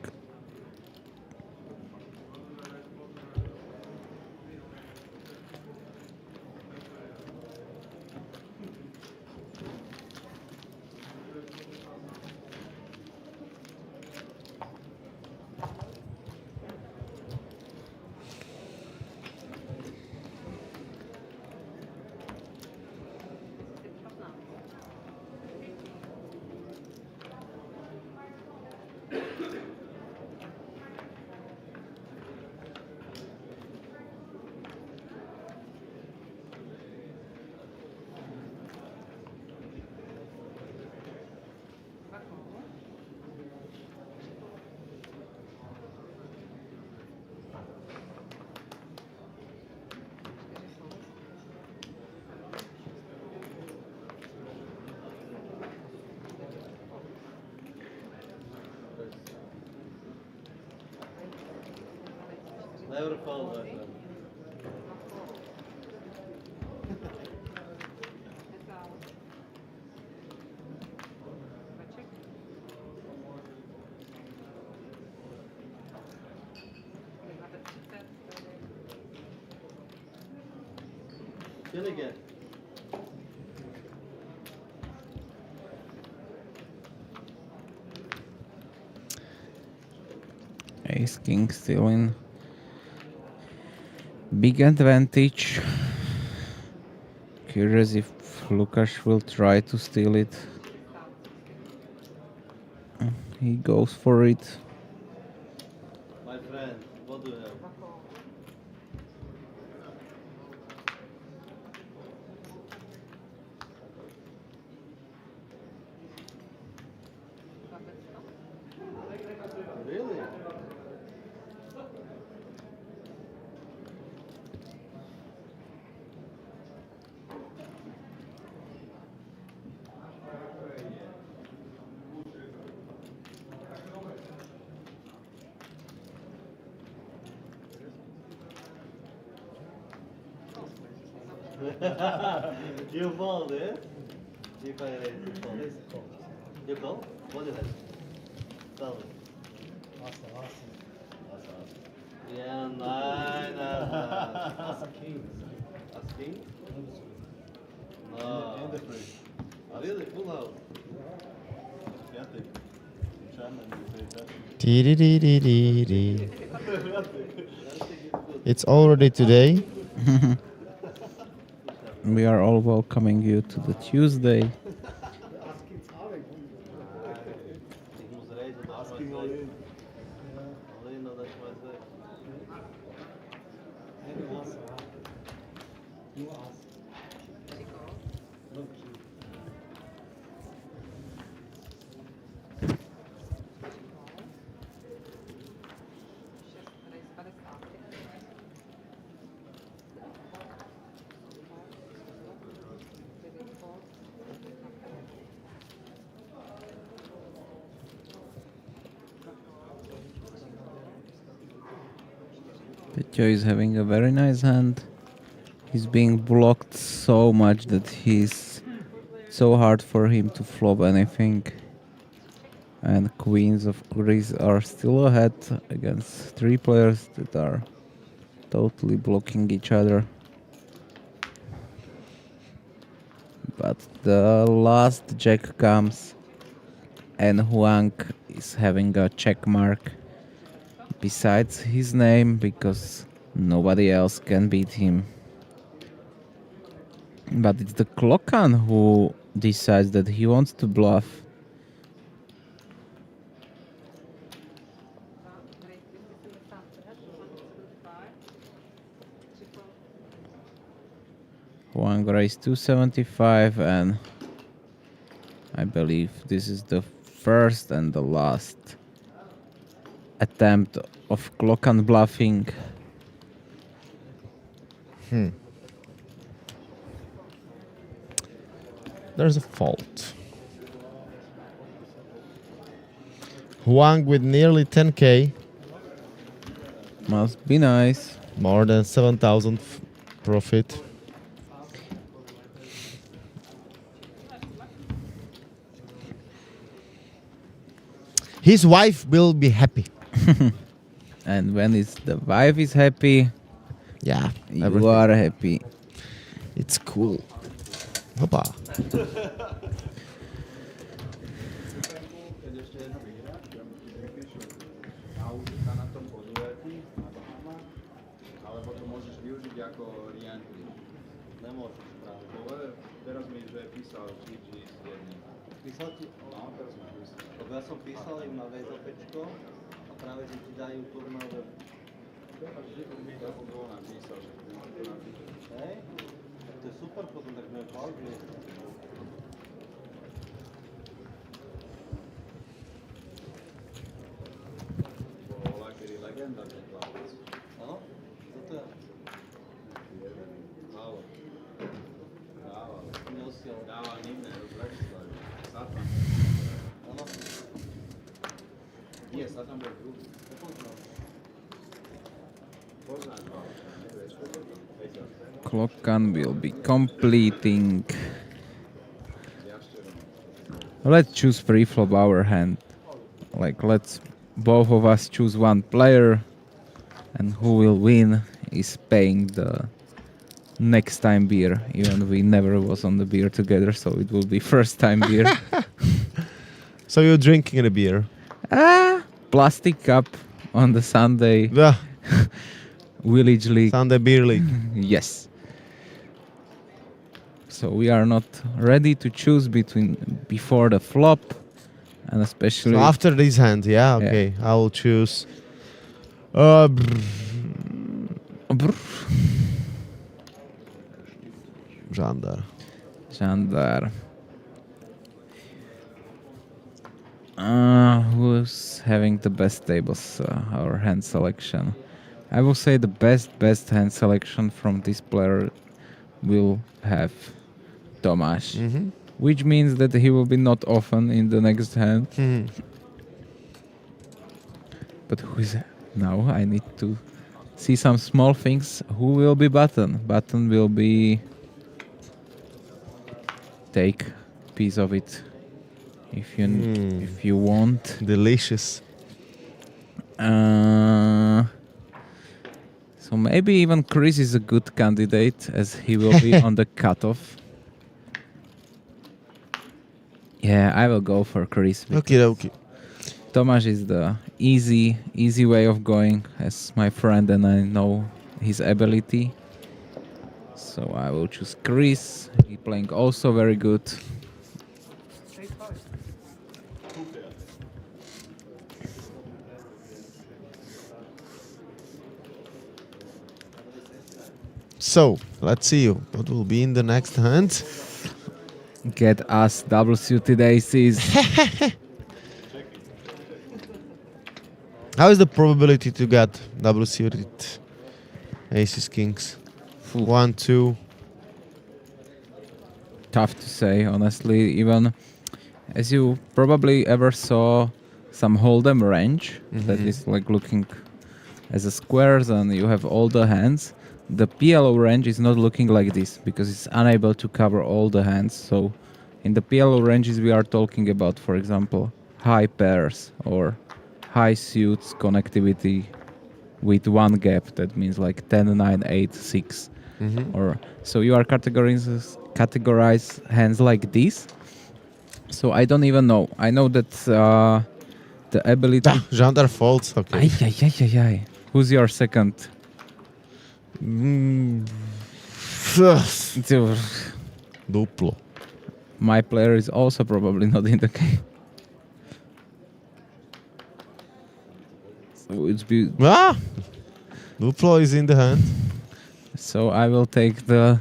Never fall, my friend. Kill again. Ace King still in big advantage. Curious if Lukáš will try to steal it. He goes for it. My friend, what do you have? Really? You fold, eh? If I raise, you fold. You call? What do you have? Tell me. Yeah, nine. As king. As king? No. And the free. Really? Full house? Fertig. Entscheiden, wie viel fertig. Dee-dee-dee-dee-dee-dee. It's already today. We are all welcoming you to the Tuesday. Ich muss raisen, asking all in. All in, oder ich weiß nicht. Petyo is having a very nice hand. He's being blocked so much that he's so hard for him to flop anything. And queens of Greece are still ahead against three players that are totally blocking each other. But the last jack comes and Huang is having a check mark besides his name because nobody else can beat him. But it's the Klokan who decides that he wants to bluff. Huang raised 275 and I believe this is the first and the last attempt of Klokan bluffing. There's a fault. Huang with nearly 10k, Must be nice. more than 7,000 profit. His wife will be happy. And when the wife is happy, Yeah, you everything. are happy. It's cool. Hopa. Keď ešte jedno vyhráš, ja mu ti vypíšu auta na tom podujatí na Bahama, alebo to môžeš využiť ako rianky. Nemôžeš práve. Teraz mi, že písal GG s jedným. Písal ti? No, teraz mi písal. Lebo ja som písal im na VZPčko a práve, že ti dajú turnové. Ja som bol napísal, že to napísal. Hej? Tak to je super potom, tak môj cloud je. Bola kedy legenda, že Klaus. Áno? Toto je. Málo. Dával. Nosiel. Dával iné, z Bratislavy. Satan. Áno? Nie, Satan bol druhý. Nepoznal. Poznáš ho, nevieš, to je to. Klokkan will be completing. Let's choose pre-flop our hand. Like, let's both of us choose one player, and who will win is paying the next time beer. Even we never was on the beer together, so it will be first time beer. So you're drinking the beer? Plastic cup on the Sunday Yeah, Village League. Sunday beer league. Yes. So we are not ready to choose before the flop, and especially So after this hand, yeah, okay. I will choose. Brr. Žandar. Žandar. Who's having the best tables? Our hand selection. I will say the best hand selection from this player will have Tomáš, which means that he will be not often in the next hand. But who is now? I need to see some small things. Who will be button? Button will be take piece of it if you want. Delicious. So maybe even Chris is a good candidate as he will be on the cutoff. Yeah, I will go for Chris. Okay. Tomáš is the easy way of going as my friend and I know his ability. So I will choose Chris. He playing also very good. So let's see what will be in the next hand. Get us double suited aces. How is the probability to get double suited aces, kings? 1, 2. Tough to say, honestly. Even as you probably ever saw some hold'em range that is like looking as a squares and you have all the hands. The PLO range is not looking like this because it's unable to cover all the hands. So in the PLO ranges we are talking about, for example, high pairs or high suits connectivity with one gap. That means like 10, 9, 8, 6. Or so you are categorize hands like this. So I don't even know. I know that the ability. Žandar folds. Okay. Ay. Who's your second? Duplo. My player is also probably not in the game. So it's Duplo is in the hand. So I will take the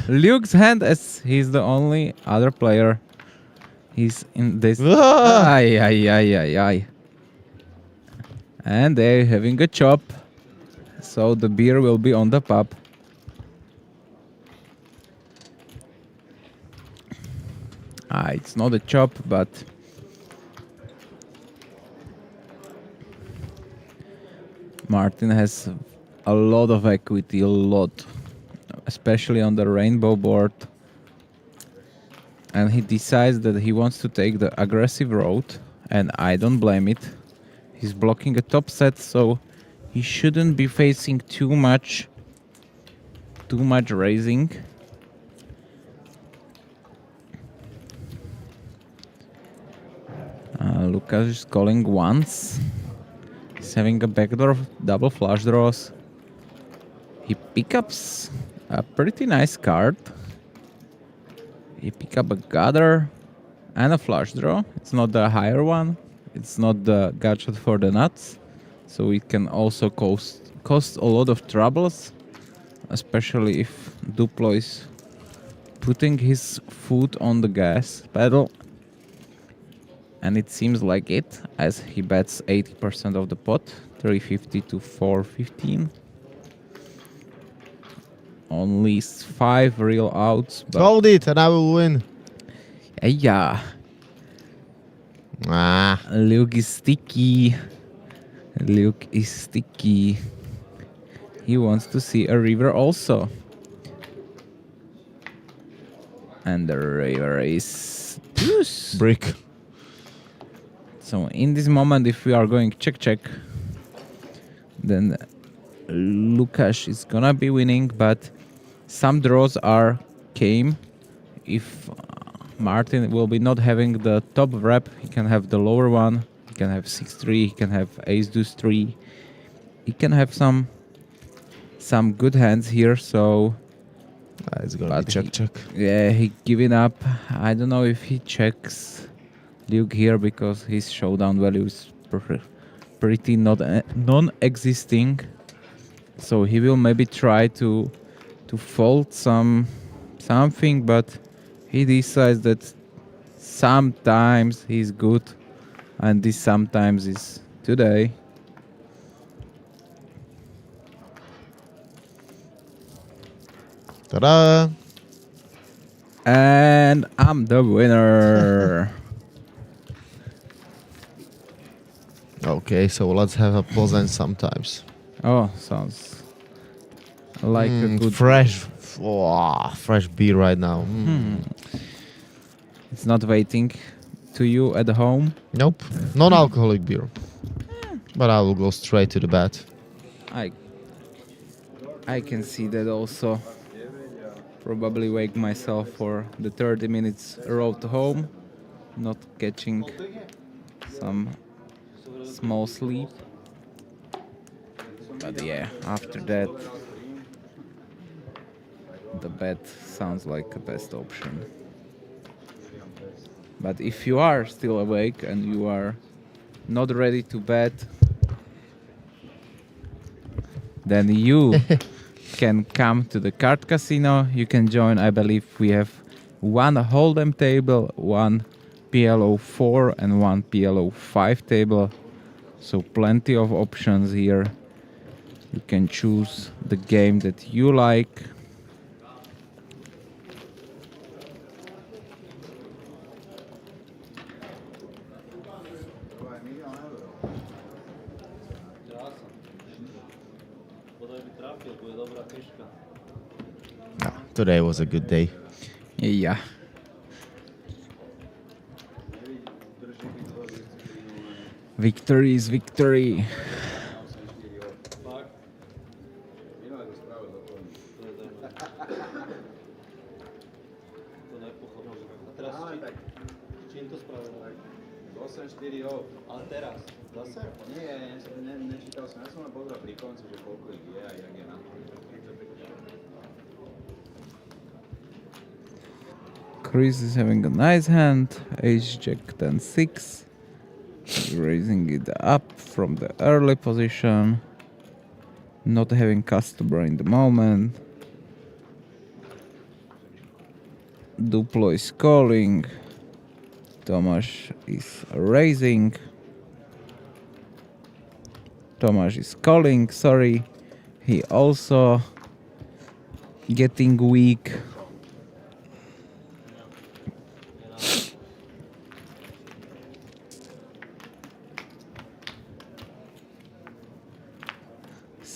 Luke's hand as he's the only other player. He's in this. Ay. And they're having a chop. So the beer will be on the pub. It's not a chop, but Martin has a lot of equity, a lot, especially on the rainbow board. And he decides that he wants to take the aggressive road, and I don't blame it. He's blocking a top set, so he shouldn't be facing too much raising. Lucas is calling once. He's having a backdoor double flush draws. He picks up a pretty nice card. He pick up a gutter and a flush draw. It's not the higher one. It's not the gadget for the nuts. So it can also cost a lot of troubles, especially if Duplo is putting his foot on the gas pedal. And it seems like it, as he bets 80% of the pot, 350 to 415. Only 5 real outs. But Hold it and I will win. yeah. Luke is sticky. Luke is sticky. He wants to see a river also. And the river is deuce. Brick. So in this moment, if we are going check, then Lukasz is gonna be winning, but some draws came. If Martin will be not having the top rep, he can have the lower one. He can have 6-3, he can have ace deuce 3. He can have some good hands here, so It's gonna be check. yeah, he giving up. I don't know if he checks Luke here because his showdown value is pretty non-existing. So he will maybe try to fold something, but he decides that sometimes he's good, and this sometimes is today. Ta-da! And I'm the winner. Okay, so let's have a pleasant sometimes. Oh, sounds like a good fresh beer right now. It's not waiting to you at home. Nope, non-alcoholic beer. But I will go straight to the bed. I can see that also. Probably wake myself for the 30 minutes road home, not catching some small sleep. But yeah, after that, the bed sounds like the best option. But if you are still awake and you are not ready to bed, then you can come to the card casino. You can join. I believe we have one hold'em table, one PLO 4 and one PLO 5 table. So plenty of options here. You can choose the game that you like. Today was a good day. Yeah. Victory is victory. Čím to spravil? 8-4 off. Ale teraz? Zase? Nie, nečítal som. Ja som len pozrel pri konci, že koľko ich je a jak je na to. Chris is having a nice hand. Ace Jack 10-6. Raising it up from the early position. Not having customer in the moment. Duplo is calling. Tomasz is raising. Tomasz is calling, sorry. He also getting weak.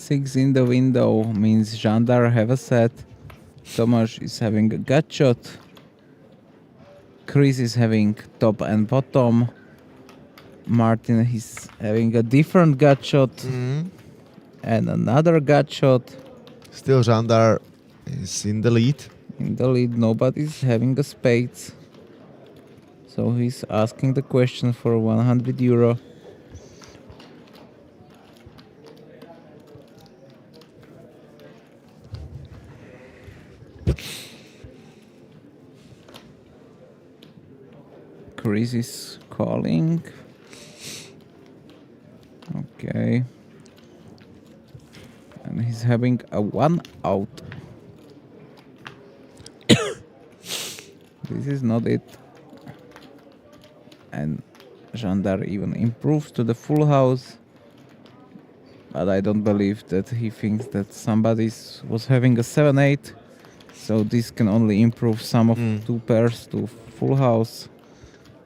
6 in the window means Jandar have a set. Tomáš is having a gut shot. Chris is having top and bottom. Martin is having a different gut shot and another gut shot. Still, Jandar is in the lead. In the lead, nobody's having a spades. So he's asking the question for 100 euro. Chris is calling. Okay. And he's having a 1 out. This is not it. And Jandar even improves to the full house. But I don't believe that he thinks that somebody was having a 7-8. So this can only improve some of 2 pairs to full house.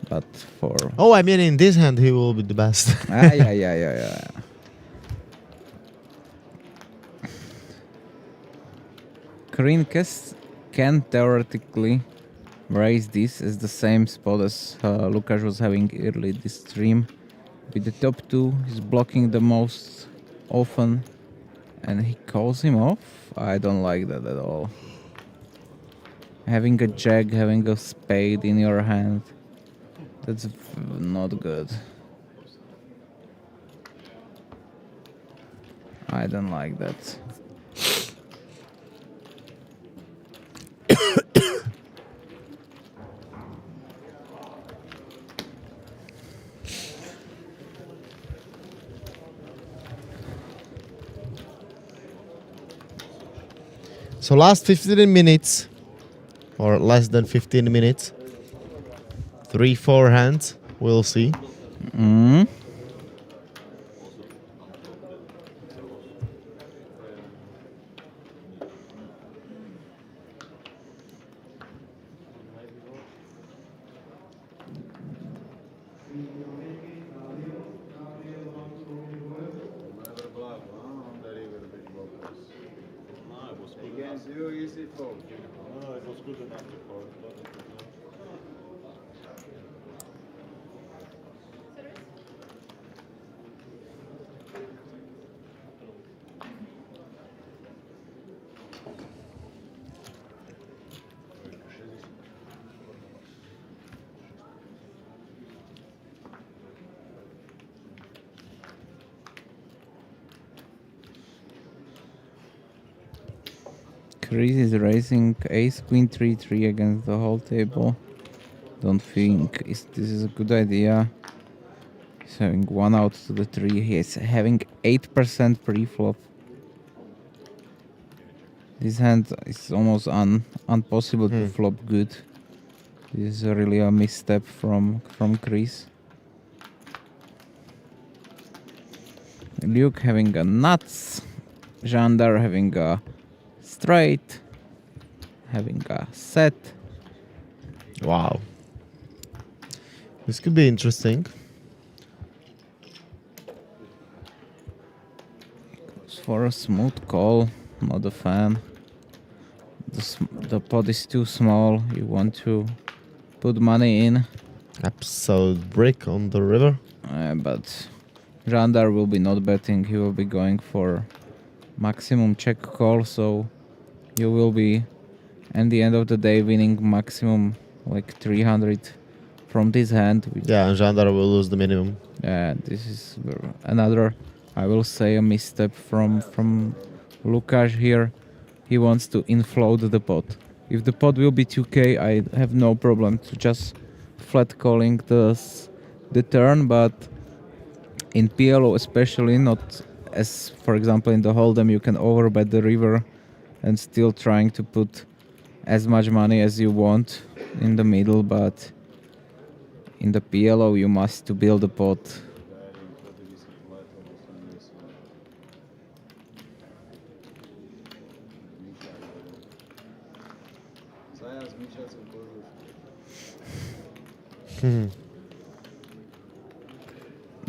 But for... Oh, I mean, in this hand, he will be the best. yeah. Green can theoretically raise this as the same spot as Lukáš was having early this stream. With the top 2, he's blocking the most often. And he calls him off? I don't like that at all. Having a jack, having a spade in your hand. That's not good. I don't like that. So last 15 minutes, or less than 15 minutes. 3-4 hands, we'll see. Against you, easy fold. No, it was good enough to call. Chris is raising ace queen 3-3 against the whole table. Don't think this is a good idea. He's having 1 out to the 3. He is having 8% pre-flop. This hand is almost impossible to flop good. This is really a misstep from Chris. Luke having a nuts. Jandar having a straight, having a set. Wow. This could be interesting. Goes for a smooth call, not a fan. The pot is too small, you want to put money in. Absolute brick on the river. But Jandar will be not betting, he will be going for maximum check call, so you will be at the end of the day winning maximum like 300 from this hand. Yeah, and Jandar will lose the minimum. Yeah, this is another, I will say, a misstep from Lukáš here. He wants to infloat the pot. If the pot will be 2k, I have no problem to just flat calling the turn, but in PLO especially, not as, for example, in the hold'em, you can overbet the river and still trying to put as much money as you want in the middle, but in the PLO you must to build a pot.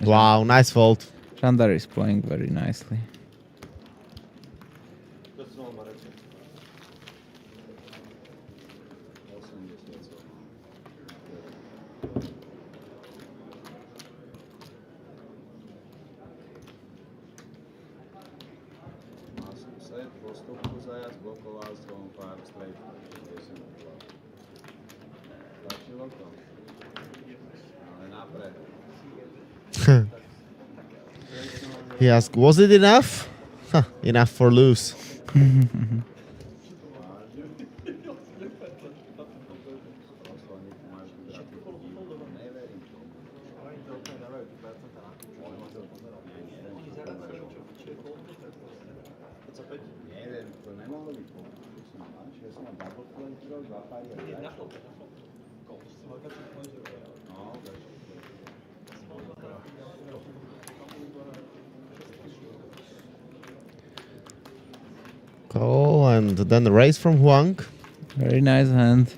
Wow, nice fold. Jandar is playing very nicely. postupku zajac, blokoval som, pár straight, stačilo to. Ale napred. He asked, was it enough? Huh, enough for loose. Neviem, to nemohlo byť ja som mal double play, dva páry a začal. No, Call and then raise from Huang. Very nice hand.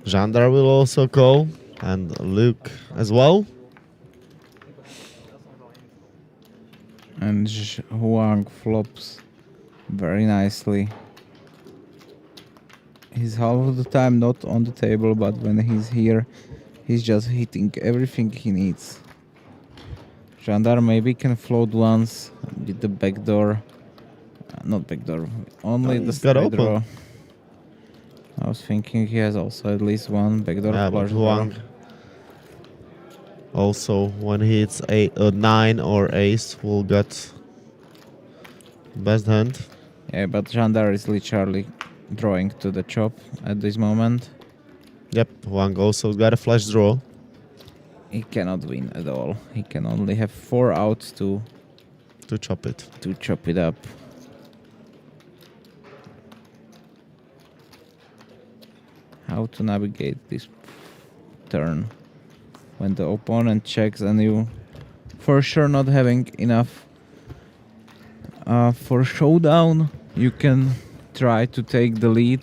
Jandar will also call and Luke as well. And Huang flops very nicely. He's half of the time not on the table, but when he's here, he's just hitting everything he needs. Jandar maybe can float once with the backdoor. Not backdoor, only the he's got straight open. draw. I was thinking he has also at least one backdoor flush Huang. draw. Also, when he hits a 9 or ace, will get best hand. Yeah, but Jandar is literally drawing to the chop at this moment. Yep, Huang also got a flush draw. He cannot win at all. He can only have 4 outs to chop it. To chop it up. How to navigate this turn when the opponent checks and you for sure not having enough for showdown. You can try to take the lead.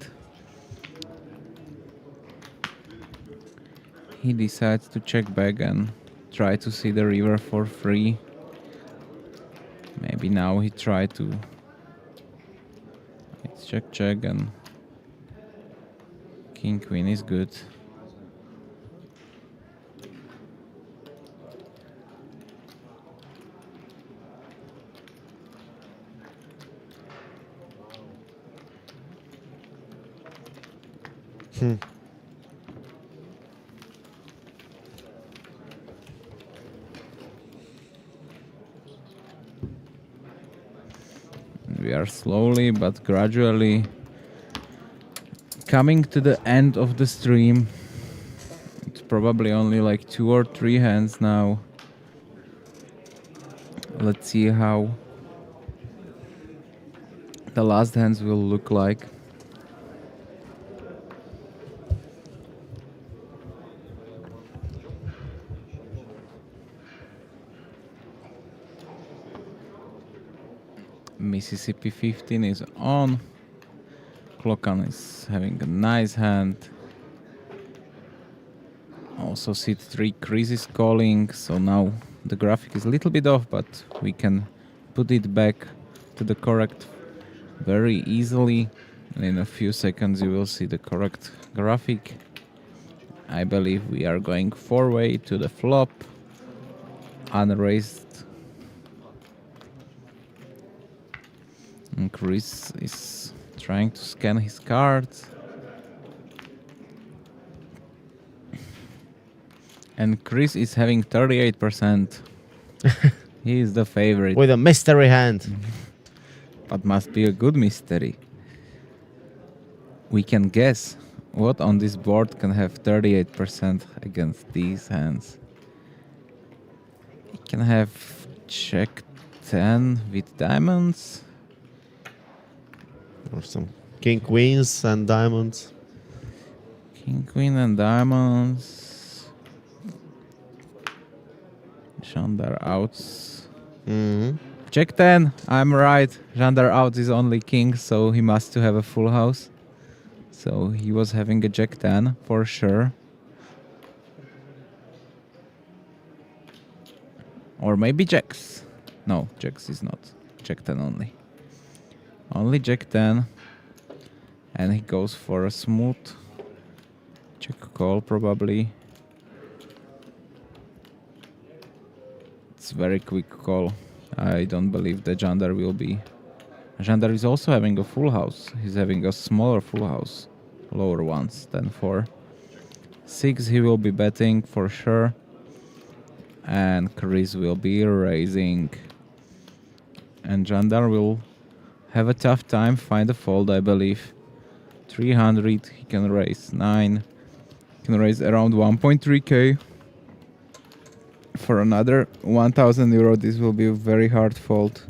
He decides to check back and try to see the river for free. Maybe now he tried to. It's check and King Queen is good. We are slowly but gradually coming to the end of the stream. It's probably only like 2 or 3 hands now. Let's see how the last hands will look like. Mississippi 15 is on. Klokan is having a nice hand. Also seat 3 Chris is calling, so now the graphic is a little bit off, but we can put it back to the correct very easily. And in a few seconds you will see the correct graphic. I believe we are going 4-way to the flop. Unraised. And Chris is trying to scan his cards. And Chris is having 38%. He is the favorite. With a mystery hand. But must be a good mystery. We can guess what on this board can have 38% against these hands. He can have check 10 with diamonds. Or some king queens and diamonds. King queen and diamonds. Jandar outs. Check 10. I'm right. Jandar outs is only king, so he must to have a full house. So he was having a jack 10 for sure. Or maybe jacks. No, jacks is not. Jack 10 only. Only Jack 10. And he goes for a smooth check call probably. It's very quick call. I don't believe the Jandar will be. Jandar is also having a full house. He's having a smaller full house. Lower ones than 4. 6 he will be betting for sure. And Chris will be raising. And Jandar will have a tough time find a fold, I believe. 300 he can raise 9. He can raise around 1.3k. For another 1,000 euro this will be a very hard fold.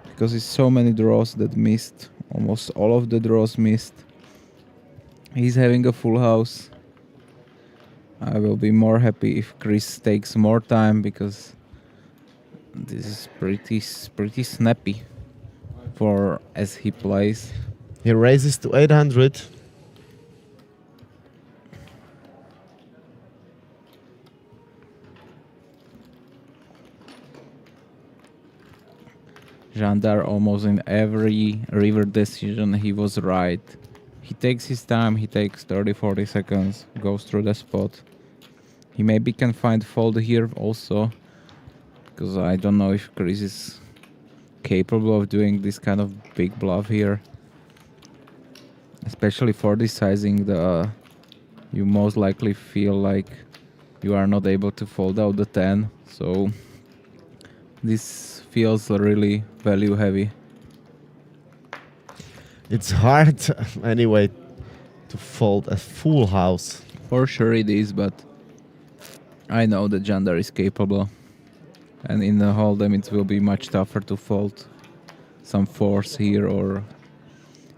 Because it's so many draws that missed. Almost all of the draws missed. He's having a full house. I will be more happy if Chris takes more time because this is pretty snappy for as he plays. He raises to 800. Jandar almost in every river decision he was right. He takes his time, he takes 30-40 seconds, goes through the spot. He maybe can find fold here also, because I don't know if Chris is capable of doing this kind of big bluff here. Especially for this sizing, you most likely feel like you are not able to fold out the 10, so this feels really value heavy. It's hard anyway to fold a full house. For sure it is, but I know that Jandar is capable. And in the hold'em it will be much tougher to fold some 4s here or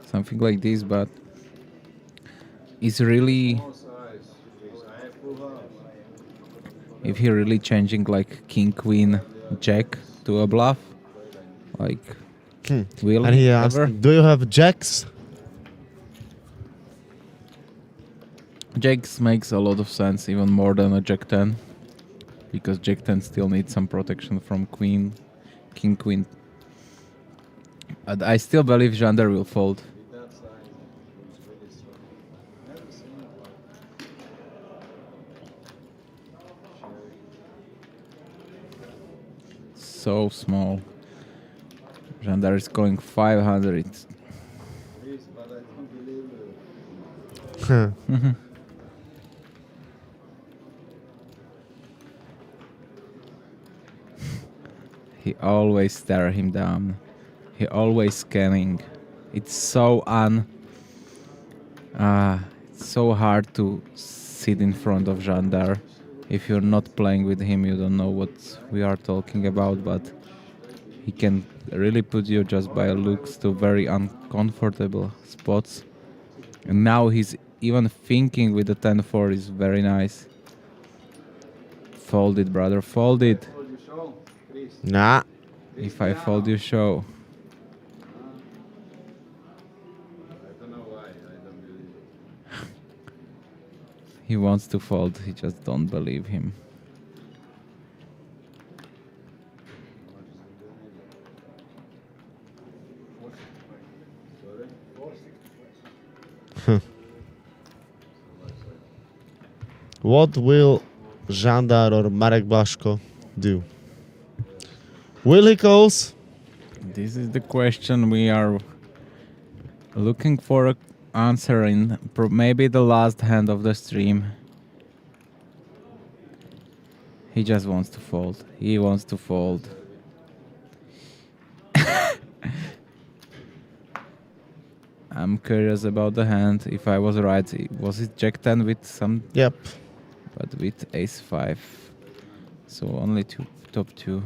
something like this, but it's really... If he really changing like King, Queen, Jack to a bluff, like will and he ever? asked, do you have jacks? Jacks makes a lot of sense, even more than a Jack 10, because Jack 10 still needs some protection from Queen, King, Queen. But I still believe Jandar will fold. So small. Jandar is going 500. He always stare him down. He always scanning. It's so it's so hard to sit in front of Jandar. If you're not playing with him, you don't know what we are talking about, but he can really put you just by looks to very uncomfortable spots. And now he's even thinking with the 10-4 is very nice. Fold it, brother, fold it. Nah. If I fold, you show. I don't know why, I don't believe it. He wants to fold, he just don't believe him. What will Jandar or Marek Blaszko do? Will he calls? This is the question we are looking for an answer in maybe the last hand of the stream. He just wants to fold. He wants to fold. I'm curious about the hand. If I was right, was it Jack 10 with some? Yep. But with Ace 5. So only top 2.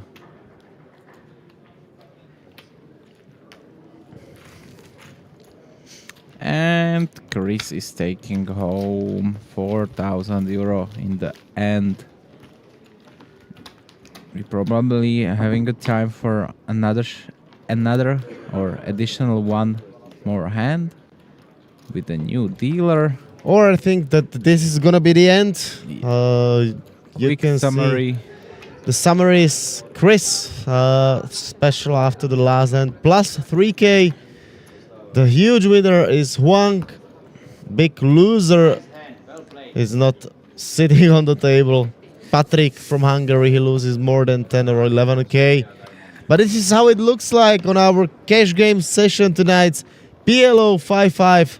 And Chris is taking home 4,000 euro in the end. We probably having a time for another or additional one more hand with a new dealer. Or I think that this is gonna be the end. You Quick can summary. see The summary is Chris, special after the last end, plus 3K. The huge winner is Huang. Big loser is not sitting on the table. Patrick from Hungary, he loses more than 10 or 11K. But this is how it looks like on our cash game session tonight. PLO 5-5.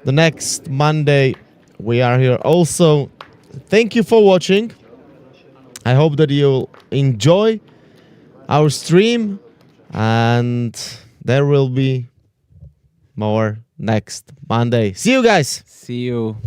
The next Monday we are here also. Thank you for watching. I hope that you'll enjoy our stream, and there will be more next Monday. See you guys. See you.